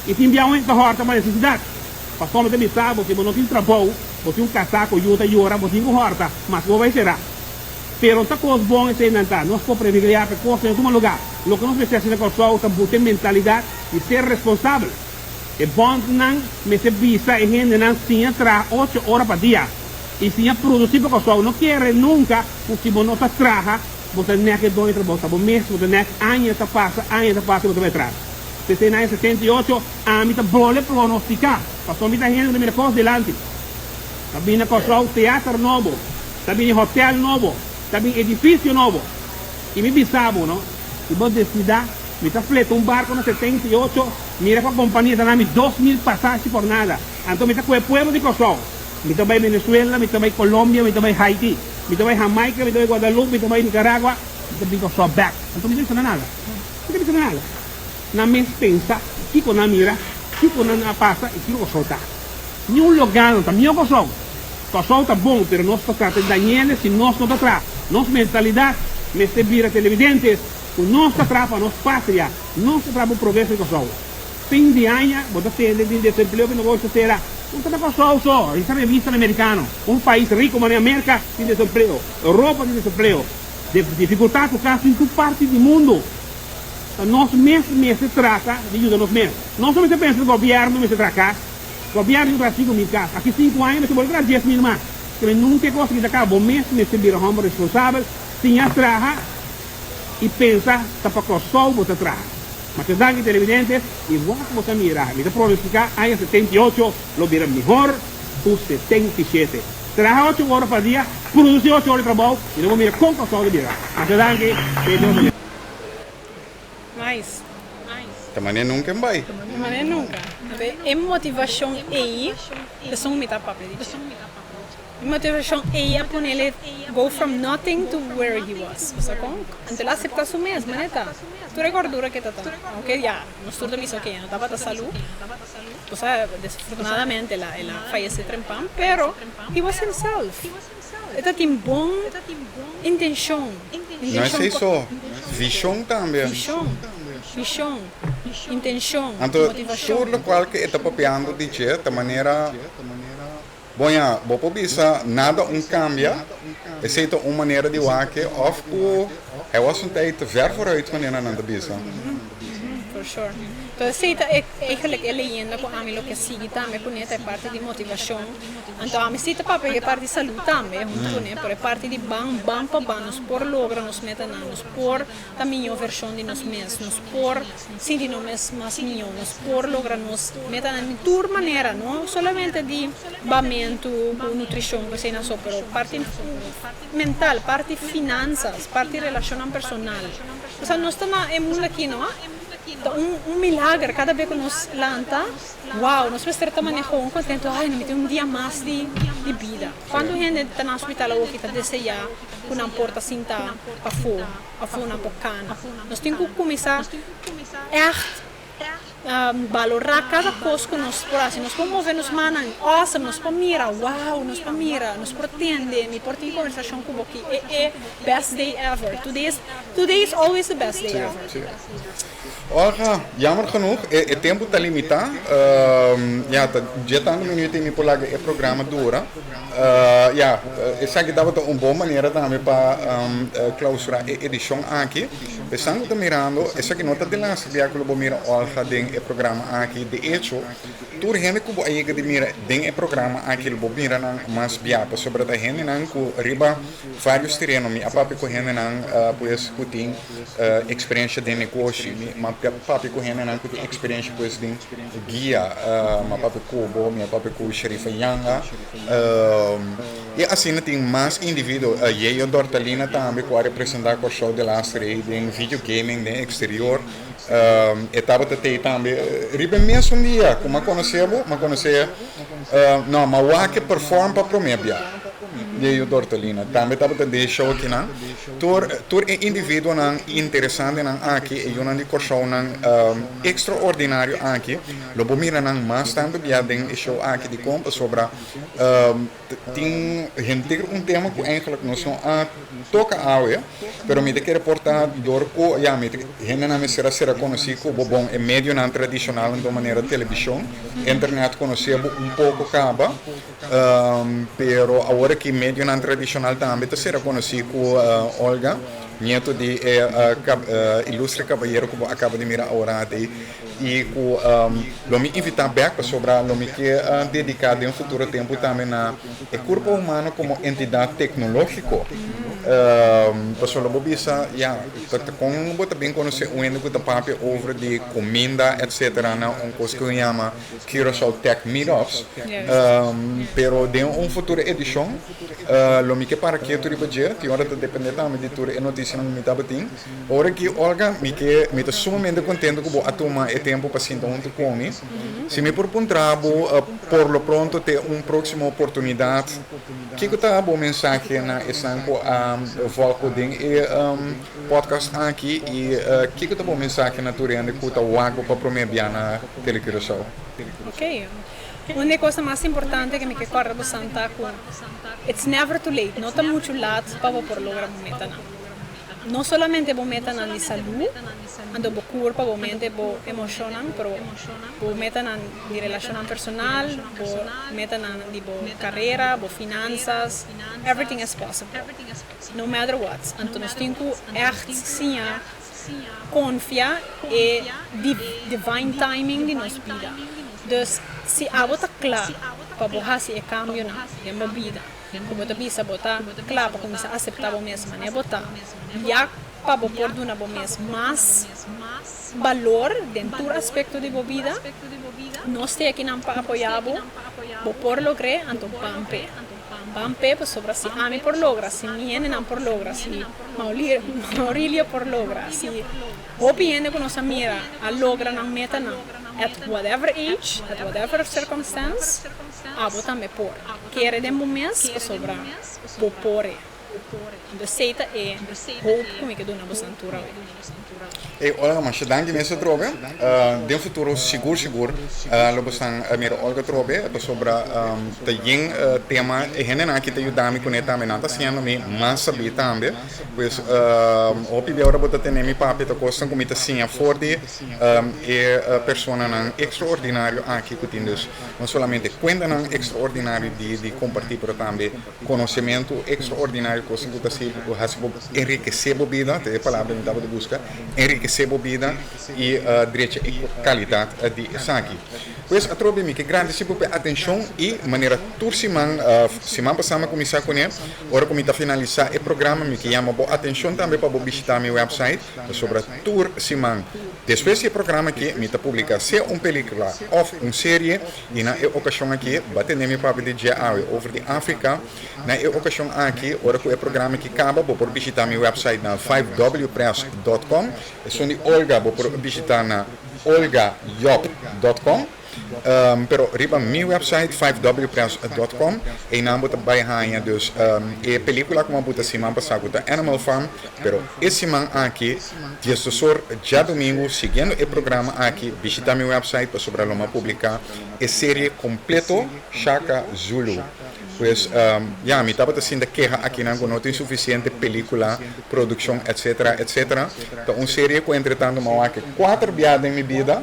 E tem bem esta horta uma necessidade. Para como você me sabe, se você não tem trabalho, você tem um casaco, ajuda e ora, você tem uma horta, mas como vai ser? Pero outra coisa boa é não tá. Nós podemos privilegiar a coisa em algum lugar. O que nós precisamos fazer com o também tem mentalidade de ser responsável. É bom não me se visa e gente não se entra 8 horas por dia. E se produzir para o não quer nunca, porque você não trabalha, você não quer dois trabalhos, você mesmo, você não anos passa, você vai atrás. Se você em 78, a mim tá bom pronosticar. Passou muita gente na minha coisa delante. Também na construção teatro novo, também hotel novo. Também edifício novo. E me bisabo, não? E vou decidir, me está fletando barco na 78, mira com a companhia, está dando 2.000 passagens por nada. Então me está com o povo de Kosovo. Me está vai Venezuela, me está vai Colômbia, me está vai Haiti, me está vai Jamaica, me está vai Guadalupe, me está vai Nicaragua, me está vai Kosovo back. Então me dice nada. Não dice nada. Na mente pensa, que com a mira, que com a passa e que com soltar. Nenhum lugar, também o Kosovo. Kosovo está bom, mas nós tratamos de Daniel se nós não atrás. Nossa mentalidade, me servir a televidentes, o nosso atrapa, a nossa pátria, nosso atrapa o progresso de Kosovo. Fim de ano, você tem de desemprego que não gosta de ter. Não está na Kosovo só, essa revista americana. Um país rico, mas na América, tem desemprego. Europa tem desemprego. Dificuldade por causa em toda parte do mundo. Então, nós mesmo se trata de ajudar nós mesmos. Não somente pensa no governo, mas se trata. O governo do Brasil, em casa, aqui 5 anos, você pode ganhar 10 mil mais. Que nunca conseguiu acabar mesmo se vira homem responsável, sem atrás e pensar que para Kosovo você atrás. Mas que dá que televidentes, igual que você mirar, me dá pronosticar, aí 78, lo vira melhor, o 77. Trabalha 8 horas por dia, produzir 8 horas de trabalho, e não vou mirar com Kosovo de virar. Mas que dá que Mais. Também nunca vai. Mas nunca. É motivação aí, que são mitad papel. Motivação é ponerle go from nothing to where he was. Então, ele aceita su mesmo, né? Tá? Tu recordura que tá tão. Ok, já. Nós tudo isso ok, não estava da saúde. O sea, desafortunadamente ela faleceu trempam, pero he was himself. Ele tinha bom intenção. Não é só visão também. Visão, intenção, Então, motivação. tudo qual que está papiando de certa maneira. Bom, ja, bopo bisa nada cambia, exceto uma maneira de waken of hij was een tijd te ver vooruit wanneer aan de bisa. For sure. Então, aceita eigenlijk leyenda com a mim o que sigue também, com essa parte de motivação. Então, a mim cita para é parte de saúde também, junto né, por é parte de bam para nos por logra nos meta nos por a melhor versão de nós mesmos, nos por sentir nós mais melhor, nos por logra nos meta de toda maneira, não somente de bamento, nutrição, que seja só, pero parte mental, parte finanças, parte relação personal. Ou seja, nós estamos em mundo aqui, não? Milagre, cada vez que nos lanta, wow, nós estamos manejando contento, ai, não me tem dia mais de vida. Quando a gente está no hospital ou que está desejando, com uma porta assim, tá, para fora uma bocana, nós temos que começar valorar cada coisa que nós fazemos. Nós podemos mover nos manos, awesome, nós podemos mirar, wow, nós podemos mirar, nós pretendemos, me portem conversação com você, é best day ever. Today is always the best day ever. Olha, jammer genoeg, het tempo está limitado. Ja, já está no minuto e por lá o programa dura. Ja, eu sei que dava uma boa maneira também para clausurar a edição aqui. Pensando que mirando, essa que nota de lá, se vier que eu miro olha den o programa aqui, de hecho, tur gente que eu aí que mira den o programa aqui, eu mira não mais biapa sobre a gente não que riba vários terrenos, a papi com gente não pues que tem experiência de negócio, mas papi com gente não que tem experiência pues de guia, mas papi com minha papi com Sherifa Yanga. E assim tem mais indivíduos, eu Dortalina também que representar o show de lastre em videogaming no exterior. Estava também, ribe mesmo dia, como conhecia, não, mas o que performa para promébia. Eu Dortalina, também estava de show aqui não. Tur indivíduo não interessante não aqui e eu não de show não extraordinário aqui. Lobo mira não mais tanto dia den show aqui de compra sobre tem gente tema que eigenlijk não são toca áurea, pero me quer reportar dor co já me gente não me será conhecido como bom é meio não tradicional de maneira televisão, internet conhecia pouco acaba, pero agora que meio não tradicional também será conhecido Olga, nieto de ilustre caballero que acaba de mirar agora e lo me invitar back sobre lo me que dedicar em um futuro tempo também na o corpo humano como entidade tecnológica. Pessoal, lo bisa ja, com bota bem conhecer o endo que tá papo over de comida, etc. na coisa que chama Curaçao Tech Meetups. Pero de futura edição, lo me que para que tu riba dia, que hora tá depender também de tudo notícia não me tá batin. Ora que Olga me que me tá sumamente contento que vou atoma e tempo para sentar junto comigo. Se me propuntrabo por lo pronto ter próxima oportunidade, que tá bom mensagem na esanco volko ding podcast aqui e que tá bom mensagem na turenda que tá wago para prometer na Telecuraçao. Ok. Uma coisa mais importante que me recorda bastante com it's never too late, não está muito late para por lograr meta não. Não somente vou meta na saúde, ando vou corpo, vou mente, vou emocional, pero vou meta na de relação personal, vou meta na de carreira, vou finanças, everything is possible. No matter what. Então nós temos que echt sim confiar e divine timing de nossa vida. Dus se a bota claro para borrar se cambio na minha vida. Como tu bisa botar claro para começar a aceitar o mesmo, né? Botar já para pôr de uma mesmo mais valor dentro do aspecto de vida. Nós temos aqui não para apoiar, vou por lograr, então pampe pues sobre si Ami por logra, si Miene não por logra, si Maurílio por logra, si Hopi gente que nos mira a logra não meta não. at whatever age, at whatever circumstance, abo também por. Quer de momentos sobre por. De seita e hope como que do na bosantura. E olha, mas dank je mensen trobe. De futuro seguro logo estão a mira olga trobe sobre de yin tema e hene na que te ajudar com eta me nata sendo me mas sabe também. Pois hopi de hora bota ter mi papi to costa como ita sim forte e persona nan extraordinário aqui que temos não somente cuenta nan extraordinário de compartilhar pero também conhecimento extraordinário coisa que está o hasbo enriquecer a vida, é a palavra que estava de busca, enriquecer a vida e direito e qualidade de aqui. Pois a trobe me que grande se por atenção e maneira turciman semana passada começar com ele, agora como está finalizar o programa me que chama boa atenção também para visitar meu website sobre tour siman. Depois do programa aqui me está publicar se película ou série e na ocasião aqui bater nome para de dia over de África na ocasião aqui agora com o programa que acaba por visitar meu website na 5wpress.com e sou de Olga por visitar na olgayop.com pero riba meu website 5wpress.com e na bota bairrainha dus e película como bota semana passada com Animal Farm pero esse man aqui dia sor já domingo seguindo o programa aqui visita meu website para sobre uma publicar a série completo Shaka Zulu. Pues me estaba haciendo queja aquí no tem suficiente película, producción, etcétera, etcétera. Então, uma série que entretanto me que 4 viagens em minha vida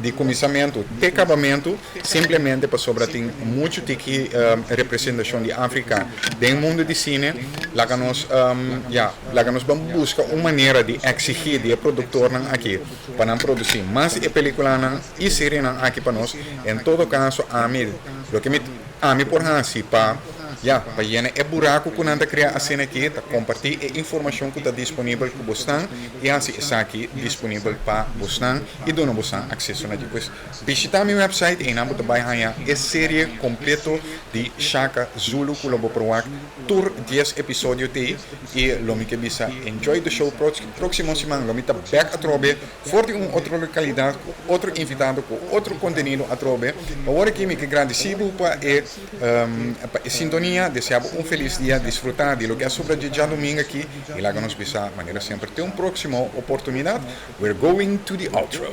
de começamento de acabamento, simplesmente para sobre tem muito de representação de África no mundo de cine, lá que nós vamos buscar uma maneira de exigir de produtor aqui para produzir mais película e série aqui para nós. Em todo caso, a mim, o que me por assim para llenar o buraco que nós criar a cena aqui, para compartilhar a informação que está disponível para vocês e assim está aqui disponível para vocês e dona vocês acesso a depois. Visitar meu website e não vai ganhar a série completa de Shaka Zulu que eu vou provar tour 10 episódios e lo que bisa enjoy the show próximo semana lo que back a trobe for uma outra localidade, outro invitado com outro conteúdo a trobe. Agora aqui me que agradecido para a sintonia. Deseamos feliz dia, desfrutar de lo que é sobre dia domingo aqui e lá que nos bisa maneira sempre ter uma próxima oportunidade. We're going to the outro.